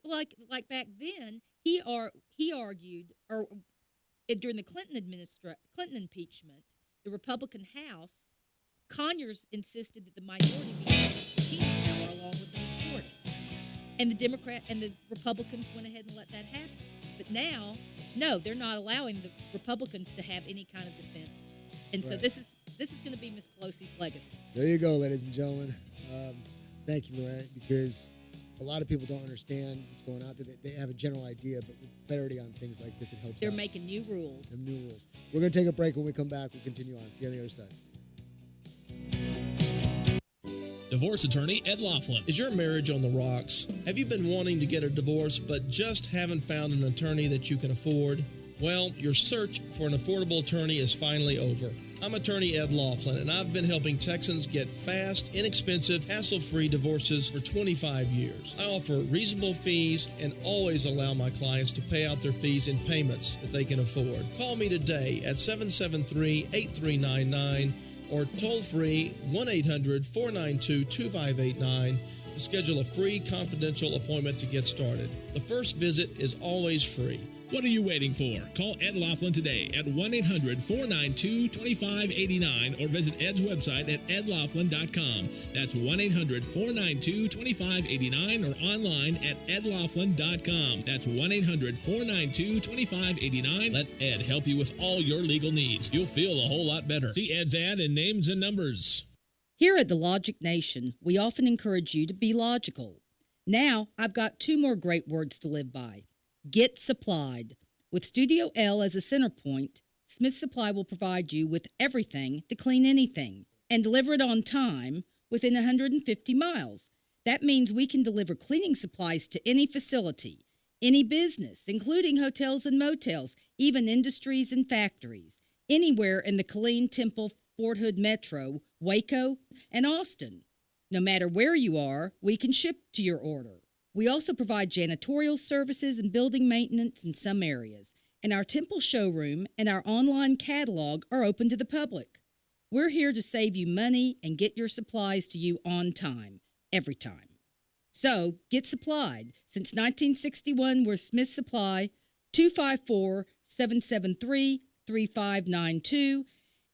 like back then, he argued, or during the Clinton impeachment, the Republican House, Conyers insisted that the minority be given subpoena power along with the majority. And the Democrat and the Republicans went ahead and let that happen. But now, no, they're not allowing the Republicans to have any kind of defense. And so this is going to be Ms. Pelosi's legacy. There you go, ladies and gentlemen. Thank you, Lorraine, because a lot of people don't understand what's going on. They have a general idea, but with clarity on things like this, it helps They're out. making new rules. New rules. We're going to take a break. When we come back, we'll continue on. See you on the other side. Divorce attorney Ed Laughlin. Is your marriage on the rocks? Have you been wanting to get a divorce but just haven't found an attorney that you can afford? Well, your search for an affordable attorney is finally over. I'm attorney Ed Laughlin, and I've been helping Texans get fast, inexpensive, hassle-free divorces for 25 years. I offer reasonable fees and always allow my clients to pay out their fees in payments that they can afford. Call me today at 773-8399 or toll-free 1-800-492-2589 to schedule a free confidential appointment to get started. The first visit is always free. What are you waiting for? Call Ed Laughlin today at 1-800-492-2589 or visit Ed's website at edlaughlin.com. That's 1-800-492-2589 or online at edlaughlin.com. That's 1-800-492-2589. Let Ed help you with all your legal needs. You'll feel a whole lot better. See Ed's ad in names and numbers. Here at the Logic Nation, we often encourage you to be logical. Now, I've got 2 more great words to live by. Get supplied. With Studio L as a center point, Smith Supply will provide you with everything to clean anything and deliver it on time within 150 miles. That means we can deliver cleaning supplies to any facility, any business, including hotels and motels, even industries and factories, anywhere in the Killeen, Temple, Fort Hood Metro, Waco, and Austin. No matter where you are, we can ship to your order. We also provide janitorial services and building maintenance in some areas. And our Temple showroom and our online catalog are open to the public. We're here to save you money and get your supplies to you on time, every time. So, get supplied. Since 1961, we're Smith Supply, 254-773-3592,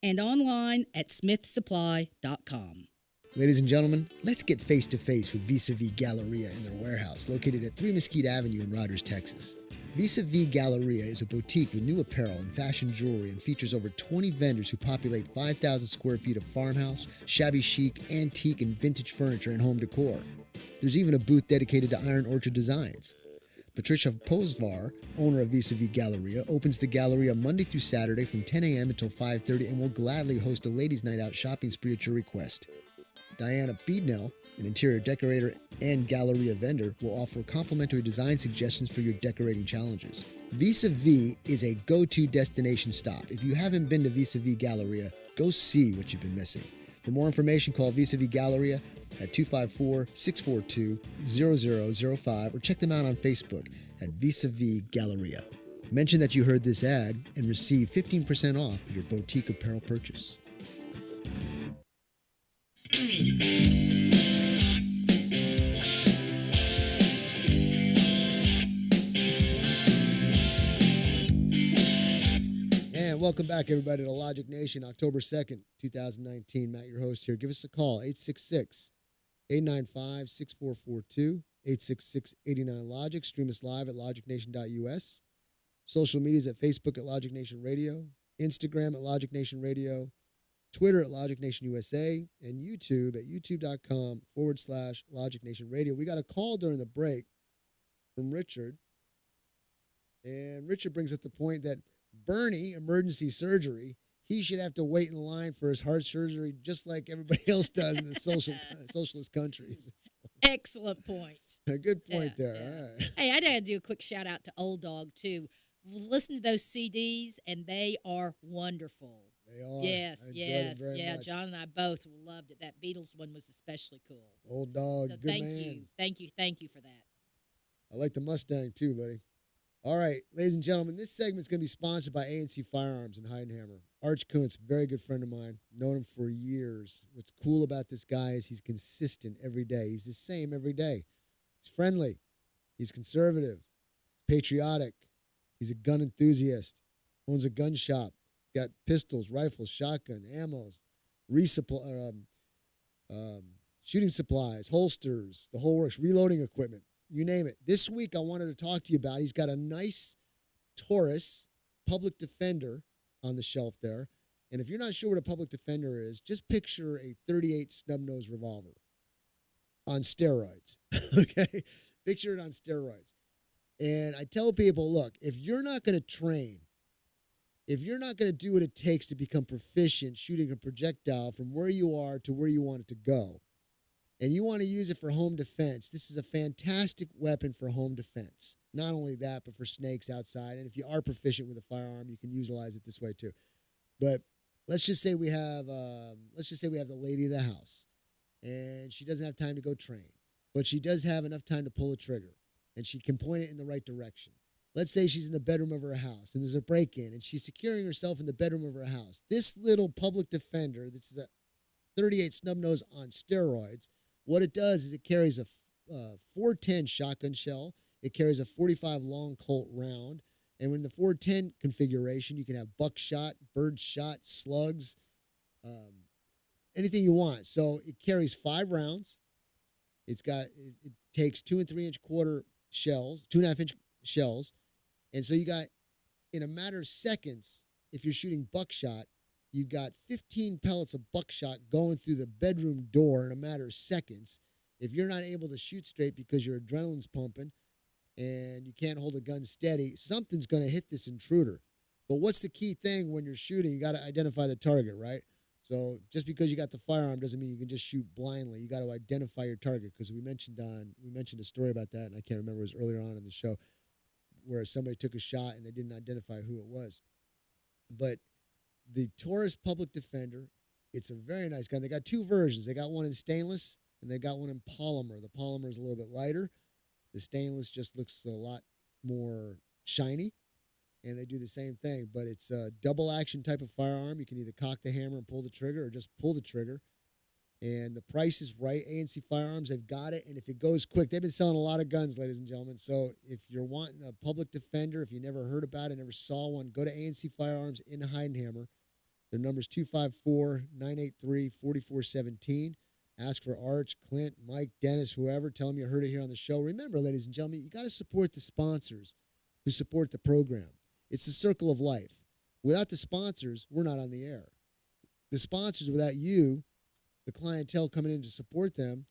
and online at smithsupply.com. Ladies and gentlemen, let's get face-to-face with Vis-a-Vis Galleria in their warehouse located at 3 Mesquite Avenue in Rogers, Texas. Vis-a-Vis Galleria is a boutique with new apparel and fashion jewelry and features over 20 vendors who populate 5,000 square feet of farmhouse, shabby chic, antique, and vintage furniture and home decor. There's even a booth dedicated to Iron Orchard Designs. Patricia Posvar, owner of Vis-a-Vis Galleria, opens the Galleria Monday through Saturday from 10 a.m. until 5:30 and will gladly host a ladies' night out shopping spree at your request. Diana Beadnell, an interior decorator and Galleria vendor, will offer complimentary design suggestions for your decorating challenges. Vis-a-Vis is a go-to destination stop. If you haven't been to Vis-a-Vis Galleria, go see what you've been missing. For more information, call Vis-a-Vis Galleria at 254-642-0005 or check them out on Facebook at Vis-a-Vis Galleria. Mention that you heard this ad and receive 15% off your boutique apparel purchase. And welcome back, everybody, to Logic Nation, October 2nd, 2019. Matt, your host here. Give us a call, 866-895-6442, 866-89-LOGIC. Stream us live at logicnation.us. Social medias at Facebook at Logic Nation Radio, Instagram at Logic Nation Radio, Twitter at Logic Nation USA, and YouTube at youtube.com/Logic Nation Radio. We got a call during the break from Richard, and Richard brings up the point that Bernie, emergency surgery, he should have to wait in line for his heart surgery just like everybody else does in the socialist countries. Excellent point. A good point there. Yeah. All right. Hey, I got to do a quick shout out to Old Dog, too. Was listening to those CDs, and they are wonderful. They are. Yes, I enjoyed yes, them very much. John and I both loved it. That Beatles one was especially cool. Old Dog, So good thank man. thank you for that. I like the Mustang too, buddy. All right, ladies and gentlemen, this segment's going to be sponsored by A&C Firearms in Heidenhammer. Arch Kuntz, very good friend of mine, known him for years. What's cool about this guy is he's consistent every day. He's the same every day. He's friendly. He's conservative. He's patriotic. He's a gun enthusiast. Owns a gun shop. He's got pistols, rifles, shotguns, ammos, shooting supplies, holsters, the whole works, reloading equipment. You name it. This week I wanted to talk to you about, he's got a nice Taurus Public Defender on the shelf there. And if you're not sure what a Public Defender is, just picture a .38 snub-nose revolver on steroids, okay? Picture it on steroids. And I tell people, look, if you're not going to train, if you're not going to do what it takes to become proficient shooting a projectile from where you are to where you want it to go, and you want to use it for home defense, this is a fantastic weapon for home defense. Not only that, but for snakes outside. And if you are proficient with a firearm, you can utilize it this way too. But let's just say we have the lady of the house, and she doesn't have time to go train, but she does have enough time to pull a trigger, and she can point it in the right direction. Let's say she's in the bedroom of her house, and there's a break-in, and she's securing herself in the bedroom of her house. This little Public Defender, this is a .38 snub-nose on steroids. What it does is it carries a .410 shotgun shell. It carries a .45 long Colt round. And in the .410 configuration, you can have buckshot, bird shot, slugs, anything you want. So it carries 5 rounds. It takes 2 and 3 inch quarter shells, 2.5 inch shells. And so you got, in a matter of seconds, if you're shooting buckshot, you've got 15 pellets of buckshot going through the bedroom door in a matter of seconds. If you're not able to shoot straight because your adrenaline's pumping and you can't hold a gun steady, something's going to hit this intruder. But what's the key thing when you're shooting? You got to identify the target, right? So just because you got the firearm doesn't mean you can just shoot blindly. You got to identify your target, because we mentioned a story about that, and I can't remember, it was earlier on in the show, where somebody took a shot and they didn't identify who it was. But the Taurus Public Defender, it's a very nice gun. They got 2 versions. They got one in stainless and they got one in polymer. The polymer is a little bit lighter. The stainless just looks a lot more shiny. and they do the same thing. But it's a double action type of firearm. You can either cock the hammer and pull the trigger or just pull the trigger. And the price is right. ANC Firearms, they've got it. And if it goes quick, they've been selling a lot of guns, ladies and gentlemen. So if you're wanting a public defender, if you never heard about it, never saw one, go to ANC Firearms in Heidenhammer. Their number's 254-983-4417. Ask for Arch, Clint, Mike, Dennis, whoever. Tell them you heard it here on the show. Remember, ladies and gentlemen, you got to support the sponsors who support the program. It's the circle of life. Without the sponsors, we're not on the air. The sponsors, without you, the clientele coming in to support them,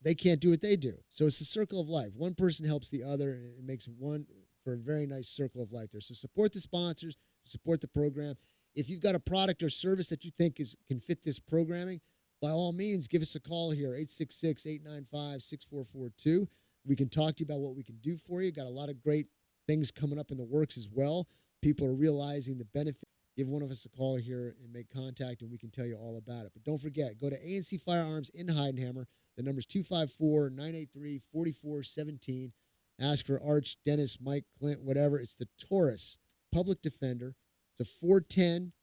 they can't do what they do. So it's the circle of life. One person helps the other, and it makes one for a very nice circle of life there. So support the sponsors, support the program. If you've got a product or service that you think can fit this programming, by all means, give us a call here, 866-895-6442. We can talk to you about what we can do for you. Got a lot of great things coming up in the works as well. People are realizing the benefit. Give one of us a call here and make contact, and we can tell you all about it. But don't forget, go to ANC Firearms in Heidenhammer. The number's 254-983-4417. Ask for Arch, Dennis, Mike, Clint, whatever. It's the Taurus Public Defender. It's a 410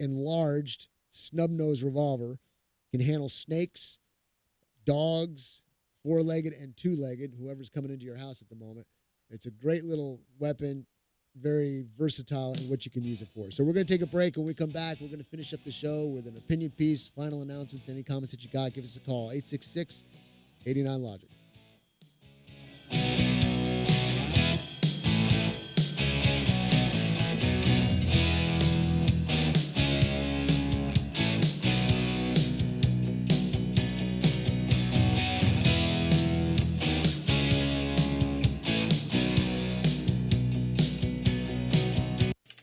enlarged snub-nose revolver. Can handle snakes, dogs, four-legged and two-legged, whoever's coming into your house at the moment. It's a great little weapon. Very versatile in what you can use it for. So we're going to take a break. When we come back, we're going to finish up the show with an opinion piece, final announcements, any comments that you got. Give us a call, 866-89-LOGIC.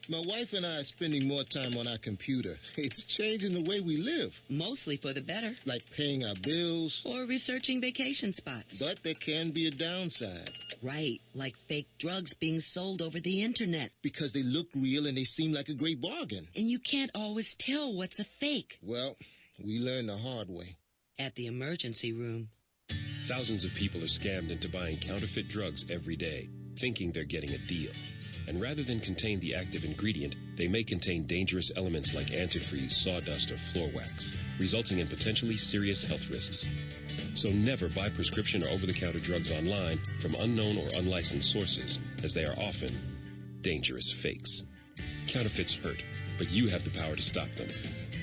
My wife and I are spending more time on our computer. It's changing the way we live. Mostly for the better. Like paying our bills. Or researching vacation spots. But there can be a downside. Right, like fake drugs being sold over the internet. Because they look real and they seem like a great bargain. And you can't always tell what's a fake. Well, we learned the hard way. At the emergency room. Thousands of people are scammed into buying counterfeit drugs every day, thinking they're getting a deal. And rather than contain the active ingredient, they may contain dangerous elements like antifreeze, sawdust, or floor wax, resulting in potentially serious health risks. So never buy prescription or over-the-counter drugs online from unknown or unlicensed sources, as they are often dangerous fakes. Counterfeits hurt, but you have the power to stop them.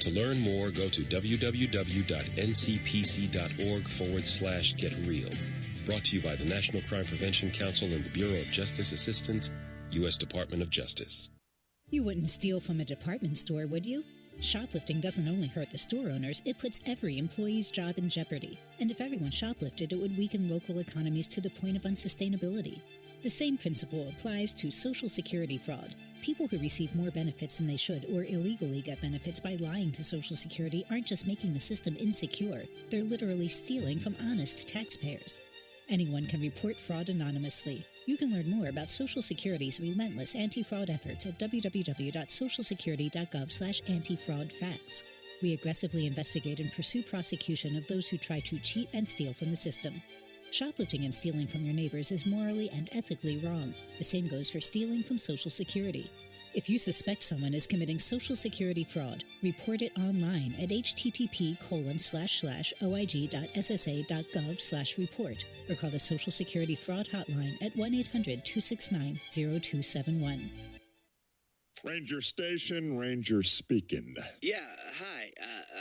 To learn more, go to www.ncpc.org/getreal. Brought to you by the National Crime Prevention Council and the Bureau of Justice Assistance, U.S. Department of Justice. You wouldn't steal from a department store, would you? Shoplifting doesn't only hurt the store owners, it puts every employee's job in jeopardy. And if everyone shoplifted, it would weaken local economies to the point of unsustainability. The same principle applies to Social Security fraud. People who receive more benefits than they should or illegally get benefits by lying to Social Security aren't just making the system insecure, they're literally stealing from honest taxpayers. Anyone can report fraud anonymously. You can learn more about Social Security's relentless anti-fraud efforts at www.socialsecurity.gov/anti-fraud-facts. We aggressively investigate and pursue prosecution of those who try to cheat and steal from the system. Shoplifting and stealing from your neighbors is morally and ethically wrong. The same goes for stealing from Social Security. If you suspect someone is committing Social Security fraud, report it online at http://oig.ssa.gov/report or call the Social Security Fraud Hotline at 1-800-269-0271. Ranger Station, Ranger speaking. Yeah, hi.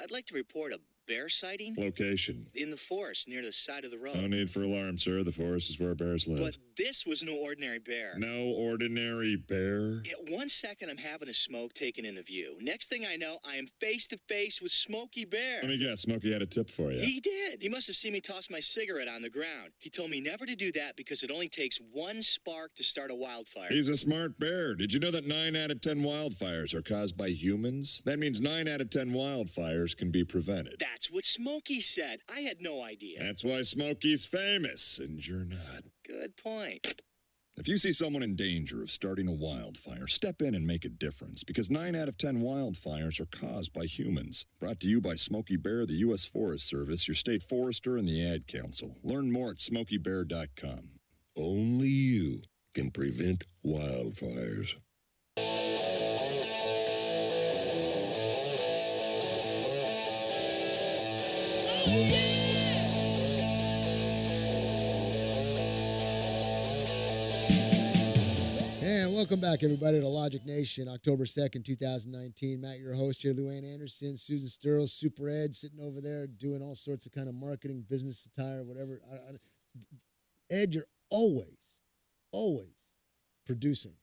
I'd like to report a bear sighting. Location. In the forest near the side of the road. No need for alarm, sir. The forest is where bears live. But this was no ordinary bear. No ordinary bear? 1 second I'm having a smoke taken in the view. Next thing I know, I am face to face with Smokey Bear. Let me guess, Smokey had a tip for you. He did. He must have seen me toss my cigarette on the ground. He told me never to do that because it only takes one spark to start a wildfire. He's a smart bear. Did you know that 9 out of 10 wildfires are caused by humans? That means 9 out of 10 wildfires can be prevented. That's what Smokey said. I had no idea. That's why Smokey's famous, and you're not. Good point. If you see someone in danger of starting a wildfire, step in and make a difference, because 9 out of 10 wildfires are caused by humans. Brought to you by Smokey Bear, the U.S. Forest Service, your state forester, and the Ad Council. Learn more at smokeybear.com. Only you can prevent wildfires. And welcome back, everybody, to Logic Nation, October 2nd, 2019. Matt, your host here, Luann Anderson, Susan Sturls, Super Ed, sitting over there doing all sorts of kind of marketing, business satire, whatever. Ed, you're always producing.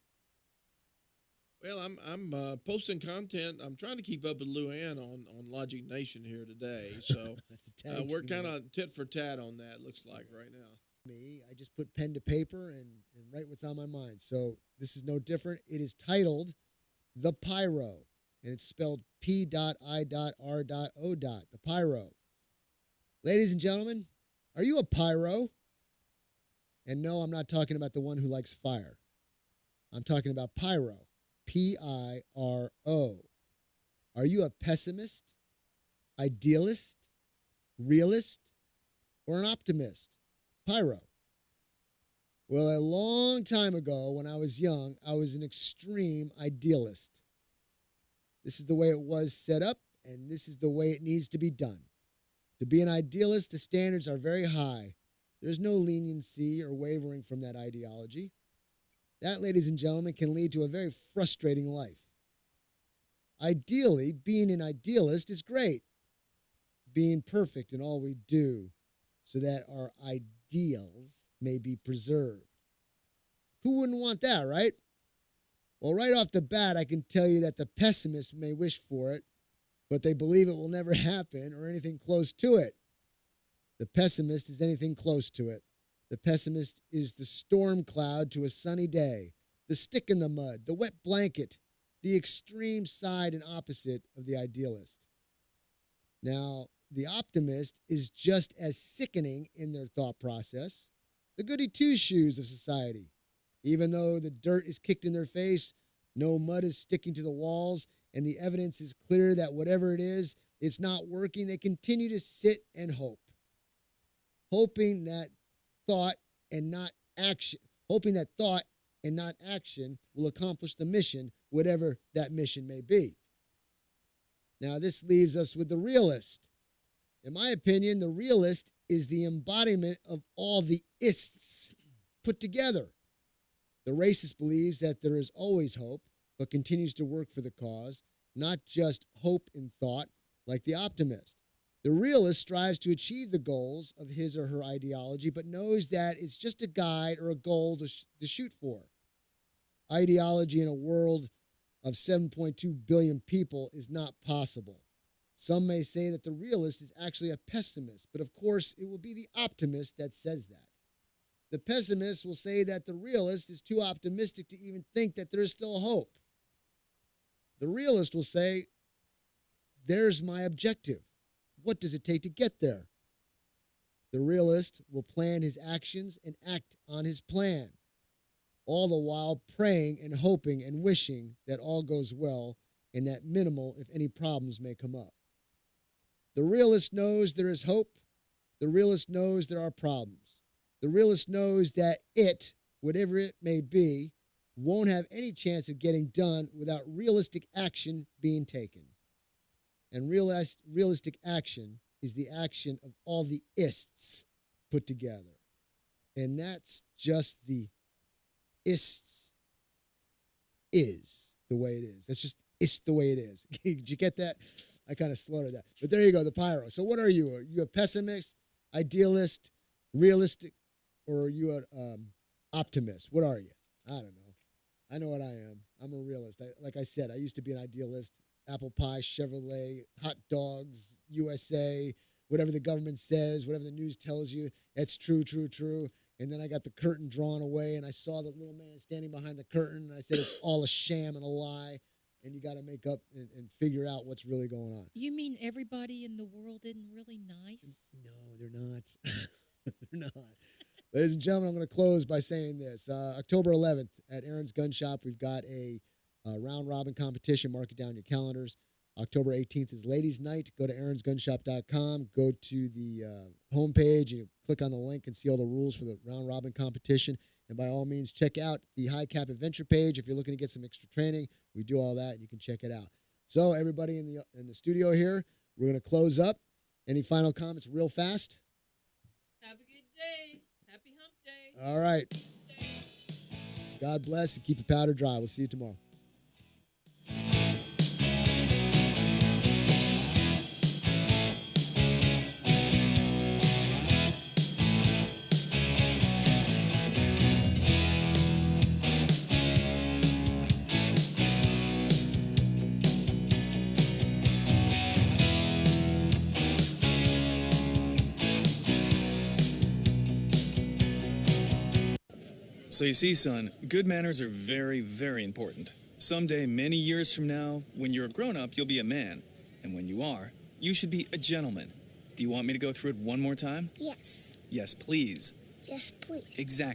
Well, I'm posting content. I'm trying to keep up with Luann on Logic Nation here today. So we're kind of tit for tat on that, looks like, right now. I just put pen to paper and write what's on my mind. So this is no different. It is titled The Pyro, and it's spelled P.I.R.O. The Pyro. Ladies and gentlemen, are you a pyro? And no, I'm not talking about the one who likes fire. I'm talking about pyro, P-I-R-O. Are you a pessimist, idealist, realist, or an optimist? Pyro. Well, a long time ago when I was young, I was an extreme idealist. This is the way it was set up, and this is the way it needs to be done. To be an idealist, the standards are very high. There's no leniency or wavering from that ideology. That, ladies and gentlemen, can lead to a very frustrating life. Ideally, being an idealist is great. Being perfect in all we do so that our ideals may be preserved. Who wouldn't want that, right? Well, right off the bat, I can tell you that the pessimists may wish for it, but they believe it will never happen or anything close to it. The pessimist is anything close to it. The pessimist is the storm cloud to a sunny day, the stick in the mud, the wet blanket, the extreme side and opposite of the idealist. Now, the optimist is just as sickening in their thought process, the goody two-shoes of society. Even though the dirt is kicked in their face, no mud is sticking to the walls, and the evidence is clear that whatever it is, it's not working, they continue to sit and hope. Hoping that thought and not action will accomplish the mission, whatever that mission may be. Now, this leaves us with the realist. In my opinion, the realist is the embodiment of all the ists put together. The racist believes that there is always hope, but continues to work for the cause, not just hope in thought, like the optimist. The realist strives to achieve the goals of his or her ideology, but knows that it's just a guide or a goal to shoot for. Ideology in a world of 7.2 billion people is not possible. Some may say that the realist is actually a pessimist, but of course it will be the optimist that says that. The pessimist will say that the realist is too optimistic to even think that there is still hope. The realist will say, there's my objective. What does it take to get there? The realist will plan his actions and act on his plan, all the while praying and hoping and wishing that all goes well and that minimal, if any, problems may come up. The realist knows there is hope. The realist knows there are problems. The realist knows that it, whatever it may be, won't have any chance of getting done without realistic action being taken. And realistic action is the action of all the ists put together. And that's just the ists is the way it is. That's just it's the way it is. Did you get that? I kind of slaughtered that. But there you go, the pyro. So what are you? Are you a pessimist, idealist, realistic, or are you an optimist? What are you? I don't know. I know what I am. I'm a realist. Like I said, I used to be an idealist. Apple pie, Chevrolet, hot dogs, USA, whatever the government says, whatever the news tells you, that's true, true, true. And then I got the curtain drawn away, and I saw the little man standing behind the curtain, and I said, it's all a sham and a lie, and you got to make up and figure out what's really going on. You mean everybody in the world isn't really nice? No, they're not. They're not. Ladies and gentlemen, I'm going to close by saying this. October 11th at Aaron's Gun Shop, we've got a round-robin competition. Mark it down in your calendars. October 18th is Ladies' Night. Go to aaronsgunshop.com. Go to the homepage and you click on the link and see all the rules for the round-robin competition. And by all means, check out the High Cap Adventure page if you're looking to get some extra training. We do all that, and you can check it out. So everybody in the studio here, we're going to close up. Any final comments real fast? Have a good day. Happy hump day. All right. God bless and keep the powder dry. We'll see you tomorrow. So you see, son, good manners are very, very important. Someday, many years from now, when you're a grown-up, you'll be a man. And when you are, you should be a gentleman. Do you want me to go through it one more time? Yes. Yes, please. Yes, please. Exactly.